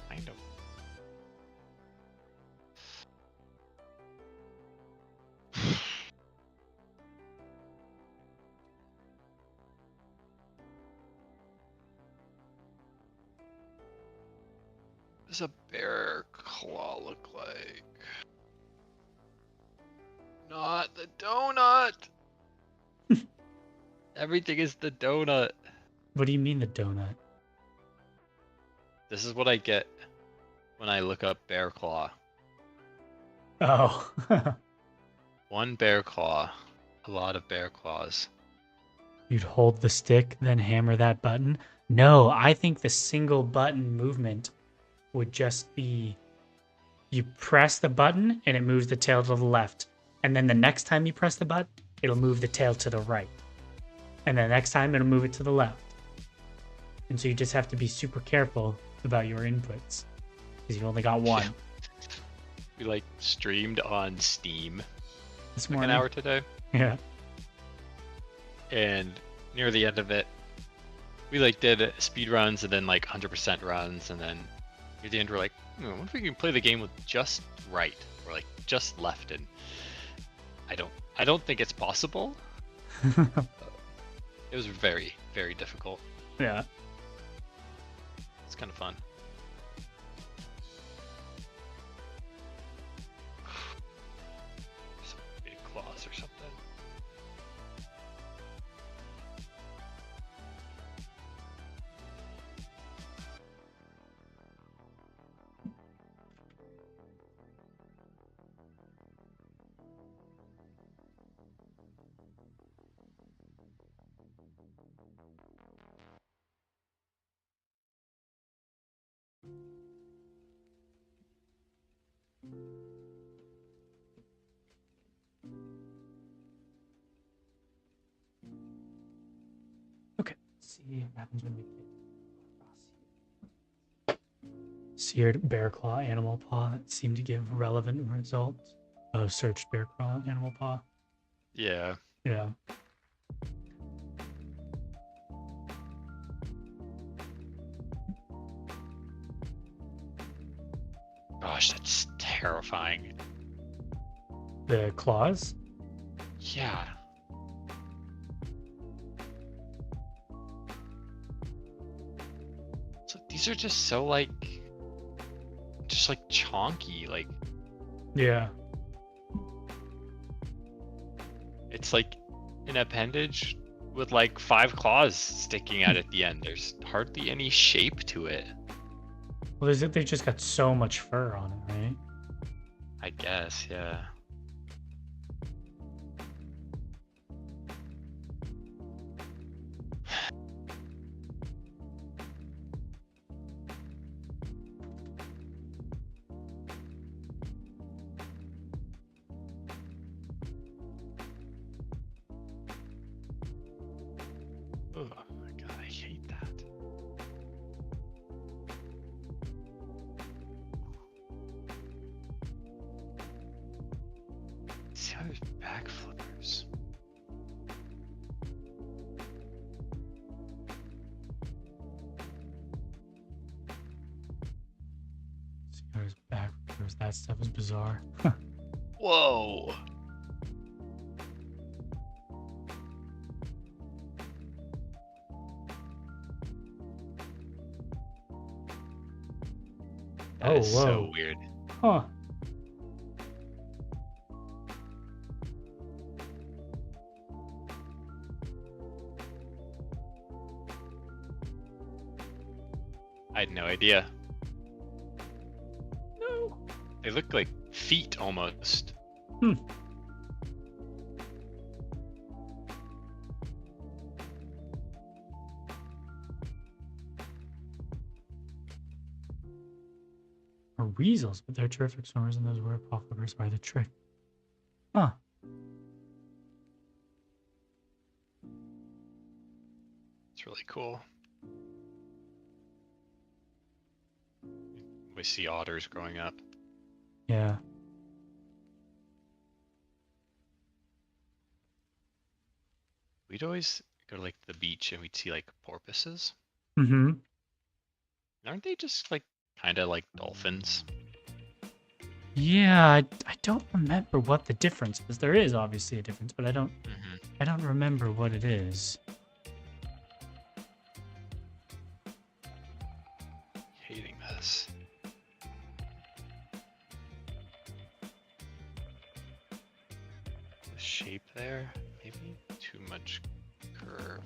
Kind of. What does a bear claw look like? Not the donut! Everything is the donut. What do you mean the donut? This is what I get when I look up bear claw. Oh. One bear claw. A lot of bear claws. You'd hold the stick, then hammer that button? No, I think the single button movement would just be you press the button and it moves the tail to the left. And then the next time you press the button, it'll move the tail to the right. And then the next time it'll move it to the left. And so you just have to be super careful about your inputs because you've only got one. We like streamed on Steam This like morning. an hour today. Yeah. And near the end of it, we like did speed runs and then like 100% runs, and then at the end we're like, what if we can play the game with just right or like just left? And I don't think it's possible. It was very, very difficult. Yeah. It's kind of fun. Some big claws or something. Okay. Let's see what happens when we get seared bear claw animal paw that seem to give relevant results. Oh, searched bear claw animal paw. Yeah. Yeah. gosh, that's terrifying. The claws? Yeah. So these are just so like chonky. Like Yeah. it's like an appendage with like 5 claws sticking out at the end. There's hardly any shape to it. Well, they just got so much fur on it, right? I guess, yeah. Oh my god, I hate that. See how there's back flippers. See, there's back. There's that stuff is bizarre. Whoa. That is so weird. Huh. I had no idea. No. They look like feet almost. Hmm. Or weasels, but they're terrific swimmers, and those were paw flippers by the trick. Huh. It's really cool. We see otters growing up. Yeah. We'd always go to like the beach and we'd see like porpoises. Mm-hmm. Aren't they just like kind of like dolphins? Yeah, I don't remember what the difference is. There is obviously a difference, but I don't remember what it is. Hating this. The shape there, maybe too much curve.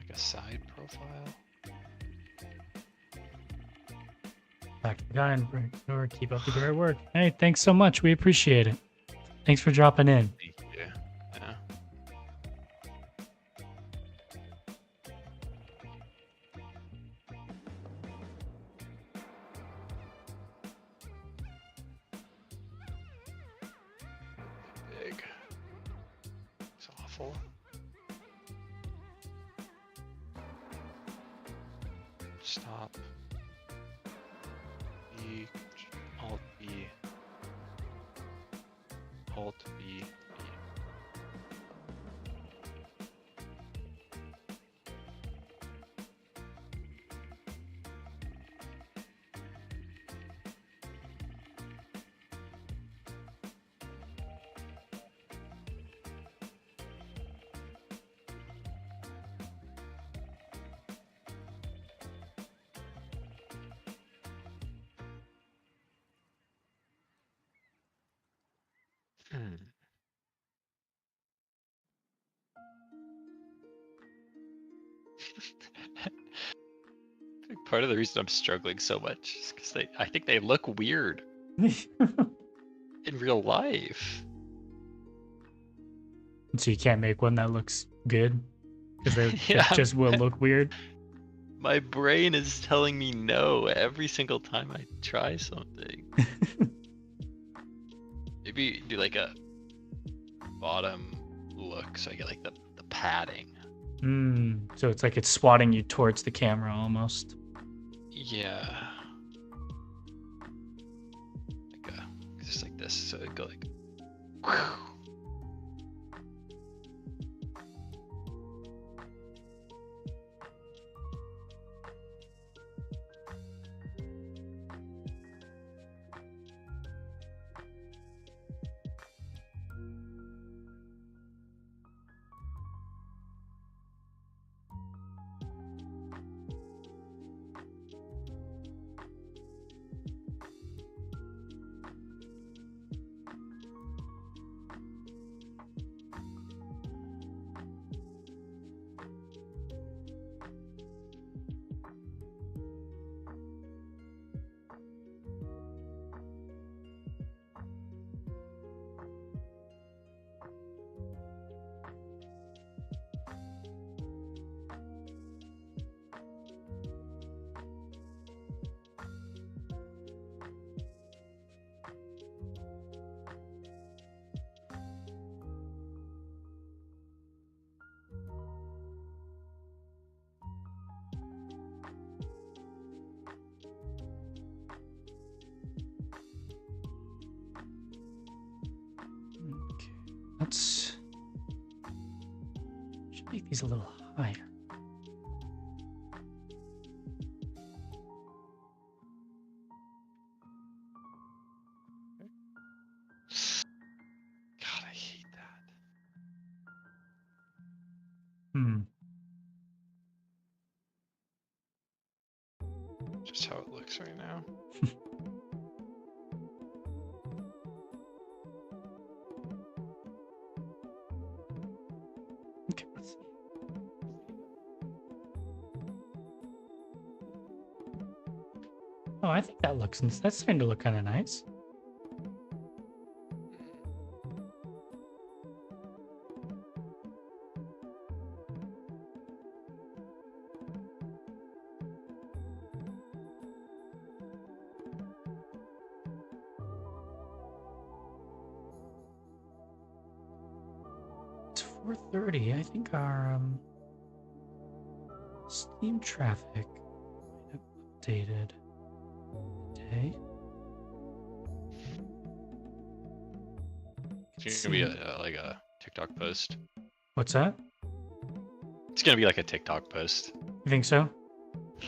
A side profile. Back to the guy and or keep up the great work. Hey, thanks so much. We appreciate it. Thanks for dropping in. Thank you. Yeah. Big. It's awful. Stop. B, Alt B, Alt B, B. I think part of the reason I'm struggling so much is because I think they look weird in real life. So you can't make one that looks good because they Yeah. just will look weird. My brain is telling me no every single time I try something. Maybe do like a bottom look so I get like the padding. So it's like it's swatting you towards the camera almost. Yeah. Like just like this, so it'd go like. Whew. Okay, let's should make these a little higher. God, I hate that. Just how it looks right now. Okay, let's see. Oh, I think that's starting to look kind of nice. It's 4:30. I think our Steam traffic might have updated today. It's gonna be like a TikTok post. What's that? It's gonna be like a TikTok post. You think so?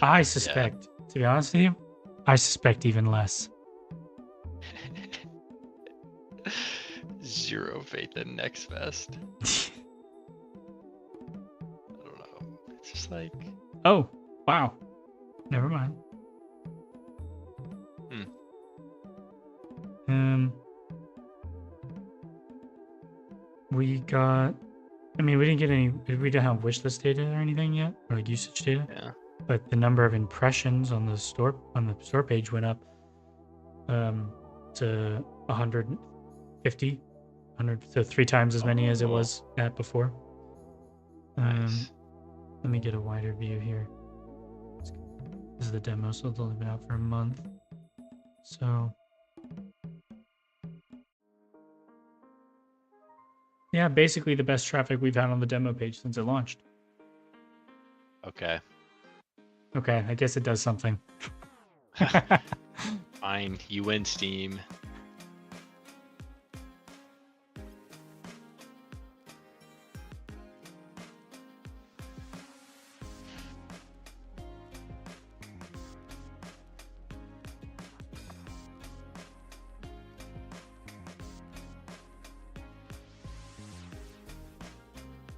I suspect, to be honest with you, I suspect even less. Zero faith in Next Fest. I don't know. It's just like. Oh, wow. Never mind. We got. I mean, we didn't get any. We don't have wishlist data or anything yet, or like usage data. Yeah. But the number of impressions on the store page went up to 150, 100, so 3 times as many as it was at before. Nice. Let me get a wider view here. This is the demo, so it's only been out for a month. So yeah, basically the best traffic we've had on the demo page since it launched. Okay. Okay, I guess it does something. Fine, you win, Steam.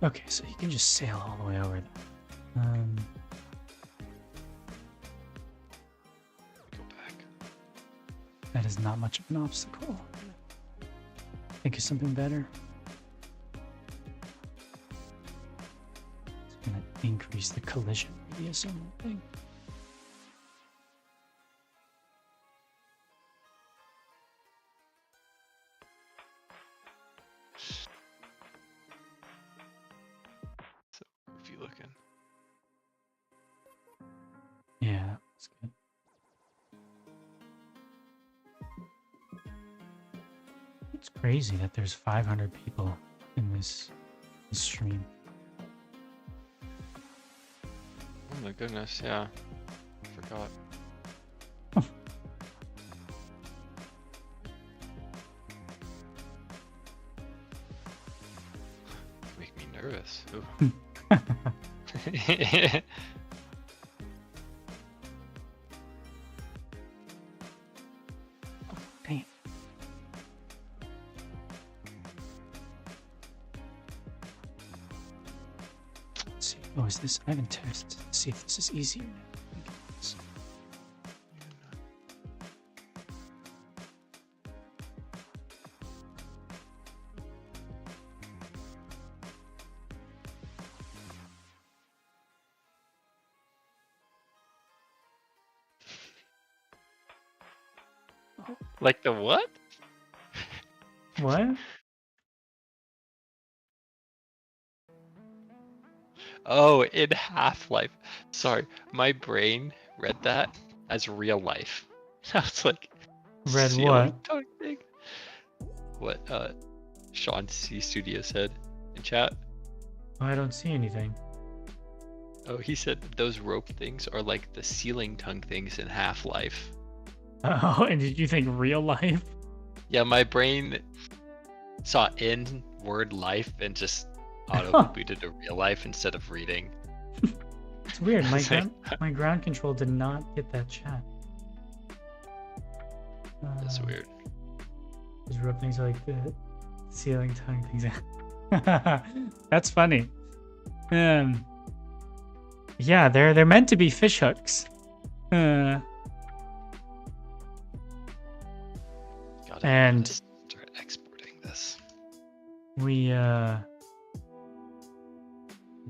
Okay, so you can just sail all the way over there. Go back. That is not much of an obstacle. Think of something better. It's gonna increase the collision radius on that thing. So if you looking. Yeah, that's good. It's Crazy that there's 500 people in this stream. Oh my goodness, yeah. Forgot. Make me nervous. Ooh. Damn. Let's see. Oh, is this? I haven't tested to see if this is easier now. Like the what? What? Oh, in Half-Life. Sorry, my brain read that as real life. I was like, Read ceiling what? tongue thing. What Sean C Studio said in chat. I don't see anything. Oh, he said those rope things are like the ceiling tongue things in Half-Life. Oh, and did you think real life? Yeah, my brain saw in word life and just auto-booted to real life instead of reading. It's weird. My ground control did not get that chat. That's weird. Those rope things are like the ceiling tongue things. That's funny. Yeah, they're meant to be fish hooks. And start exporting this. We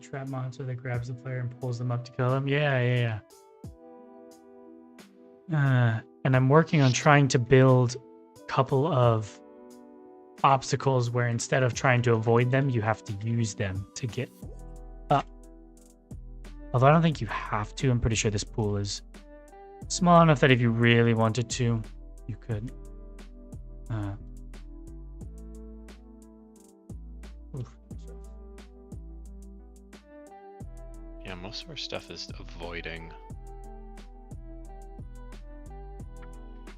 trap monster that grabs the player and pulls them up to kill them. Yeah. And I'm working on trying to build a couple of obstacles where instead of trying to avoid them, you have to use them to get up. Although I don't think you have to. I'm pretty sure this pool is small enough that if you really wanted to, you could. Yeah, most of our stuff is avoiding.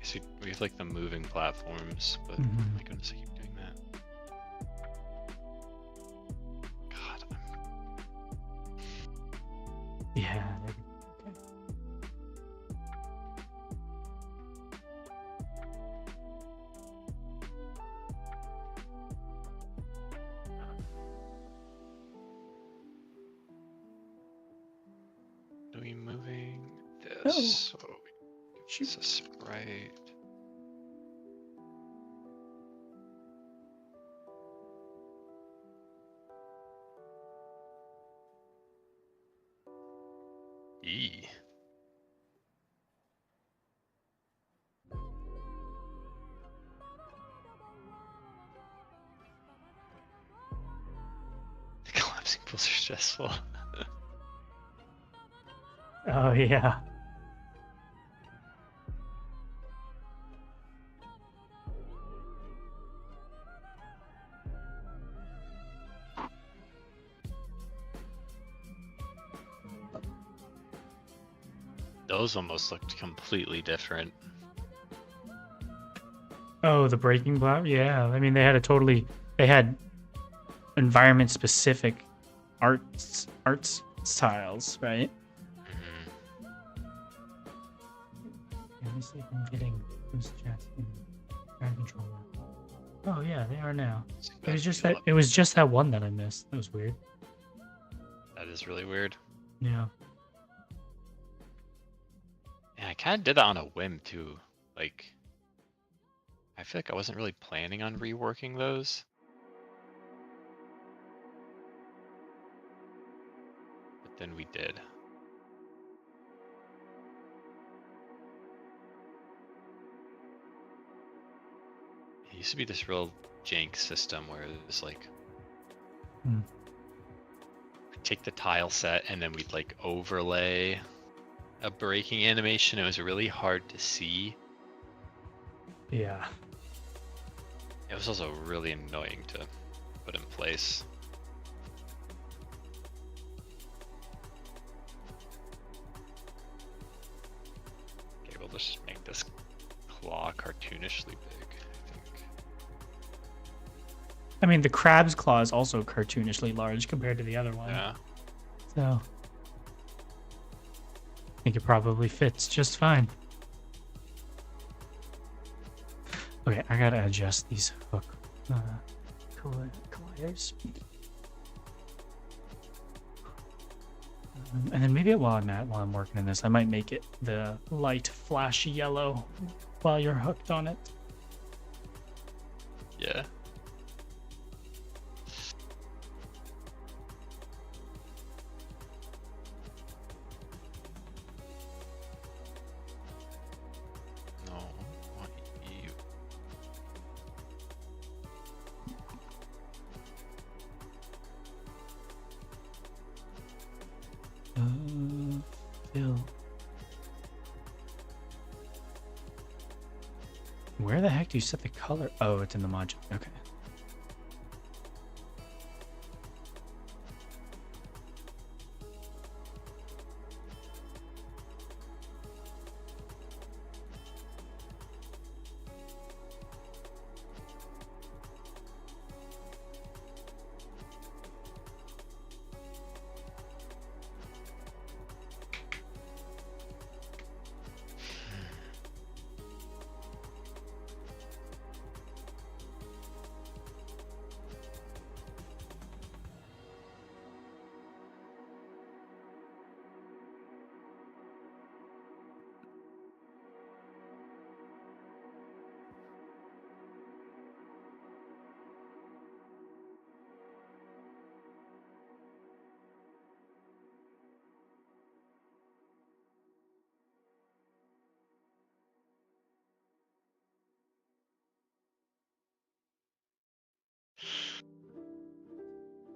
So we have like the moving platforms, but oh my goodness, I keep doing that. God, Yeah. Are we moving this? Oh, it's a sprite. E. The collapsing pools are stressful. Oh yeah. Those almost looked completely different. Oh, the breaking block? Yeah. I mean, they had environment specific arts styles, right? Let me see if I'm getting those chats in ground control. Oh yeah, they are now. It was just that one that I missed. That was weird. That is really weird. Yeah. Yeah, I kind of did that on a whim too. Like, I feel like I wasn't really planning on reworking those. But then we did. It used to be this real jank system where it was like, we'd take the tile set and then we'd like overlay a breaking animation. It was really hard to see. Yeah. It was also really annoying to put in place. Okay, we'll just make this claw cartoonishly big, I think. I mean, the crab's claw is also cartoonishly large compared to the other one. Yeah. So I think it probably fits just fine. Okay, I gotta adjust these hook colliders. And then maybe while I'm working on this, I might make it the light flashy yellow while you're hooked on it. Yeah. No, I want you. Fill. Where the heck do you set the color? Oh, it's in the module. Okay.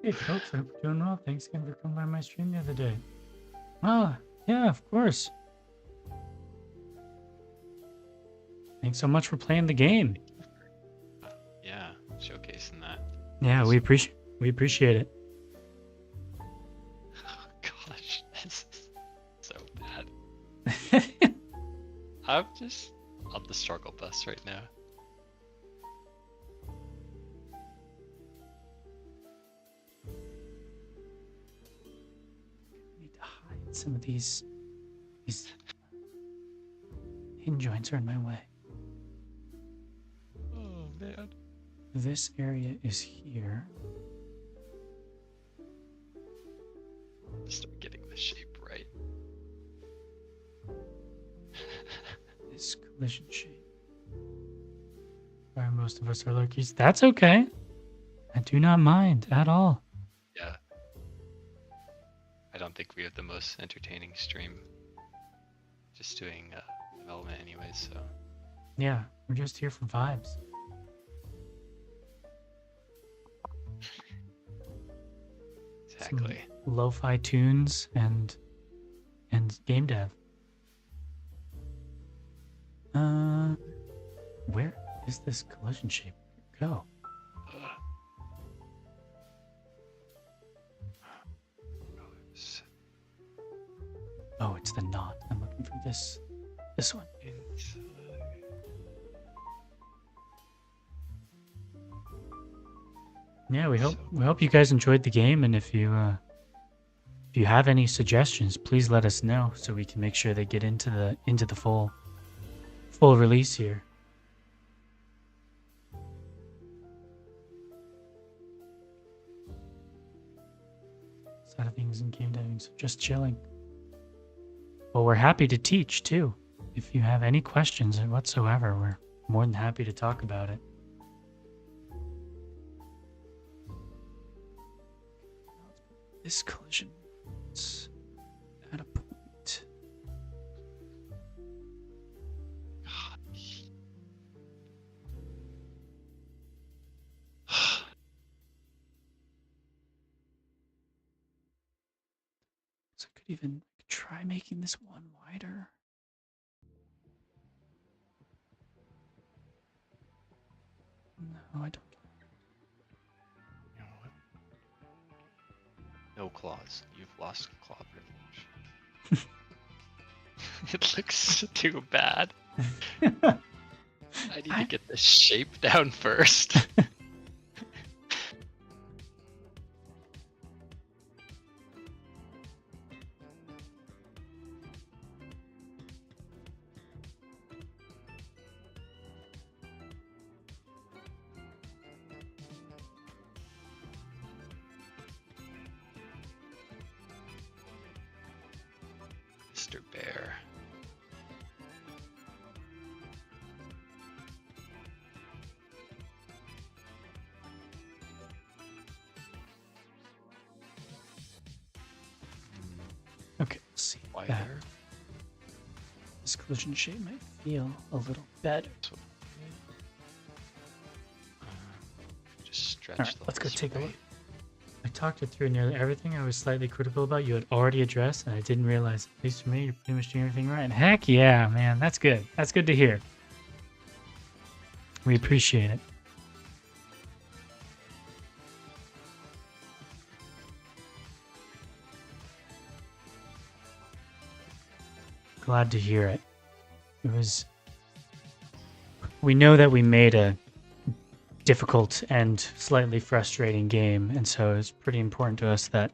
Hey folks, I hope you're doing well. Thanks again for coming by my stream the other day. Oh, yeah, of course. Thanks so much for playing the game. Yeah, showcasing that. Yeah, we appreciate it. Oh, gosh, this is so bad. I'm just on the struggle bus right now. I need to hide some of these hinge joints are in my way. Oh man. This area is here. Start getting the shape right. This collision shape. Where most of us are lurkies. That's okay. I do not mind at all. Yeah. I don't think we have the most entertaining stream. Just doing development anyways, so. Yeah, we're just here for vibes. Exactly. Some lo-fi tunes and game dev. Where is this collision shape go? Oh, it's the knot. I'm looking for this one. Yeah, we hope you guys enjoyed the game, and if you have any suggestions, please let us know so we can make sure they get into the full release here. Side of things in game deving, so just chilling. Well, we're happy to teach too. If you have any questions whatsoever, we're more than happy to talk about it. This collision is at a point. So I could even try making this one wider. No, I don't. You know what? No claws. You've lost claw privilege. It looks too bad. I need to get the shape down first. Mr. Bear. Okay, let's see. Wider. That. This collision shape might feel a little better. Just stretch All right, the let's go whole take a look. spray. I talked it through. Nearly everything I was slightly critical about you had already addressed, and I didn't realize. At least for me, you're pretty much doing everything right. And heck yeah, man, that's good. That's good to hear. We appreciate it. Glad to hear it. It was. We know that we made a difficult and slightly frustrating game, and so it's pretty important to us that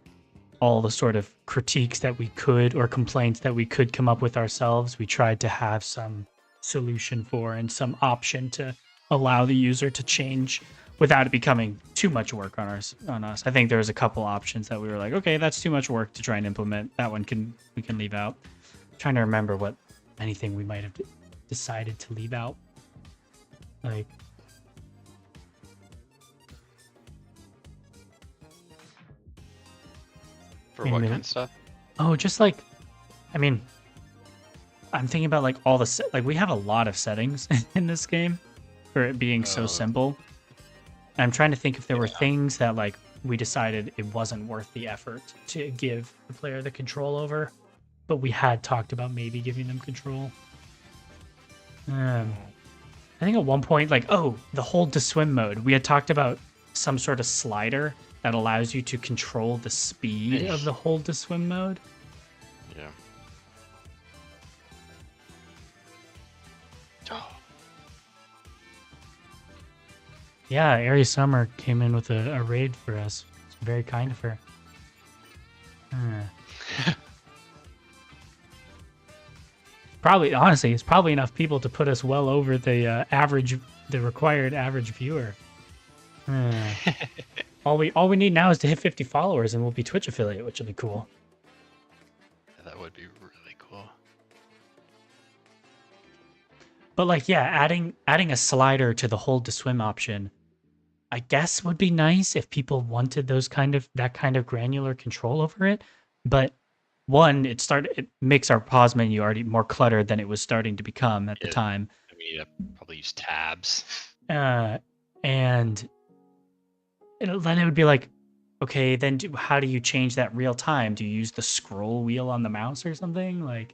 all the sort of critiques that we could or complaints that we could come up with ourselves, we tried to have some solution for and some option to allow the user to change without it becoming too much work on us. I think there was a couple options that we were like, okay, that's too much work to try and implement. That one we can leave out. Trying to remember what anything we might have decided to leave out. Like, For what kind of stuff? oh, just like, I mean, I'm thinking about like all the like we have a lot of settings in this game for it being so simple. And I'm trying to think if there were things that like we decided it wasn't worth the effort to give the player the control over, but we had talked about maybe giving them control. I think at one point, like, oh, the hold to swim mode, we had talked about some sort of slider that allows you to control the speed of the hold to swim mode. Yeah. Yeah, Ari Summer came in with a raid for us. It's very kind of her. Probably, honestly, it's probably enough people to put us well over the the required average viewer. All we need now is to hit 50 followers, and we'll be Twitch affiliate, which will be cool. That would be really cool. But like, yeah, adding a slider to the hold to swim option, I guess would be nice if people wanted that kind of granular control over it. But one, it makes our pause menu already more cluttered than it was starting to become at the time. We need to probably use tabs. And then it would be like, okay, then how do you change that real time? Do you use the scroll wheel on the mouse or something? Like,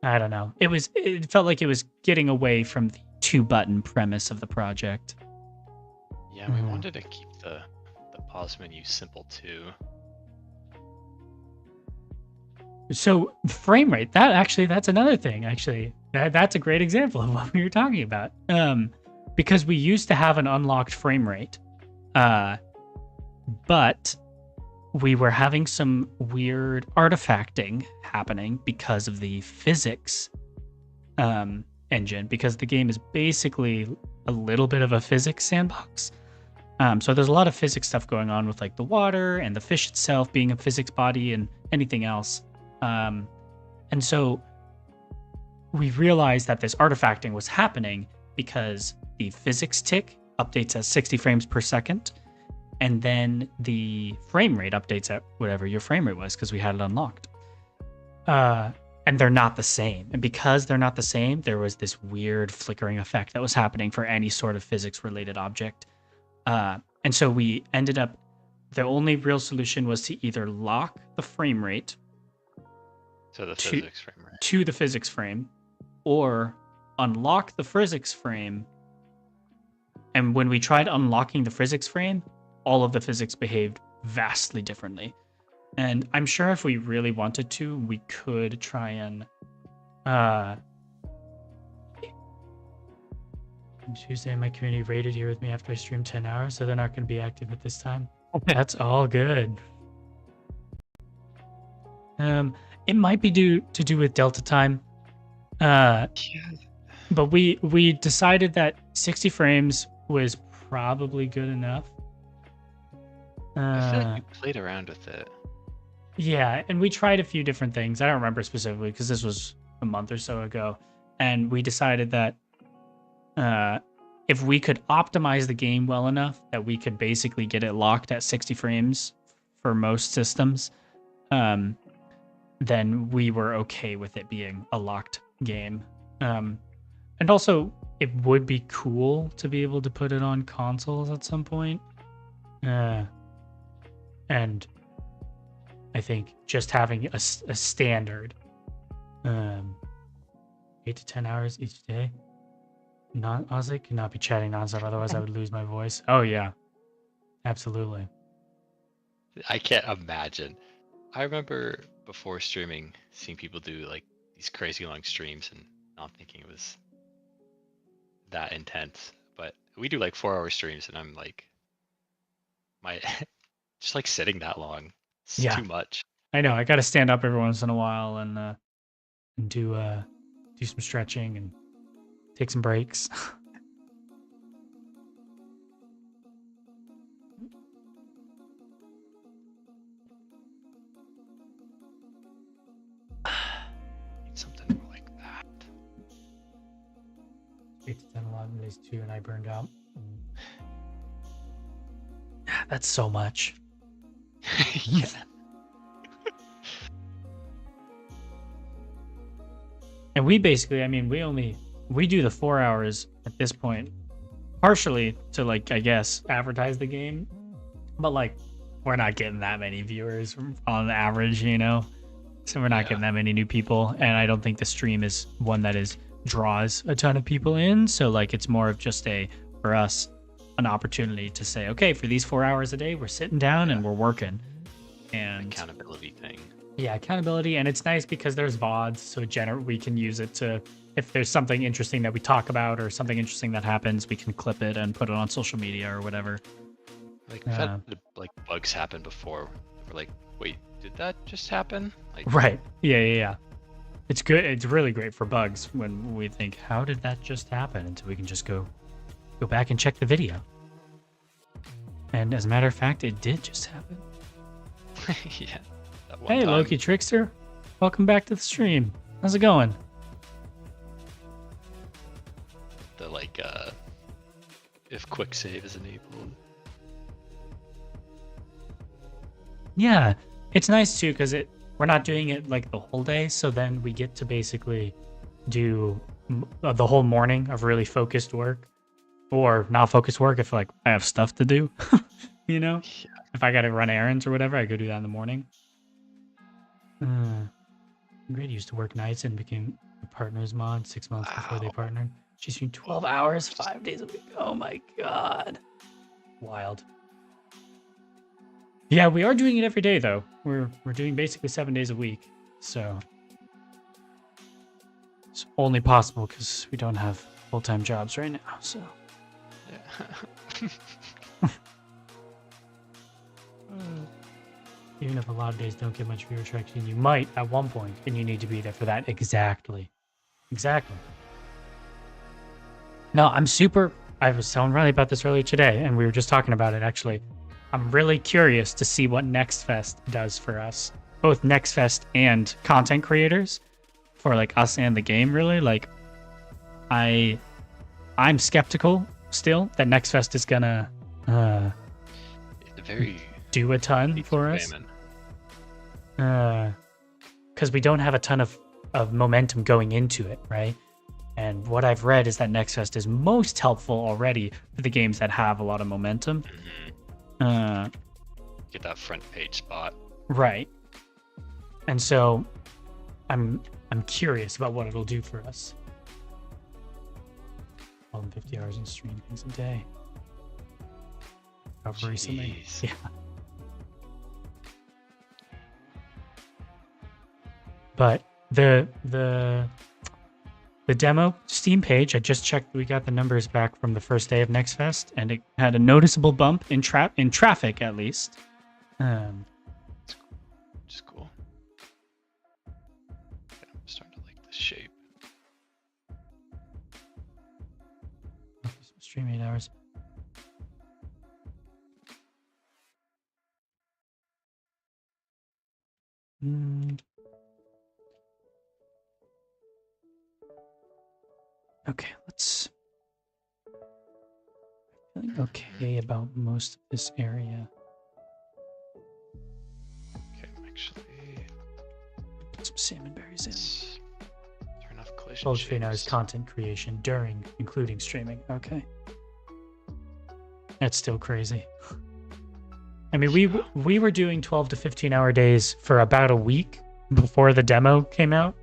I don't know. It felt like it was getting away from the 2-button premise of the project. Yeah, we wanted to keep the pause menu simple too. So frame rate, that's another thing. Actually, that's a great example of what we were talking about. Because we used to have an unlocked frame rate, but we were having some weird artifacting happening because of the physics engine. Because the game is basically a little bit of a physics sandbox. So there's a lot of physics stuff going on with like the water and the fish itself being a physics body and anything else. And so we realized that this artifacting was happening because the physics tick updates at 60 frames per second, and then the frame rate updates at whatever your frame rate was because we had it unlocked. And they're not the same. And because they're not the same, there was this weird flickering effect that was happening for any sort of physics-related object. And so we ended up, the only real solution was to either lock the frame rate physics frame rate. To the physics frame, or unlock the physics frame And when we tried unlocking the physics frame, all of the physics behaved vastly differently. And I'm sure if we really wanted to, we could try and Tuesday, my community raided here with me after I streamed 10 hours, so they're not going to be active at this time. That's all good. It might be to do with Delta time. But we decided that 60 frames was probably good enough. I feel like we played around with it. Yeah, and we tried a few different things. I don't remember specifically because this was a month or so ago. And we decided that if we could optimize the game well enough that we could basically get it locked at 60 frames for most systems, then we were okay with it being a locked game. And also, it would be cool to be able to put it on consoles at some point. And I think just having a standard 8 to 10 hours each day. Honestly, could not be chatting nonstop, otherwise I would lose my voice. Oh yeah, absolutely. I can't imagine. I remember before streaming seeing people do like these crazy long streams and not thinking it was that intense. But we do like 4-hour streams and I'm like, just like sitting that long. It's too much. I know. I got to stand up every once in a while and do some stretching and take some breaks. Need something more like that. 8 to 10, 11 days 2, and I burned out. That's so much. Yeah. And we basically, I mean, we do the 4 hours at this point, partially to like, I guess, advertise the game, but like, we're not getting that many viewers on average, you know? So we're not getting that many new people. And I don't think the stream is one that draws a ton of people in. So like, it's more of just for us, an opportunity to say, okay, for these 4 hours a day, we're sitting down and we're working. And accountability thing. Yeah, accountability, and it's nice because there's VODs, so we can use it to, if there's something interesting that we talk about or something interesting that happens, we can clip it and put it on social media or whatever. Like we've had like bugs happen before. We're like, wait, did that just happen? Like, right? Yeah. It's good. It's really great for bugs when we think, how did that just happen? And so we can just go back and check the video. And as a matter of fact, it did just happen. Yeah. Hey, time. Loki Trickster. Welcome back to the stream. How's it going? The like if quick save is enabled. Yeah, it's nice too because we're not doing it like the whole day, so then we get to basically do the whole morning of really focused work, or not focused work if like I have stuff to do. You know, if I got to run errands or whatever, I go do that in the morning. Grid used to work nights and became a partner's mod 6 months before they partnered. She's streamed 12 hours, 5 days a week. Oh my god. Wild. Yeah, we are doing it every day though. We're doing basically 7 days a week. So it's only possible because we don't have full-time jobs right now, so. Yeah. Even if a lot of days don't get much viewer traction, you might at one point, and you need to be there for that. Exactly. No, I was telling Riley about this earlier today, and we were just talking about it, actually. I'm really curious to see what Next Fest does for us. Both Next Fest and content creators. For, like, us and the game, really. Like, I'm skeptical, still, that Next Fest is gonna, do a ton for us. Because we don't have a ton of momentum going into it, right? And what I've read is that Next Fest is most helpful already for the games that have a lot of momentum. Get that front page spot. Right. And so I'm curious about what it'll do for us. 50 hours in stream things a day. of recently. Jeez. Yeah. But the demo Steam page, I just checked. We got the numbers back from the first day of Next Fest, and it had a noticeable bump in traffic, at least. Which is cool. Okay, I'm starting to like this shape. Stream 8 hours. Okay, let's. Feeling okay about most of this area. Okay, I'm actually. Put some salmon berries in. Turn off collision 12 to 8 hours shapes. content creation during, including streaming. Okay. That's still crazy. I mean, we were doing 12 to 15-hour days for about a week before the demo came out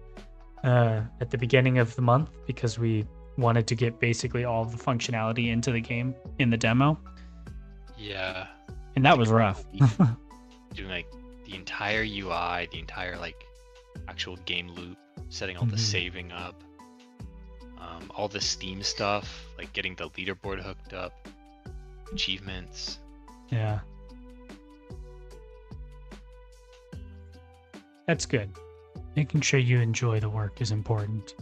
at the beginning of the month because we wanted to get basically all of the functionality into the game in the demo. Yeah. And that was rough. Doing like the entire UI, the entire like actual game loop, setting all the saving up, all the Steam stuff, like getting the leaderboard hooked up, achievements. Yeah. That's good. Making sure you enjoy the work is important.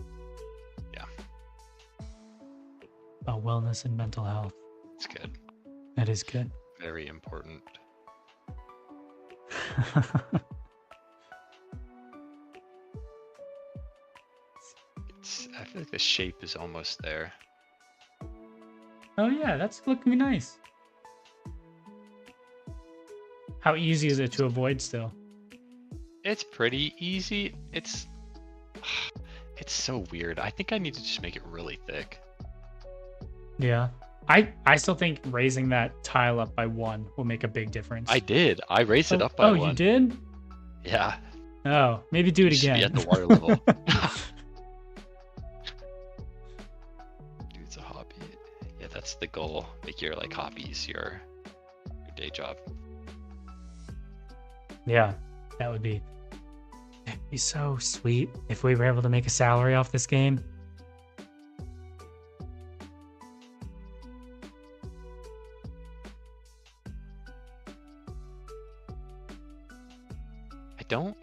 Yeah. About wellness and mental health. It's good. That is good. Very important. I feel like the shape is almost there. Oh yeah, that's looking nice. How easy is it to avoid still? It's pretty easy. It's so weird. I think I need to just make it really thick. Yeah. I still think raising that tile up by 1 will make a big difference. I did. I raised it up by 1. Oh, you did? Yeah. Oh, maybe do it Should again. be at the water level. Dude, it's a hobby. Yeah, that's the goal. Make your like hobbies your day job. Yeah, that would be so sweet if we were able to make a salary off this game.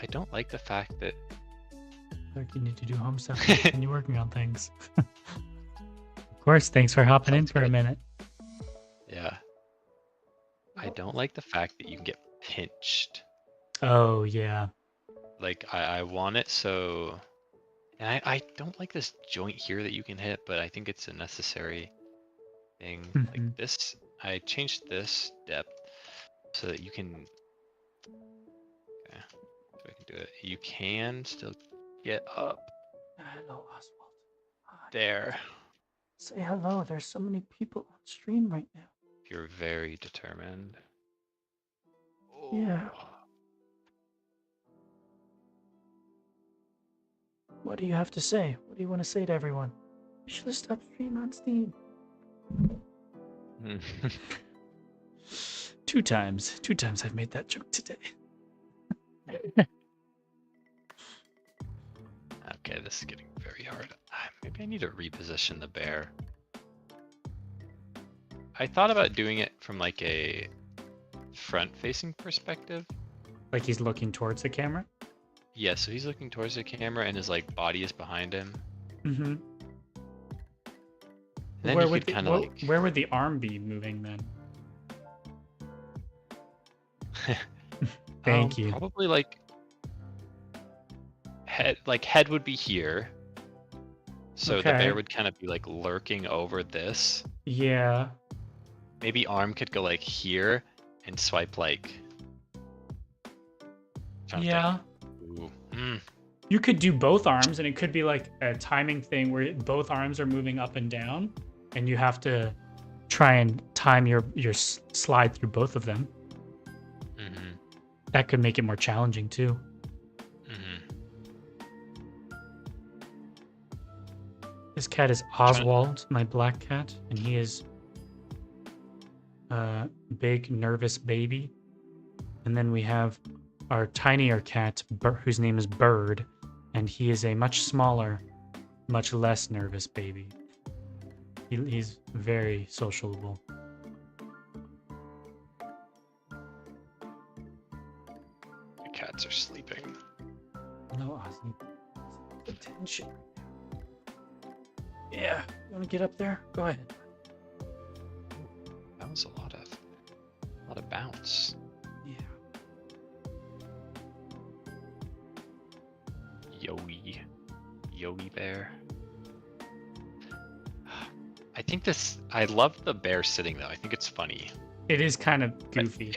I don't like the fact that Like you need to do home stuff and you're working on things. Of course, thanks for hopping in for a minute. Yeah. I don't like the fact that you can get pinched. Oh yeah. Like I want it so, and I don't like this joint here that you can hit, but I think it's a necessary thing. Like this, I changed this depth so that you can, okay, so I can do it. You can still get up. Hello, Oswald. Hi. There. Say hello. There's so many people on stream right now. You're very determined. Yeah. What do you have to say? What do you want to say to everyone? Wishlist Upstream on Steam. 2 times. 2 times I've made that joke today. Okay, this is getting very hard. Maybe I need to reposition the bear. I thought about doing it from like a front-facing perspective. Like he's looking towards the camera? Yeah, so he's looking towards the camera and his like body is behind him. Mm-hmm. Then Where you would could kind of like... where would the arm be moving then? Thank you. Probably like head would be here. So the bear would kind of be like lurking over this. Yeah. Maybe arm could go like here and swipe like. Yeah. Ooh. You could do both arms, and it could be like a timing thing where both arms are moving up and down, and you have to try and time your slide through both of them. Mm-hmm. That could make it more challenging too. Mm-hmm. This cat is Oswald, my black cat, and he is big nervous baby. And then we have our tinier cat, whose name is Bird, and he is a much smaller, much less nervous baby. He's very sociable. The cats are sleeping. No, Ozzy. Attention. Yeah, you want to get up there? Go ahead. That was a lot of bounce. Yeah. Yowie bear. I love the bear sitting though. I think it's funny. It is kind of goofy.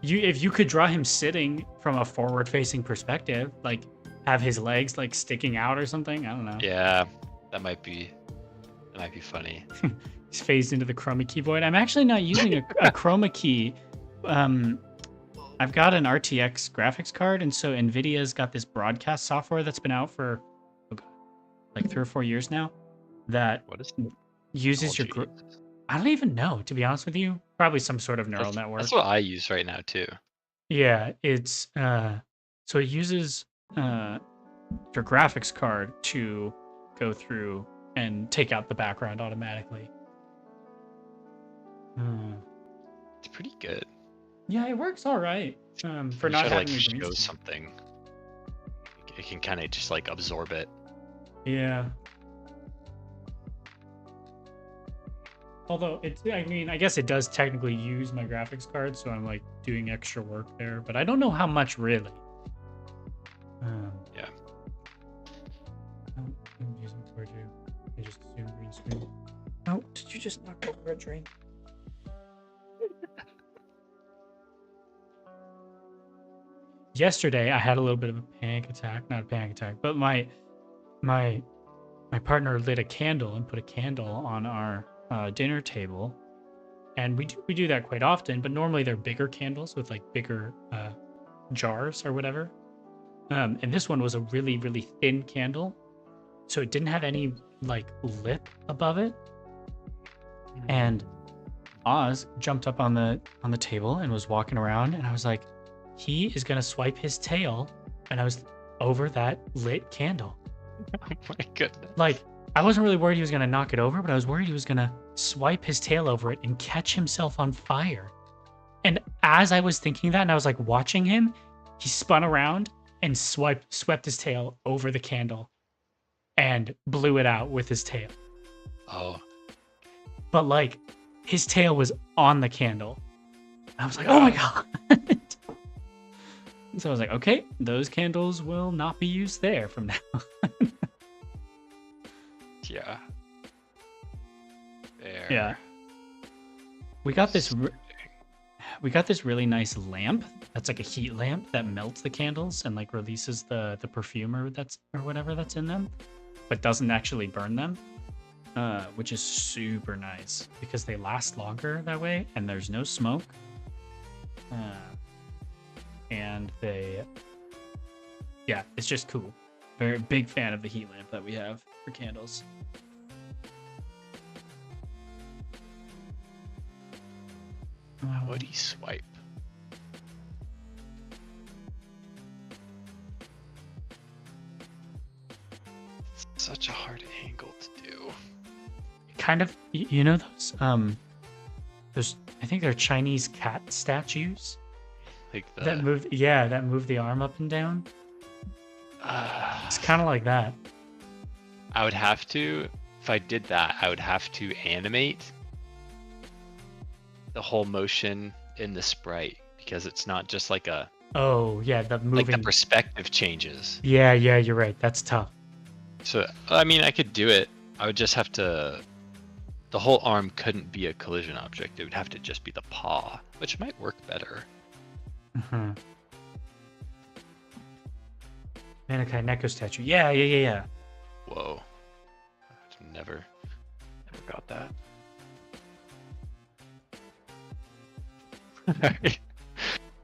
If you could draw him sitting from a forward-facing perspective, like have his legs like sticking out or something, I don't know. Yeah, that might be funny. He's phased into the chroma key void. I'm actually not using a chroma key. I've got an RTX graphics card, and so NVIDIA's got this broadcast software that's been out for like 3 or 4 years now that uses your... I don't even know, to be honest with you. Probably some sort of neural network. That's what I use right now too. Yeah, it's so it uses your graphics card to go through and take out the background automatically. It's pretty good. Yeah, it works all right. For not having to show something, it can kind of just like absorb it. Yeah. Although I guess it does technically use my graphics card, so I'm like doing extra work there, but I don't know how much really. Yeah. I'm using towards you. I just assume green screen. Oh, did you just knock over a drink? Yesterday, I had a little bit of a panic attack. Not a panic attack, but my partner lit a candle and put a candle on our dinner table, and we do that quite often. But normally they're bigger candles with like bigger jars or whatever. And this one was a really, really thin candle, so it didn't have any like lip above it. And Oz jumped up on the table and was walking around, and I was like, he is gonna swipe his tail, and I was over that lit candle. Oh my goodness. Like, I wasn't really worried he was gonna knock it over, but I was worried he was gonna swipe his tail over it and catch himself on fire. And as I was thinking that, and I was like watching him, he spun around and swept his tail over the candle and blew it out with his tail. Oh. But like, his tail was on the candle. I was like, oh my god. So I was like, okay, those candles will not be used there from now on. Yeah. There. Yeah. We got this really nice lamp that's like a heat lamp that melts the candles and like releases the perfume or whatever that's in them, but doesn't actually burn them, which is super nice because they last longer that way and there's no smoke. And it's just cool. Very big fan of the heat lamp that we have for candles. Woody swipe. It's such a hard angle to do. Kind of, you know those I think they're Chinese cat statues. Like that move the arm up and down. It's kind of like that. I would have to, if I did that, I would have to animate the whole motion in the sprite because it's not just like a... Oh, yeah, the moving... Like the perspective changes. Yeah, you're right. That's tough. So, I mean, I could do it. I would just have to... The whole arm couldn't be a collision object. It would have to just be the paw, which might work better. Mm-hmm. Manikai Neko statue. Yeah. Whoa. Never got that.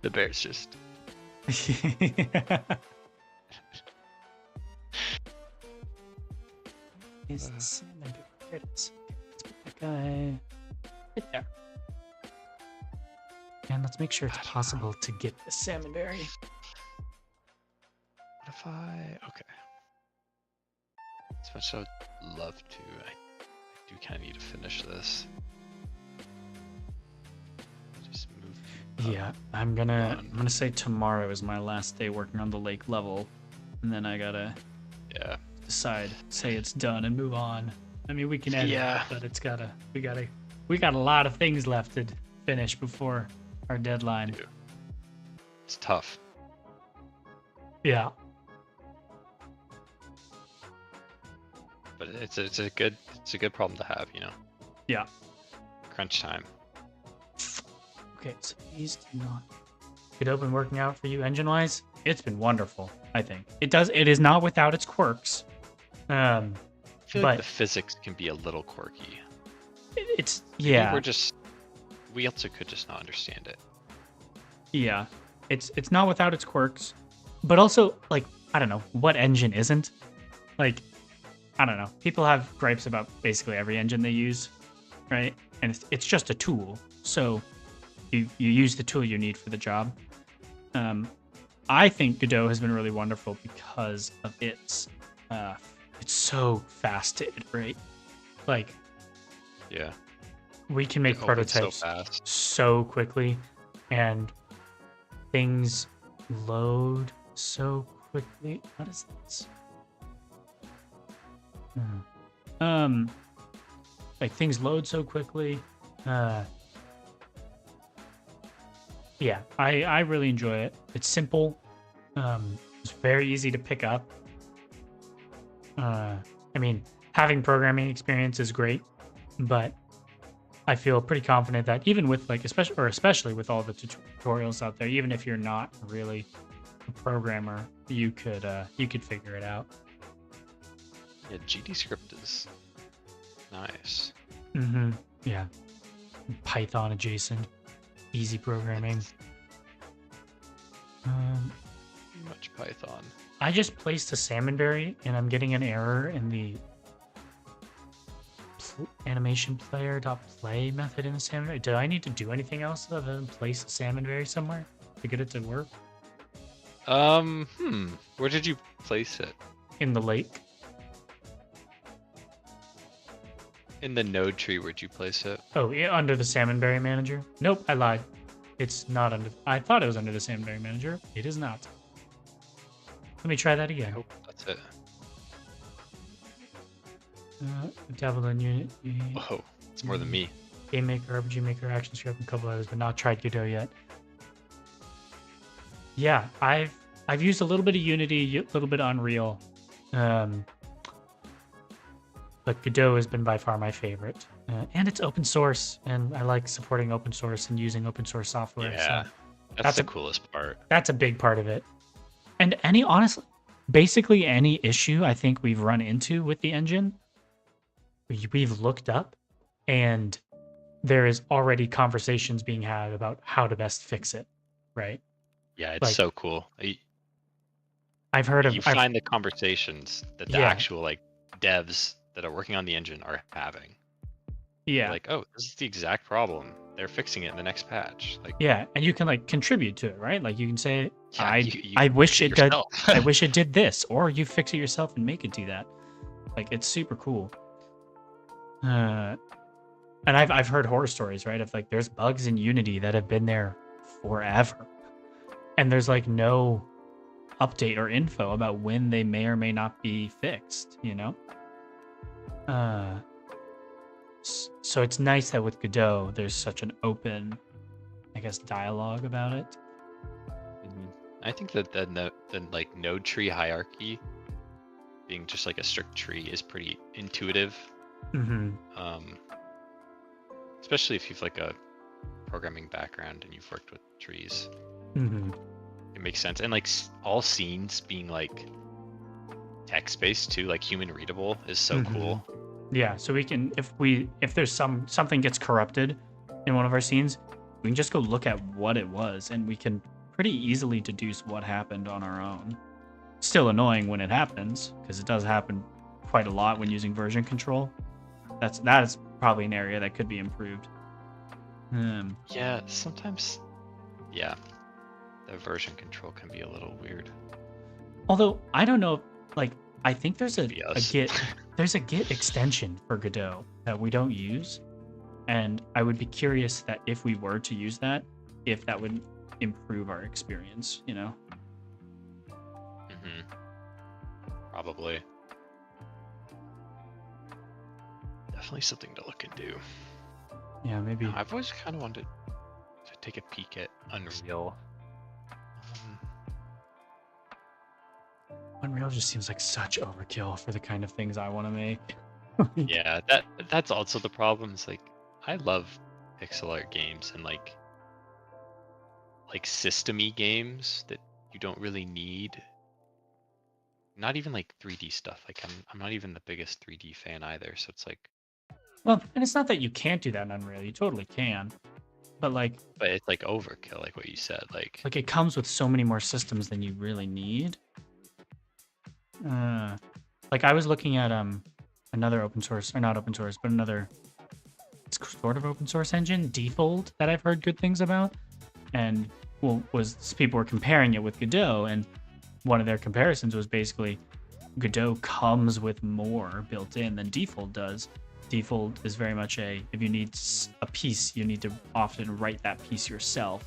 The bear's just... is the salmon berry? There it is. Let's put that guy right there. And let's make sure it's possible to get the salmon berry. What if okay. As much as I would love to, I do kind of need to finish this. Just move. Yeah, I'm gonna say tomorrow is my last day working on the lake level, and then I gotta say it's done and move on. I mean, we can edit, but we got a lot of things left to finish before our deadline. Dude, it's tough. Yeah. But it's a good problem to have, you know. Yeah. Crunch time. Okay, so these do not. It been working out for you engine wise? It's been wonderful, I think. It is not without its quirks. I feel like the physics can be a little quirky. We also could just not understand it. Yeah. It's not without it's quirks. But also, like, I don't know, what engine isn't? Like, I don't know. People have gripes about basically every engine they use, right? And it's just a tool. So you use the tool you need for the job. I think Godot has been really wonderful because of it's so fast to iterate. Like, yeah, we can make prototypes so quickly, and things load so quickly. What is this? Like things load so quickly. Yeah, I really enjoy it. It's simple. It's very easy to pick up. I mean, having programming experience is great, but I feel pretty confident that even with like especially with all the tutorials out there, even if you're not really a programmer, you could figure it out. Yeah, GDScript is nice. Yeah. Python adjacent. Easy programming. Much Python. I just placed a salmon berry and I'm getting an error in the animation player.play method in the salmon berry. Do I need to do anything else other than place a salmon berry somewhere to get it to work? Where did you place it? In the lake. In the node tree, where'd you place it? Oh, yeah, under the salmon berry manager. Nope, I lied. It's not under. I thought it was under the salmon berry manager. It is not. Let me try that again. I hope that's it. Javelin unit. Whoa, it's more than me. Game Maker, RPG Maker, ActionScript, and a couple others, but not tried Godot yet. Yeah, I've used a little bit of Unity, a little bit of Unreal, but Godot has been by far my favorite. And it's open source, and I like supporting open source and using open source software. Yeah, so that's the coolest part. That's a big part of it. And honestly, basically any issue I think we've run into with the engine, we've looked up, and there is already conversations being had about how to best fix it, right? Yeah, it's so cool. I've heard of. You find the conversations that the actual like devs that are working on the engine are having. Yeah. They're like, oh, this is the exact problem. They're fixing it in the next patch. Like, yeah, and you can like contribute to it, right? Like you can say, you I wish it did. I wish it did this, or you fix it yourself and make it do that. Like it's super cool. And I've heard horror stories, right? Of like there's bugs in Unity that have been there forever, and there's like no update or info about when they may or may not be fixed. You know. So it's nice that with Godot, there's such an open, I guess, dialogue about it. I think that the like node tree hierarchy, being just like a strict tree, is pretty intuitive. Especially if you've like a programming background and you've worked with trees. It makes sense, and like all scenes being like text-based too, like human readable, is so cool. Yeah, so we can, if there's something gets corrupted in one of our scenes, we can just go look at what it was, and we can pretty easily deduce what happened on our own. Still annoying when it happens, because it does happen quite a lot when using version control. That is probably an area that could be improved. Yeah, sometimes, yeah, the version control can be a little weird. Although I don't know, like I think there's a Yes. Git there's a Git extension for Godot that we don't use, and I would be curious that if we were to use that, if that would improve our experience. You know. Probably. Definitely something to look into. Yeah, maybe. I've always kind of wanted to take a peek at Unreal. Unreal just seems like such overkill for the kind of things I want to make. Yeah, that's also the problem. Is like I love pixel art games and like system-y games that you don't really need. Not even like 3D stuff. Like I'm not even the biggest 3D fan either. So it's like, Well, and it's not that you can't do that in Unreal. You totally can. But but it's like overkill, like what you said. Like it comes with so many more systems than you really need. Like I was looking at another open source, or not open source, but another sort of open source engine, Default, that I've heard good things about. And people were comparing it with Godot, and one of their comparisons was basically Godot comes with more built in than Default does. Default is very much if you need a piece, you need to often write that piece yourself,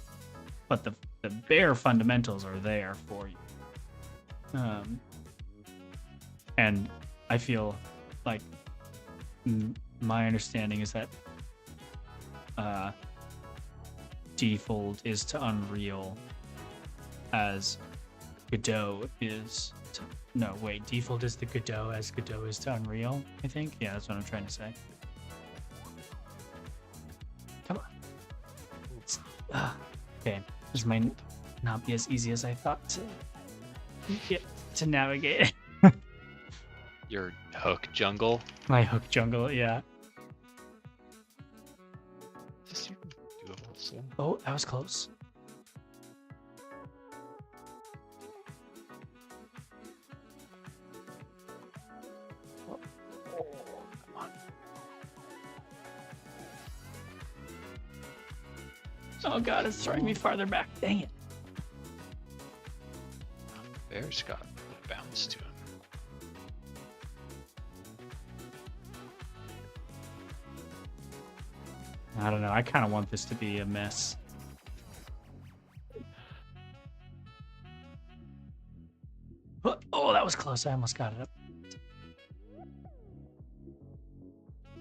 but the bare fundamentals are there for you. And I feel like my understanding is that Default is to Unreal as Godot is to... No, wait. Default is to Godot as Godot is to Unreal, I think. Yeah, that's what I'm trying to say. Come on. Okay. This might not be as easy as I thought to navigate. your hook jungle. My hook jungle, yeah. Is this even doable still? Oh, that was close. Oh god, it's throwing me farther back. Dang it. Bear's got a bounce to him. I don't know. I kind of want this to be a mess. Oh, that was close. I almost got it up.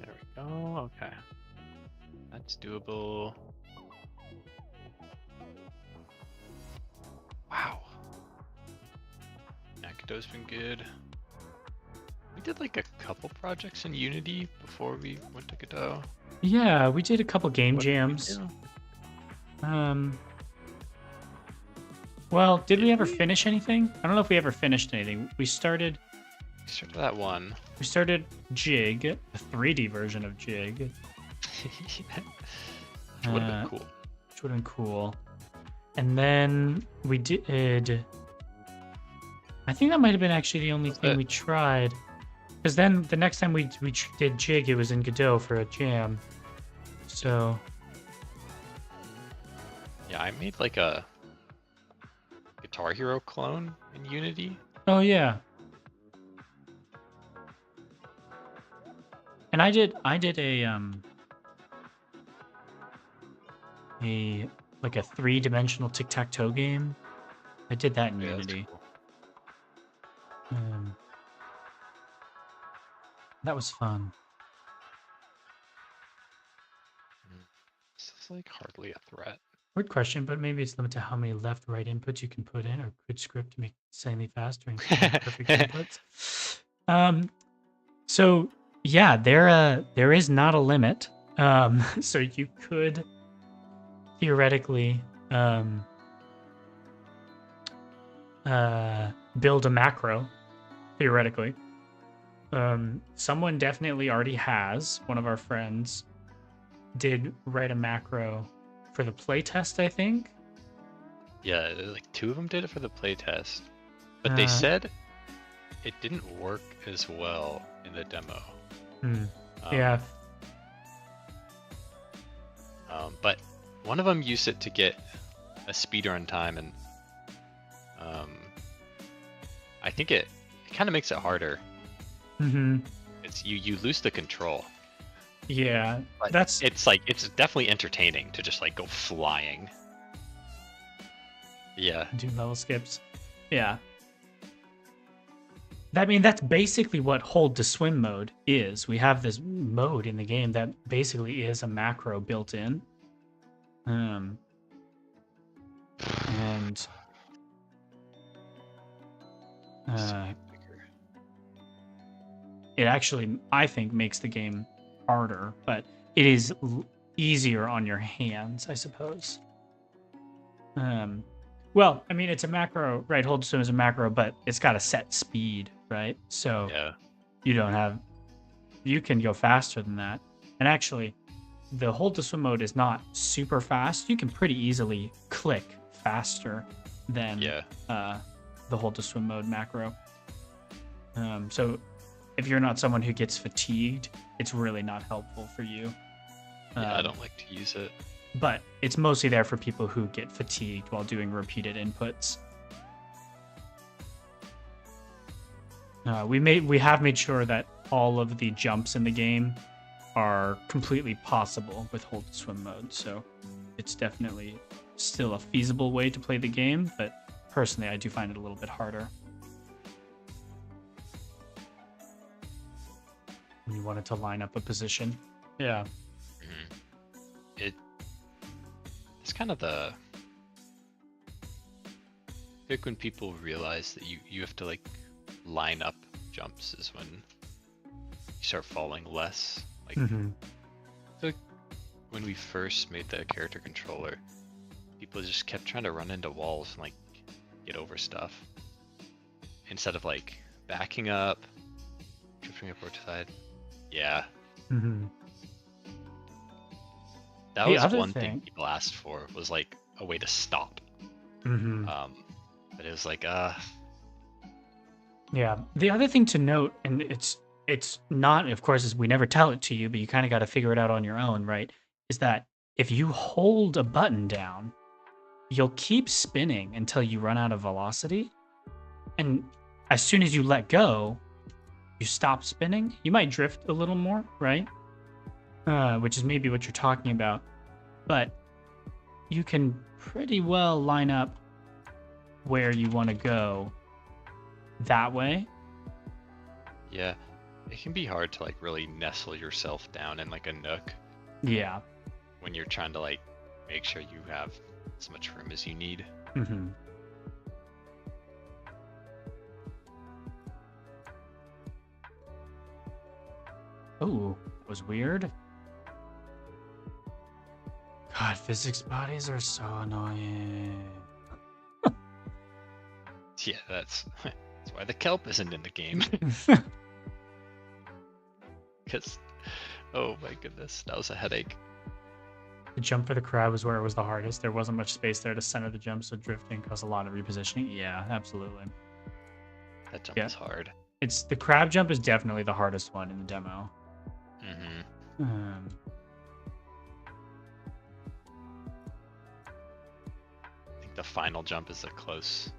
There we go. Okay. That's doable. Wow. Godot's been good. We did like a couple projects in Unity before we went to Godot. Yeah, we did a couple game What did we jams. do? Well, did we ever finish anything? I don't know if we ever finished anything. We started that one. We started Jig, the 3D version of Jig. Which would have been cool. Which would have been cool. And then we did... I think that might have been actually the only thing we tried. Because then the next time we did Jig, it was in Godot for a jam. So... Yeah, I made like a Guitar Hero clone in Unity. Oh, yeah. And I did like a 3-dimensional tic-tac-toe game. I did that in Unity. Cool. That was fun. This is like hardly a threat. Weird question, but maybe it's limited to how many left-right inputs you can put in, or could script to make insanely fast or perfect inputs. So yeah, there is not a limit. So you could theoretically build a macro. Theoretically, someone definitely already has. One of our friends did write a macro for the playtest, I think. Yeah, like 2 of them did it for the playtest, but they said it didn't work as well in the demo. Hmm. Um, Yeah. But one of them used it to get a speedrun time, and I think it kind of makes it harder. Mm-hmm. It's you lose the control, Yeah. but That's it's definitely entertaining to just like go flying. Yeah, do level skips. Yeah. That's basically what hold to swim mode is. We have this mode in the game that basically is a macro built in. Um, and it actually, I think, makes the game harder, but it is easier on your hands, I suppose. Well, I mean, it's a macro, right? Hold to swim is a macro, but it's got a set speed, right? So yeah, you don't have, you can go faster than that. And actually, the hold to swim mode is not super fast. You can pretty easily click faster than yeah. the hold to swim mode macro. So if you're not someone who gets fatigued, it's really not helpful for you. Yeah, I don't like to use it. But it's mostly there for people who get fatigued while doing repeated inputs. We have made sure that all of the jumps in the game are completely possible with hold to swim mode, so it's definitely still a feasible way to play the game, but personally I do find it a little bit harder. When you wanted to line up a position. Yeah. It's kind of the like when people realize that you have to like line up jumps is when you start falling less. Like, I feel like when we first made the character controller, people just kept trying to run into walls and like get over stuff instead of like backing up, drifting up or to side. Yeah. That was one thing people asked for, was like a way to stop. But it was like, Yeah. The other thing to note, and it's not, of course, is we never tell it to you, but you kind of got to figure it out on your own, right? Is that if you hold a button down, you'll keep spinning until you run out of velocity. And as soon as you let go, you stop spinning. You might drift a little more, right? Which is maybe what you're talking about. But you can pretty well line up where you want to go that way. yeah, it can be hard to like really nestle yourself down in like a nook. Yeah. When you're trying to like make sure you have as much room as you need. Oh, that was weird. God, physics bodies are so annoying. Yeah, that's why the kelp isn't in the game. Because, oh my goodness, that was a headache. The jump for the crab was where it was the hardest. There wasn't much space there to center the jump, so drifting caused a lot of repositioning. Yeah, absolutely. That jump is hard. It's the crab jump is definitely the hardest one in the demo. I think the final jump is a close.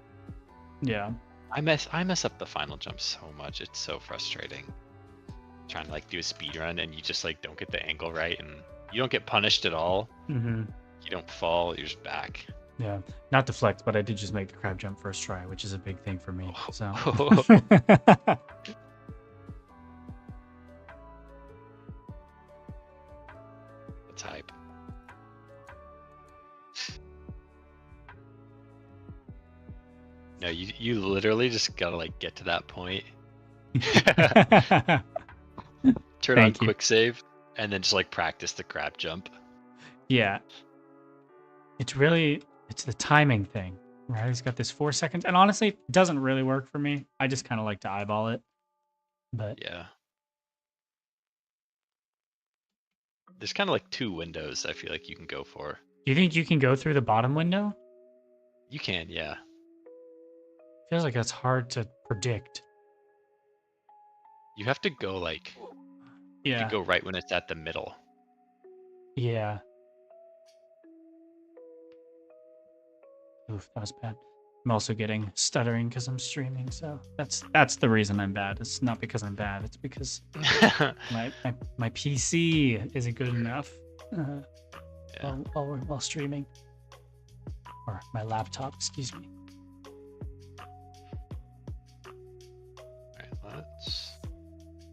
Yeah. I mess up the final jump so much. It's so frustrating. Trying to like do a speed run and you just like don't get the angle right, and you don't get punished at all. You don't fall. You're just back. Yeah. Not deflect, but I did just make the crab jump first try, which is a big thing for me. So. That's hype. No, you literally just gotta like get to that point. Turn on quick save and then just like practice the crab jump. Yeah. It's the timing thing, right? He's got this 4 seconds, and honestly, it doesn't really work for me. I just kind of like to eyeball it. But yeah. There's kind of like 2 windows I feel like you can go for. Do you think you can go through the bottom window? You can, yeah. Feels like that's hard to predict. You have to go like Yeah. go right when it's at the middle. Yeah. Oof, that was bad. I'm also getting stuttering because I'm streaming, so that's the reason I'm bad. It's not because I'm bad. It's because my PC isn't good enough Yeah. while streaming, or my laptop. Excuse me. All right, let's.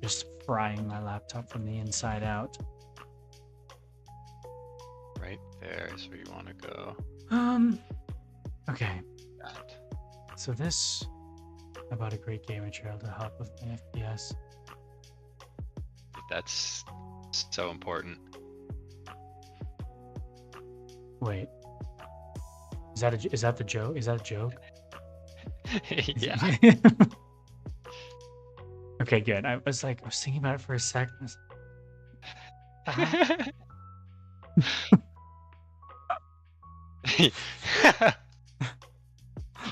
Just frying my laptop from the inside out. Right there is where you want to go. Okay. That. So this about a great gamer trail to help with my FPS. That's so important. Wait. Is that the joke? Is that a joke? Yeah. Okay, good. I was thinking about it for a second.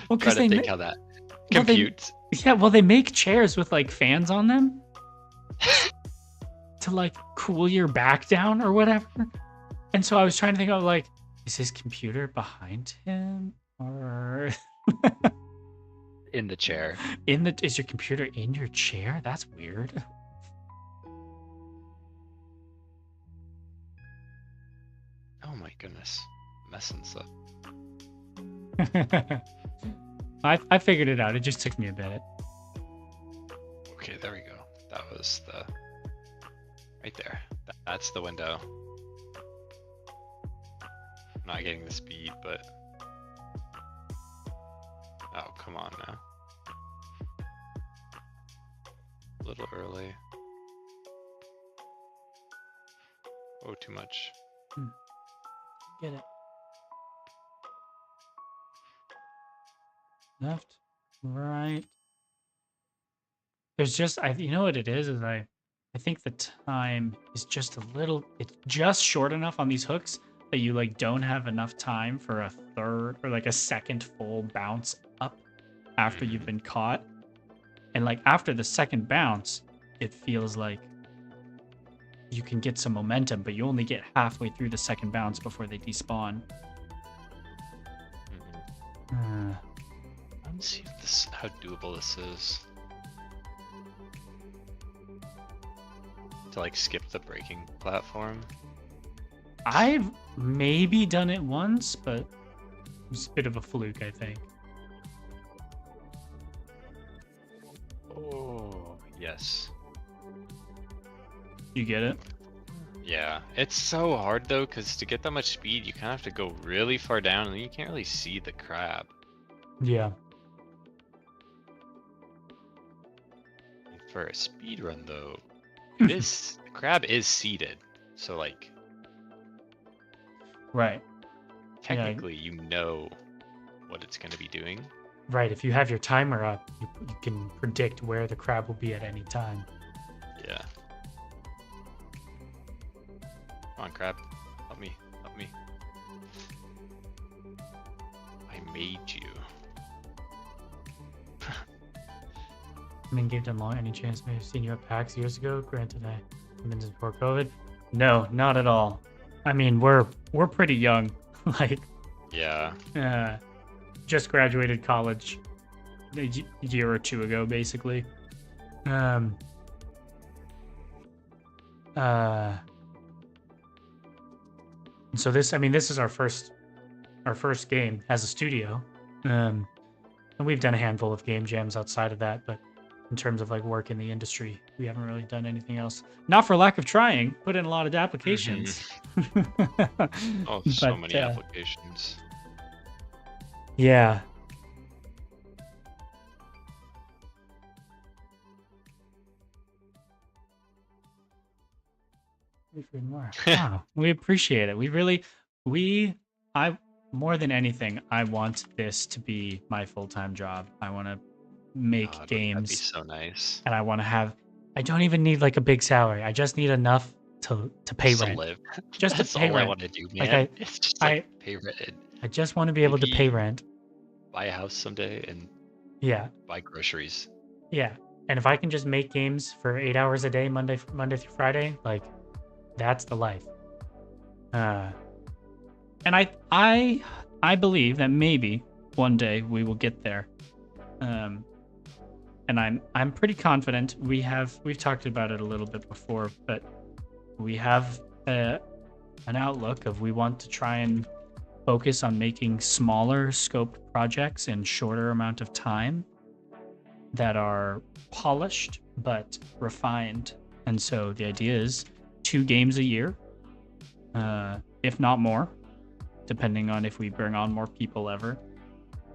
Well, Try because to think how that computes. Well, they make chairs with like fans on them to like cool your back down or whatever. And so I was trying to think of like, is his computer behind him or In the chair. is your computer in your chair? That's weird. Oh my goodness. Messing stuff. I figured it out. It just took me a bit. Okay, there we go. That was the right there. That's the window. I'm not getting the speed, but oh, come on now. A little early. Oh, too much. Get it. Left, right. There's just you know what it is I think the time is just a little, it's just short enough on these hooks that you like don't have enough time for a third or like a second full bounce up after you've been caught. And like after the second bounce, it feels like you can get some momentum, but you only get halfway through the second bounce before they despawn. Let's see if this how doable this is. To like skip the braking platform. I've maybe done it once, but it's a bit of a fluke, I think. Oh, yes. You get it? Yeah, it's so hard though, because to get that much speed, you kind of have to go really far down, and then you can't really see the crab. Yeah. And for a speed run though, the crab is seated, so like, Right. technically you know what it's going to be doing. Right. If you have your timer up, you can predict where the crab will be at any time. Yeah. Come on, crab. Help me. Help me. I made you. I mean, Game Done Long, any chance may have seen you at PAX years ago? Granted, I've been before COVID. No, not at all. I mean, we're pretty young. Like, Yeah. Just graduated college a year or two ago, basically. And so this is our first game as a studio. And we've done a handful of game jams outside of that, but in terms of like work in the industry, we haven't really done anything else. Not for lack of trying, put in a lot of applications. Oh, so many applications. Yeah. More. Wow, we appreciate it. More than anything, I want this to be my full-time job. I want to make games. That'd be so nice. And I don't even need like a big salary. I just need enough to pay rent. Live. Just That's to pay all rent. I want to do, man. Like it's just like pay rent. I just want to be able to pay rent. Buy a house someday and yeah, buy groceries. Yeah. And if I can just make games for 8 hours a day, Monday through Friday, like that's the life. And I believe that maybe one day we will get there. And I'm pretty confident. We've talked about it a little bit before, but we have an outlook of we want to try and focus on making smaller scoped projects in shorter amount of time that are polished but refined. And so the idea is 2 games a year, if not more, depending on if we bring on more people ever,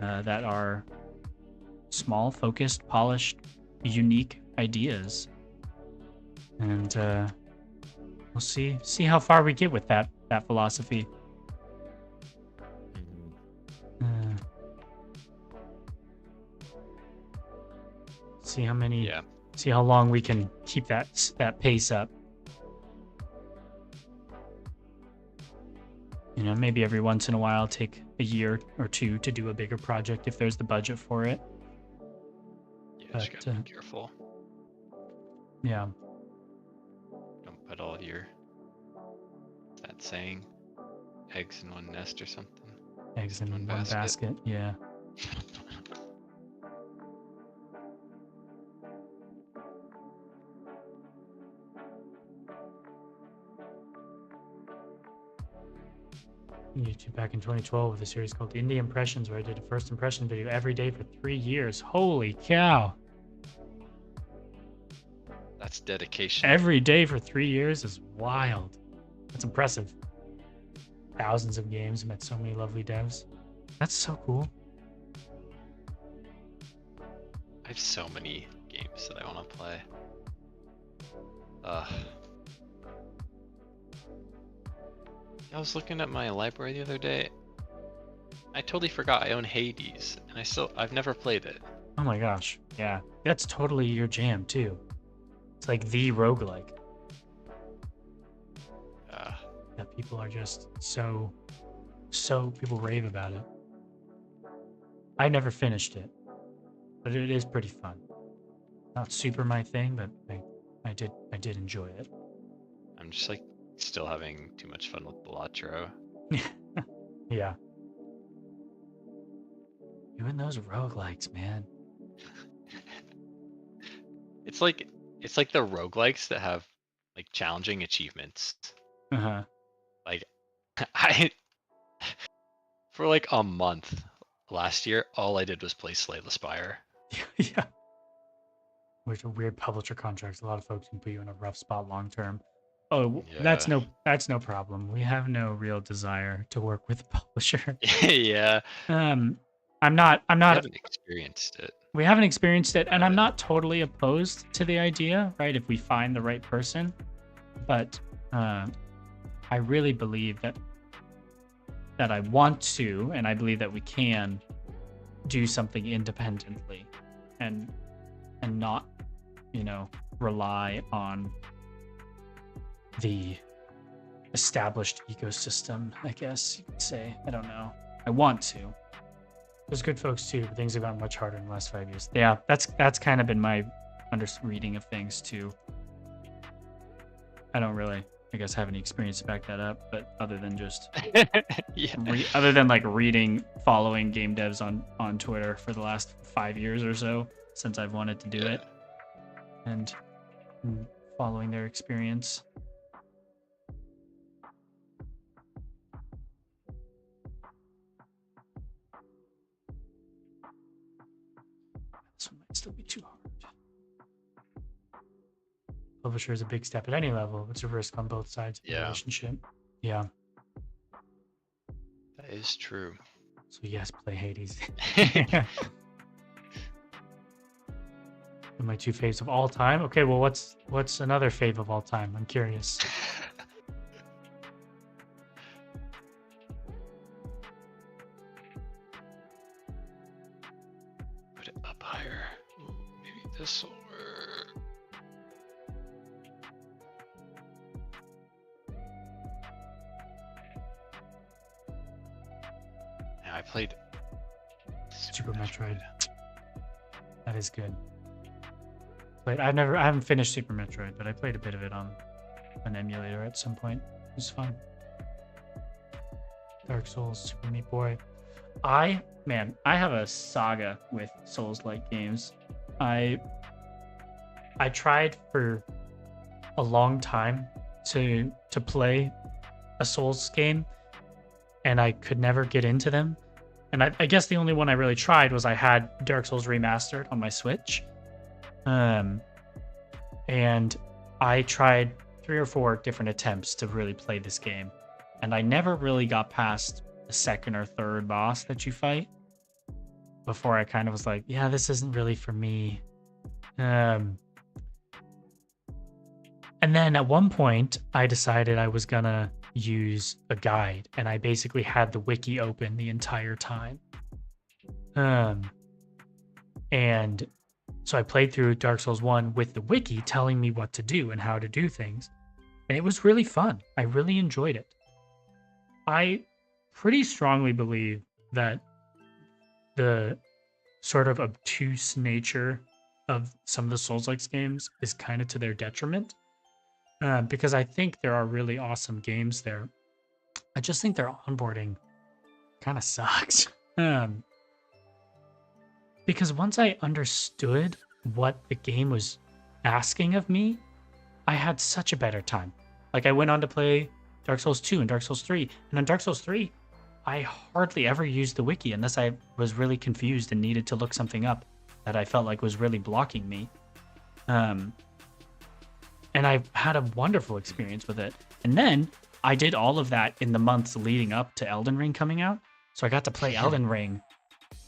that are small, focused, polished, unique ideas. And we'll see how far we get with that philosophy. See how long we can keep that pace up. You know, maybe every once in a while take a year or 2 to do a bigger project if there's the budget for it. Yeah, just gotta be careful. Yeah. Don't put all your, that saying, eggs in one nest or something. Eggs in one basket. Yeah. YouTube back in 2012 with a series called Indie Impressions, where I did a first impression video every day for 3 years. Holy cow. That's dedication. Every day for 3 years is wild. That's impressive. Thousands of games, met so many lovely devs. That's so cool. I have so many games that I want to play. I was looking at my library the other day. I totally forgot I own Hades, and I've never played it. Oh my gosh, yeah. That's totally your jam, too. It's like the roguelike. That people are just so people rave about it. I never finished it, but it is pretty fun. Not super my thing, but I did enjoy it. I'm just like still having too much fun with Balatro. Yeah. Doing those roguelikes, man. It's like the roguelikes that have like challenging achievements. Uh-huh. Like I for like a month last year, all I did was play Slay the Spire. Yeah. Which are weird publisher contracts. A lot of folks can put you in a rough spot long term. Oh, Yeah. that's no problem. We have no real desire to work with a publisher. Yeah. I'm not I haven't experienced it. We haven't experienced it, and I'm not totally opposed to the idea, right? If we find the right person. But I really believe that I want to, and I believe that we can do something independently and not, rely on the established ecosystem, I guess you could say. I don't know. I want to. There's good folks too, but things have gotten much harder in the last 5 years. Yeah, that's kind of been my reading of things too. I don't really, I guess, have any experience to back that up, but other than just other than like following game devs on Twitter for the last 5 years or so since I've wanted to do it, and following their experience. This one might still be too hard. Publisher is a big step at any level. It's a risk on both sides of the relationship. Yeah. That is true. So yes, play Hades. My 2 faves of all time. Okay, well, what's another fave of all time? I'm curious. Put it up higher. Ooh, maybe this will work. Yeah, I played Super Metroid. That is good. played. I haven't finished Super Metroid, but I played a bit of it on an emulator at some point. It was fun. Dark Souls, Super Meat Boy. I have a saga with Souls-like games. I tried for a long time to play a Souls game, and I could never get into them. And I guess the only one I really tried was I had Dark Souls Remastered on my Switch. And I tried 3 or 4 different attempts to really play this game. And I never really got past the second or third boss that you fight before I kind of was like, yeah, this isn't really for me. And then at one point, I decided I was gonna use a guide, and I basically had the wiki open the entire time. And so I played through Dark Souls 1 with the wiki telling me what to do and how to do things. And it was really fun. I really enjoyed it. I pretty strongly believe that the sort of obtuse nature of some of the Souls-like games is kind of to their detriment. Because I think there are really awesome games there. I just think their onboarding kind of sucks. Because once I understood what the game was asking of me, I had such a better time. Like, I went on to play Dark Souls 2 and Dark Souls 3. And on Dark Souls 3, I hardly ever used the wiki unless I was really confused and needed to look something up that I felt like was really blocking me. And I had a wonderful experience with it. And then I did all of that in the months leading up to Elden Ring coming out. So I got to play Elden Ring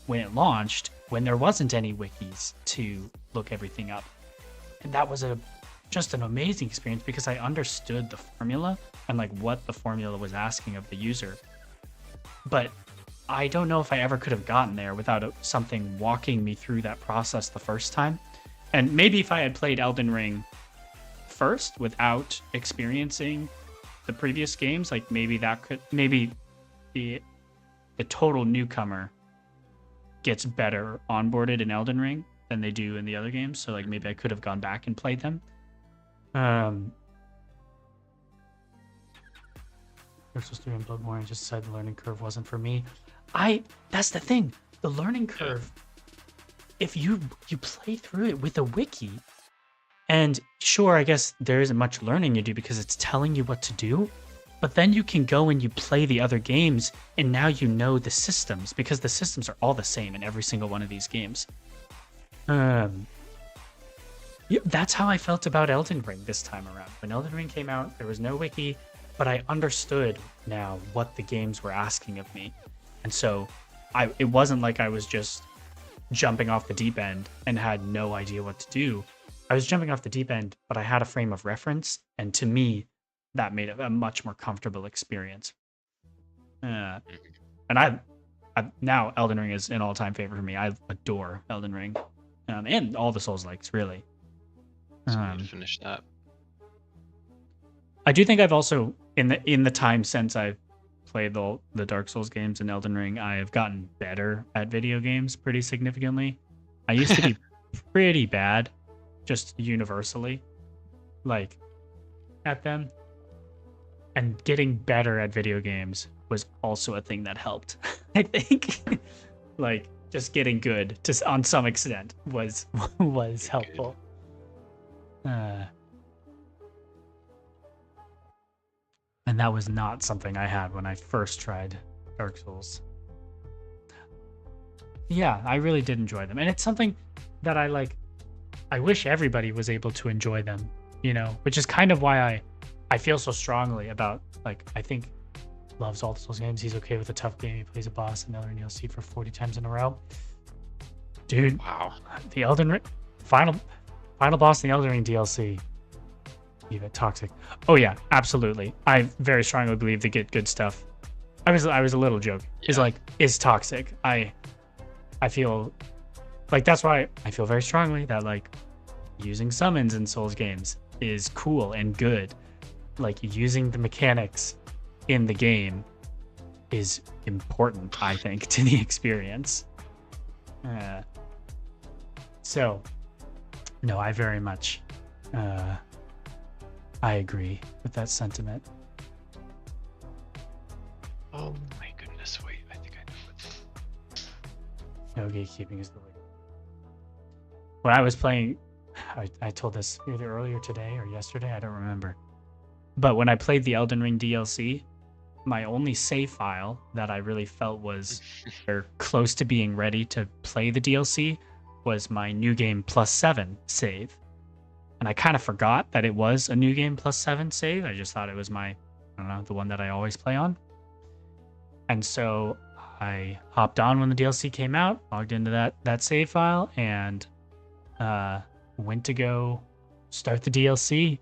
when it launched, when there wasn't any wikis to look everything up. And that was just an amazing experience because I understood the formula and like what the formula was asking of the user. But I don't know if I ever could have gotten there without something walking me through that process the first time. And maybe if I had played Elden Ring first without experiencing the previous games, like maybe the total newcomer gets better onboarded in Elden Ring than they do in the other games. So like maybe I could have gone back and played them. Dark Souls 3 and Bloodborne, I just decided the learning curve wasn't for me. That's the thing. The learning curve, if you play through it with a wiki, and sure, I guess there isn't much learning you do because it's telling you what to do, but then you can go and you play the other games, and now you know the systems, because the systems are all the same in every single one of these games. That's how I felt about Elden Ring this time around. When Elden Ring came out, there was no wiki, but I understood now what the games were asking of me. And so it wasn't like I was just jumping off the deep end and had no idea what to do. I was jumping off the deep end, but I had a frame of reference, and to me, that made it a much more comfortable experience. And now Elden Ring is an all-time favorite for me. I adore Elden Ring, and all the Souls-likes, really. Finish that. I do think I've also, in the time since I've played the Dark Souls games and Elden Ring, I have gotten better at video games pretty significantly. I used to be pretty bad, just universally, like, at them. And getting better at video games was also a thing that helped. I think, like, just getting good, just on some extent, was helpful. And that was not something I had when I first tried Dark Souls. Yeah, I really did enjoy them. And it's something that I wish everybody was able to enjoy them, which is kind of why I feel so strongly about, like, I think loves all the Souls games. He's okay with a tough game. He plays a boss and another DLC for 40 times in a row. Dude, wow. The Elden Ring final boss in the Elden Ring DLC. Leave it toxic. Oh yeah, absolutely. I very strongly believe they get good stuff. I was a little joke. Yeah. Is toxic. I feel like that's why I feel very strongly that like using summons in Souls games is cool and good. Like using the mechanics in the game is important, I think, to the experience. So No, I very much, I agree with that sentiment. Oh my goodness! Wait, I think I know it. No gatekeeping is the way. When I was playing, I told this either earlier today or yesterday, I don't remember. But when I played the Elden Ring DLC, my only save file that I really felt was close to being ready to play the DLC was my New Game +7 save. And I kind of forgot that it was a New Game +7 save. I just thought it was my, I don't know, the one that I always play on. And so I hopped on when the DLC came out, logged into that save file, and went to go start the DLC.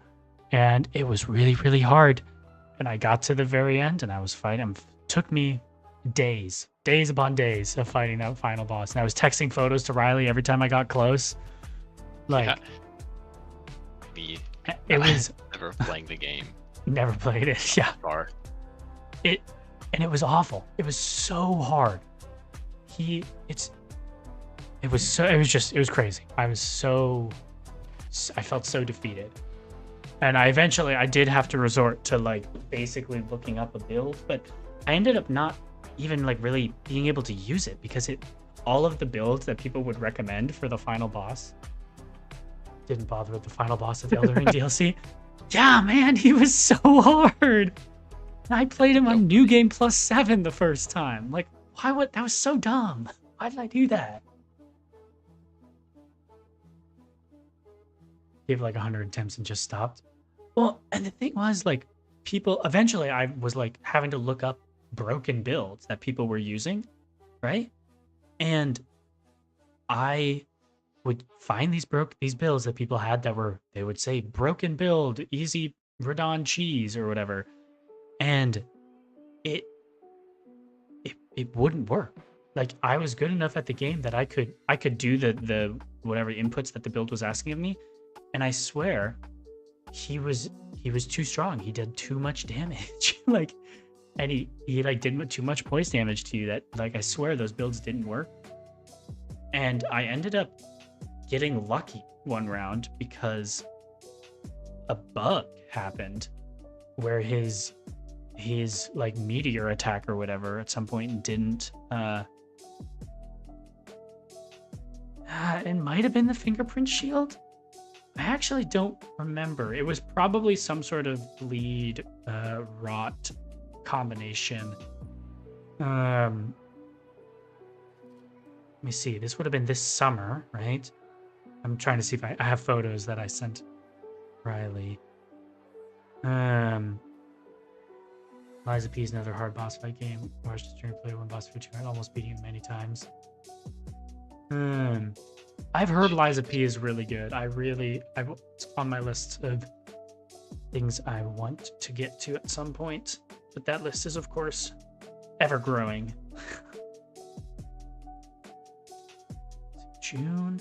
And it was really, really hard. And I got to the very end and I was fighting. It took me days upon days of fighting that final boss. And I was texting photos to Riley every time I got close. Like, Yeah. Me. it was Never playing the game. never played it. Yeah. Far. It was awful. It was so hard. It was crazy. I felt so defeated. And I did have to resort to like basically looking up a build, but I ended up not even like really being able to use it because all of the builds that people would recommend for the final boss didn't bother with the final boss of the Elden Ring DLC. Yeah, man, he was so hard. And I played him on New Game +7 the first time. Like, that was so dumb. Why did I do that? Gave like 100 attempts and just stopped. Well, and the thing was, like, eventually I was like having to look up broken builds that people were using, right? And I would find these builds that people had they would say broken build, easy Radon cheese or whatever. And it wouldn't work. Like, I was good enough at the game that I could do the whatever inputs that the build was asking of me. And I swear he was too strong. He did too much damage. Like, and he like did too much poise damage to you that, like, I swear those builds didn't work. And I ended up getting lucky one round because a bug happened where his like meteor attack or whatever at some point didn't it might have been the fingerprint shield. I actually don't remember. It was probably some sort of bleed rot combination. Let me see. This would have been this summer, right? I'm trying to see if I have photos that I sent Riley. Liza P is another hard boss fight game. Watched the stream play one boss for 2 hours, almost beating him many times. I've heard Liza P is really good. It's on my list of things I want to get to at some point. But that list is, of course, ever growing. June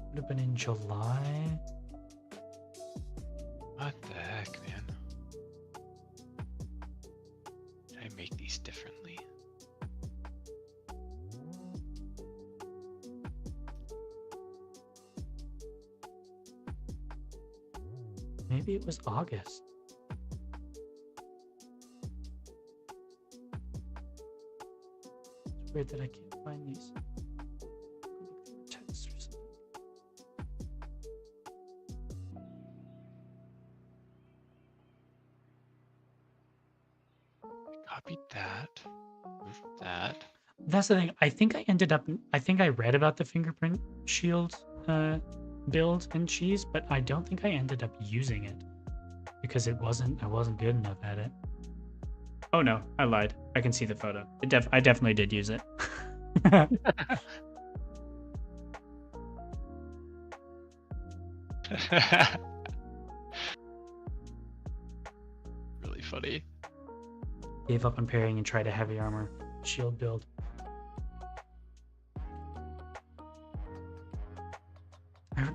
would have been in July. What the heck, man? I make these differently. Maybe it was August. It's weird that I can't find these. Look through text or something. Copied that. Moved that. That's the thing. I think I read about the fingerprint shield build in cheese, but I don't think I ended up using it because I wasn't good enough at it. Oh no, I lied. I can see the photo. I definitely did use it. Really funny. Gave up on parrying and tried a heavy armor shield build.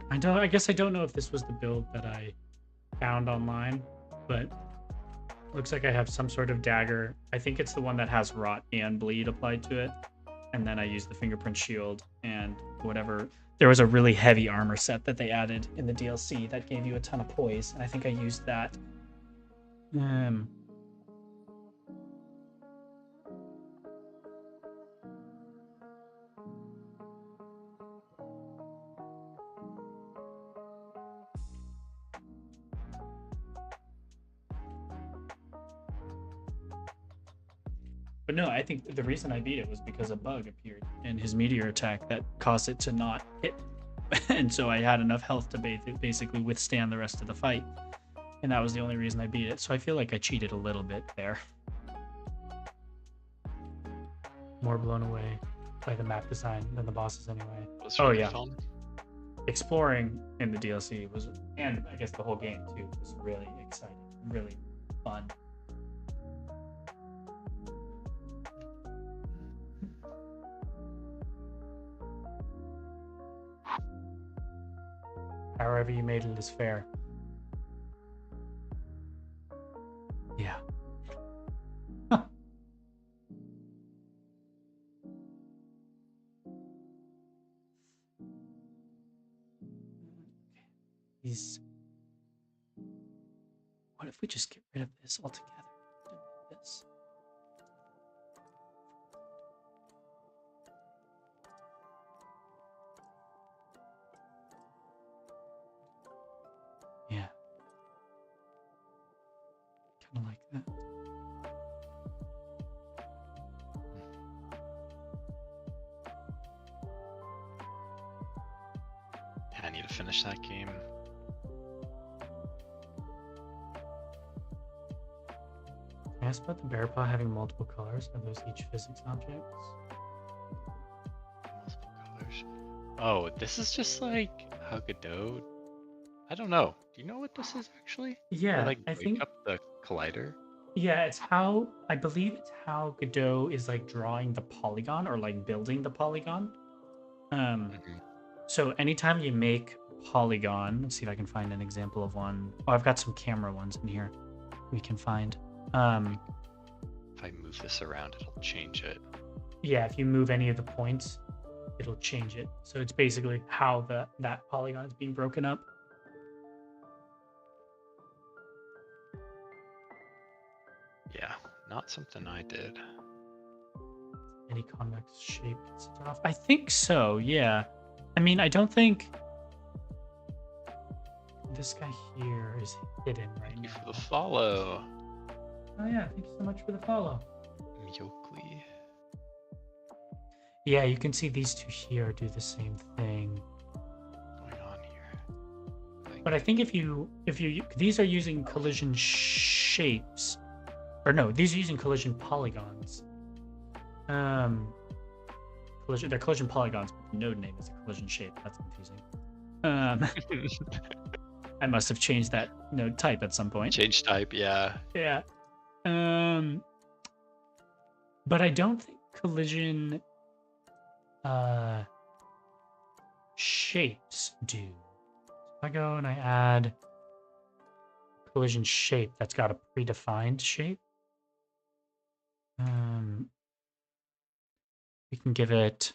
I guess I don't know if this was the build that I found online, but looks like I have some sort of dagger. I think it's the one that has rot and bleed applied to it. And then I use the fingerprint shield and whatever there was a really heavy armor set that they added in the DLC that gave you a ton of poise, and I think I used that. But no, I think the reason I beat it was because a bug appeared in his meteor attack that caused it to not hit. And so I had enough health to basically withstand the rest of the fight. And that was the only reason I beat it. So I feel like I cheated a little bit there. More blown away by the map design than the bosses anyway. Was Oh, really yeah. fun. Exploring in the DLC was, and I guess the whole game too, was really exciting, really fun. However you made it is fair. Yeah. These. What if we just get rid of this altogether? This. Yeah. Kind of like that. Yeah, I need to finish that game. Can I ask about the bear paw having multiple colors? Are those each physics objects? Multiple colors. Oh, this is just like how Godot. I don't know. Do you know what this is actually? Yeah, They, like I break think. up the collider. Yeah, it's how I believe it's how Godot is like drawing the polygon or like building the polygon. Mhm. So anytime you make polygon, let's see if I can find an example of one. Oh, I've got some camera ones in here we can find. If I move this around, it'll change it. Yeah, if you move any of the points, it'll change it. So it's basically how that polygon is being broken up. Yeah, not something I did. Any convex shape gets it off. I think so, yeah. I mean, I don't think this guy here is hidden right Thank you for now. the follow, Oh yeah, thank you so much for the follow. Miyokli. Yeah, you can see these two here do the same thing. What's going on here? But I think if you these are using collision shapes, or no, these are using collision polygons. They're collision polygons, but the node name is a collision shape. That's confusing. I must have changed that node type at some point. Change type, yeah. Yeah. But I don't think collision shapes do. If I go and I add collision shape that's got a predefined shape, we can give it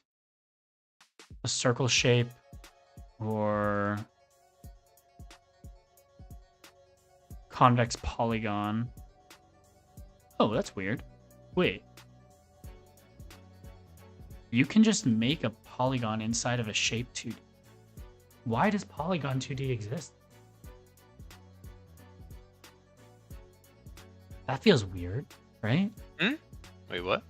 a circle shape or convex polygon. Oh, that's weird. Wait. You can just make a polygon inside of a shape 2D. Why does polygon 2D exist? That feels weird, right? Wait, what?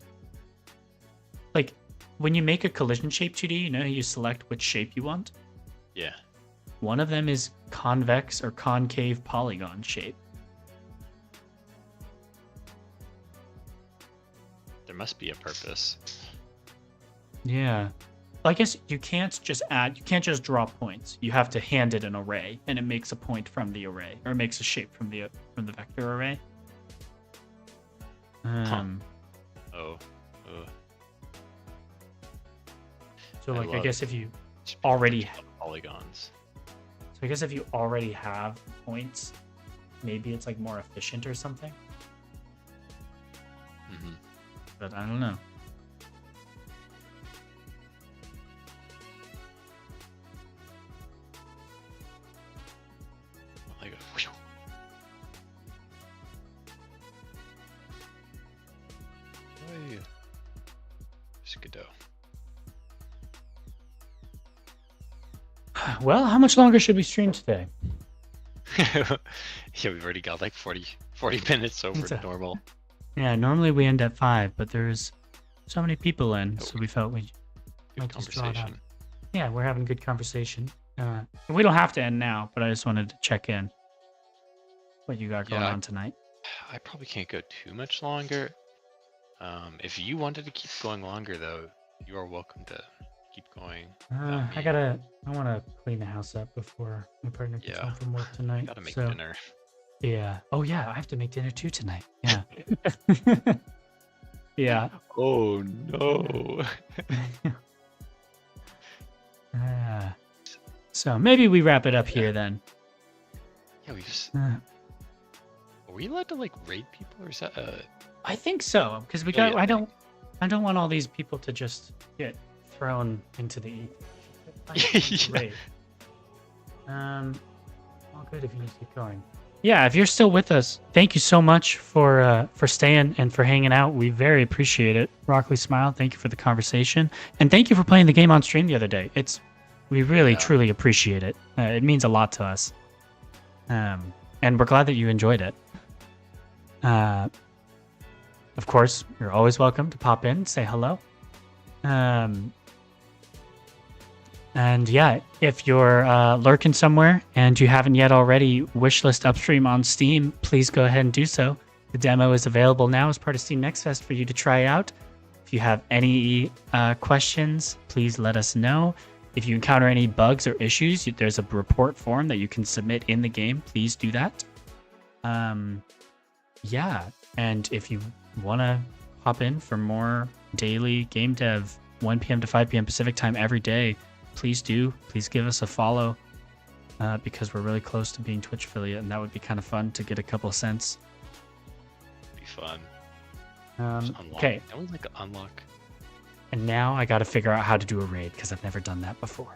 Like, when you make a collision shape 2D, you know, you select which shape you want. Yeah. One of them is convex or concave polygon shape. There must be a purpose. Yeah. I guess you can't just draw points. You have to hand it an array, and it makes a point from the array, or it makes a shape from the vector array. Oh. So, I like, I love guess if you Just already, polygons. so I guess if you already have points, maybe it's like more efficient or something. Mm-hmm. But I don't know. Where's Godot? Well, how much longer should we stream today? Yeah, we've already got like 40 minutes over It's a- normal. Yeah, normally we end at 5, but there's so many people in, Oh, so we felt we Good might just draw it out. conversation. Yeah, we're having good conversation. We don't have to end now, but I just wanted to check in what you got going Yeah, on tonight. I probably can't go too much longer. If you wanted to keep going longer, though, you are welcome to keep going. without me. I want to clean the house up before my partner gets Yeah, home from work I tonight. gotta make so, dinner. Yeah. Oh, yeah. I have to make dinner too tonight. Yeah. Yeah. Oh no. So maybe we wrap it up here then. Yeah, we just. Uh, Are we allowed to like raid people, or is that I think so because we Oh, got. yeah, I don't want all these people to just get thrown into the Yeah. raid. All good if you just keep going. Yeah, if you're still with us, thank you so much for staying and for hanging out. We very appreciate it. Rockley Smile, thank you for the conversation, and thank you for playing the game on stream the other day. We really Yeah. truly appreciate it. It means a lot to us, and we're glad that you enjoyed it. Of course, you're always welcome to pop in, say hello. And yeah, if you're lurking somewhere and you haven't yet already wishlist Upstream on Steam, please go ahead and do so. The demo is available now as part of Steam Next Fest for you to try out. If you have any questions, please let us know. If you encounter any bugs or issues, there's a report form that you can submit in the game. Please do that. Yeah, and if you want to hop in for more daily game dev, 1 p.m. to 5 p.m. Pacific time every day, please do. Please give us a follow because we're really close to being Twitch affiliate, and that would be kind of fun to get a couple of cents. be fun? Just unlock. Okay, I would like to unlock. and now I got to figure out how to do a raid because I've never done that before.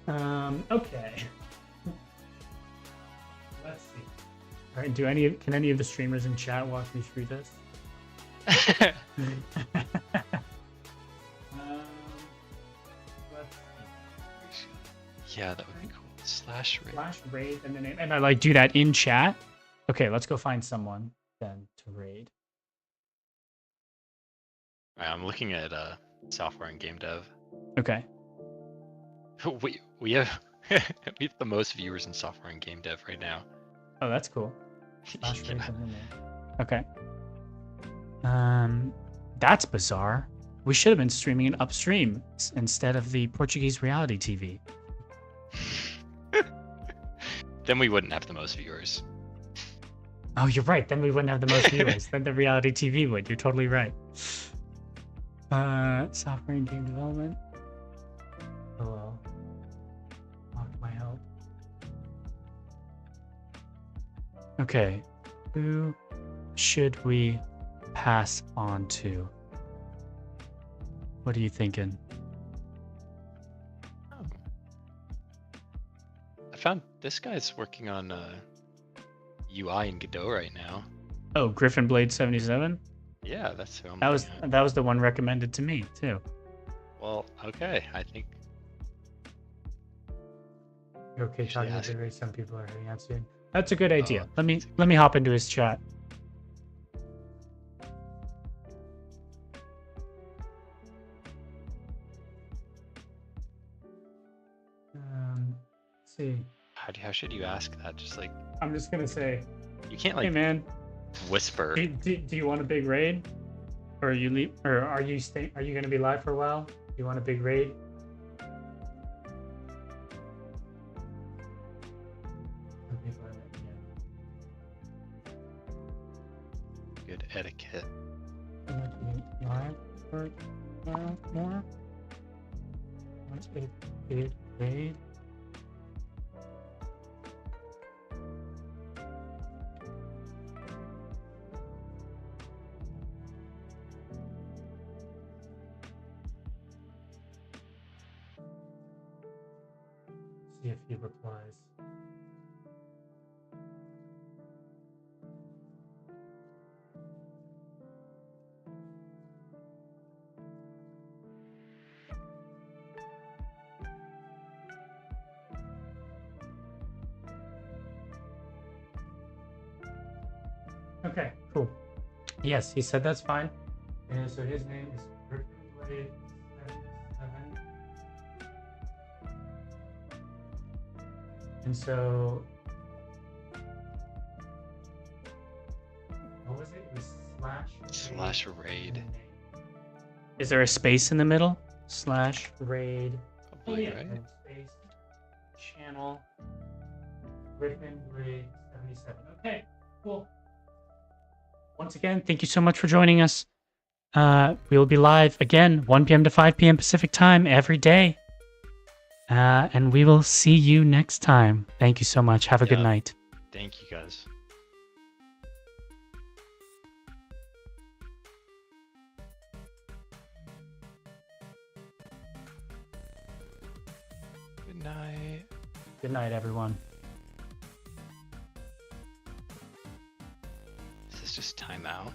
Okay. Let's see. All right, can any of the streamers in chat walk me through this? Let's see. Yeah, that would be cool. Slash raid. Slash raid and then and I like do that in chat. Okay, let's go find someone then to raid. I'm looking at software and game dev. Okay. We have we have the most viewers in software and game dev right now. Oh, that's cool. Slash raid Yeah. and then okay. That's bizarre. We should have been streaming it upstream instead of the Portuguese reality TV. Then we wouldn't have the most viewers. Oh, you're right. Then we wouldn't have the most viewers. Then the reality TV would. You're totally right. Software and game development. Hello. Mock my help. Okay. Who should we pass on to? What are you thinking? I found this guy's working on UI in Godot right now. Oh, Griffin Blade 77? Yeah, that's who I'm That was looking at. that was the one recommended to me too. Well, okay. I think You're okay Usually talking ask- about the race. Some people are heading out soon. That's a good idea. Oh, Let me hop into his chat. Let's see. how should you ask that? Just like I'm just gonna say, you can't hey like man, whisper. do you want a big raid, or are you are you Are you gonna be live for a while? Do you want a big raid? Some people are like, yeah. Good etiquette. You want to be live for a while more? Want a big raid? See if he replies. Okay, cool. Yes, he said that's fine. And so his name is Griffin Blade 77. And so what was it? It was Slash raid. Is there a space in the middle? Slash raid. Probably, right? and space channel Griffin Blade 77. Okay, cool. Once again, thank you so much for joining us. We will be live again, 1 p.m. to 5 p.m. Pacific time every day. And we will see you next time. Thank you so much. Have a good Yeah. night. Thank you guys. Good night. Good night, everyone. Is this just timeout?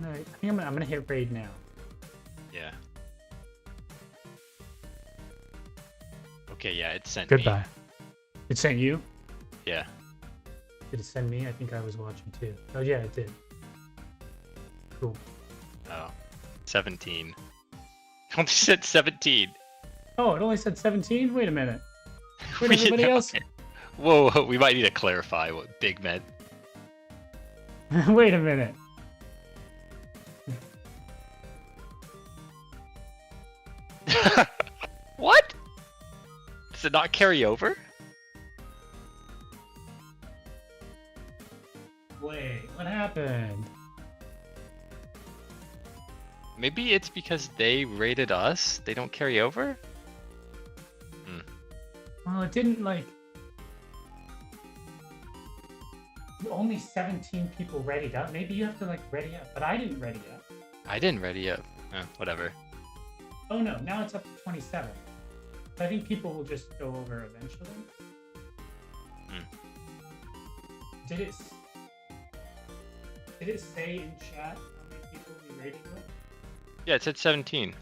I think I'm gonna hit raid now. Yeah. Okay, yeah, it sent me. Goodbye. It sent you? Yeah. Did it send me? I think I was watching too. Oh yeah, it did. Cool. Oh. 17. Only said 17. Oh, it only said 17? Wait a minute. Where'd We- everybody else? Whoa, we might need to clarify what big meant. Wait a minute. What? Does it not carry over? Wait, what happened? Maybe it's because they rated us. They don't carry over? Well, it didn't like. Only 17 people readied up. Maybe you have to like ready up, but I didn't ready up. I didn't ready up. Whatever. Oh no, now it's up to 27. So I think people will just go over eventually. Did it say in chat how many people we rated with? Yeah, it said 17.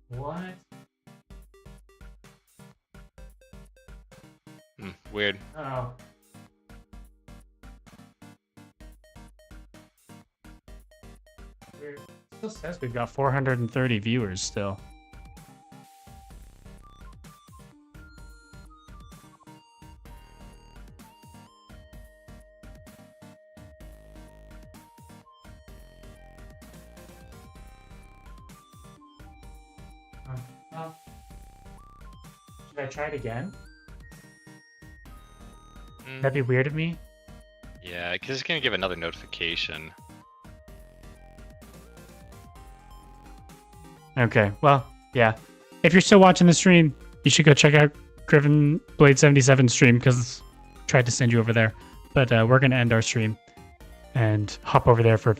What? Weird. Oh. Weird. It still says We've got 430 viewers still. well, should I try it again? That'd be weird of me. Yeah, because it's gonna give another notification. Okay, well, yeah. If you're still watching the stream, you should go check out Griffin Blade 77 stream because I tried to send you over there. But we're going to end our stream and hop over there for a few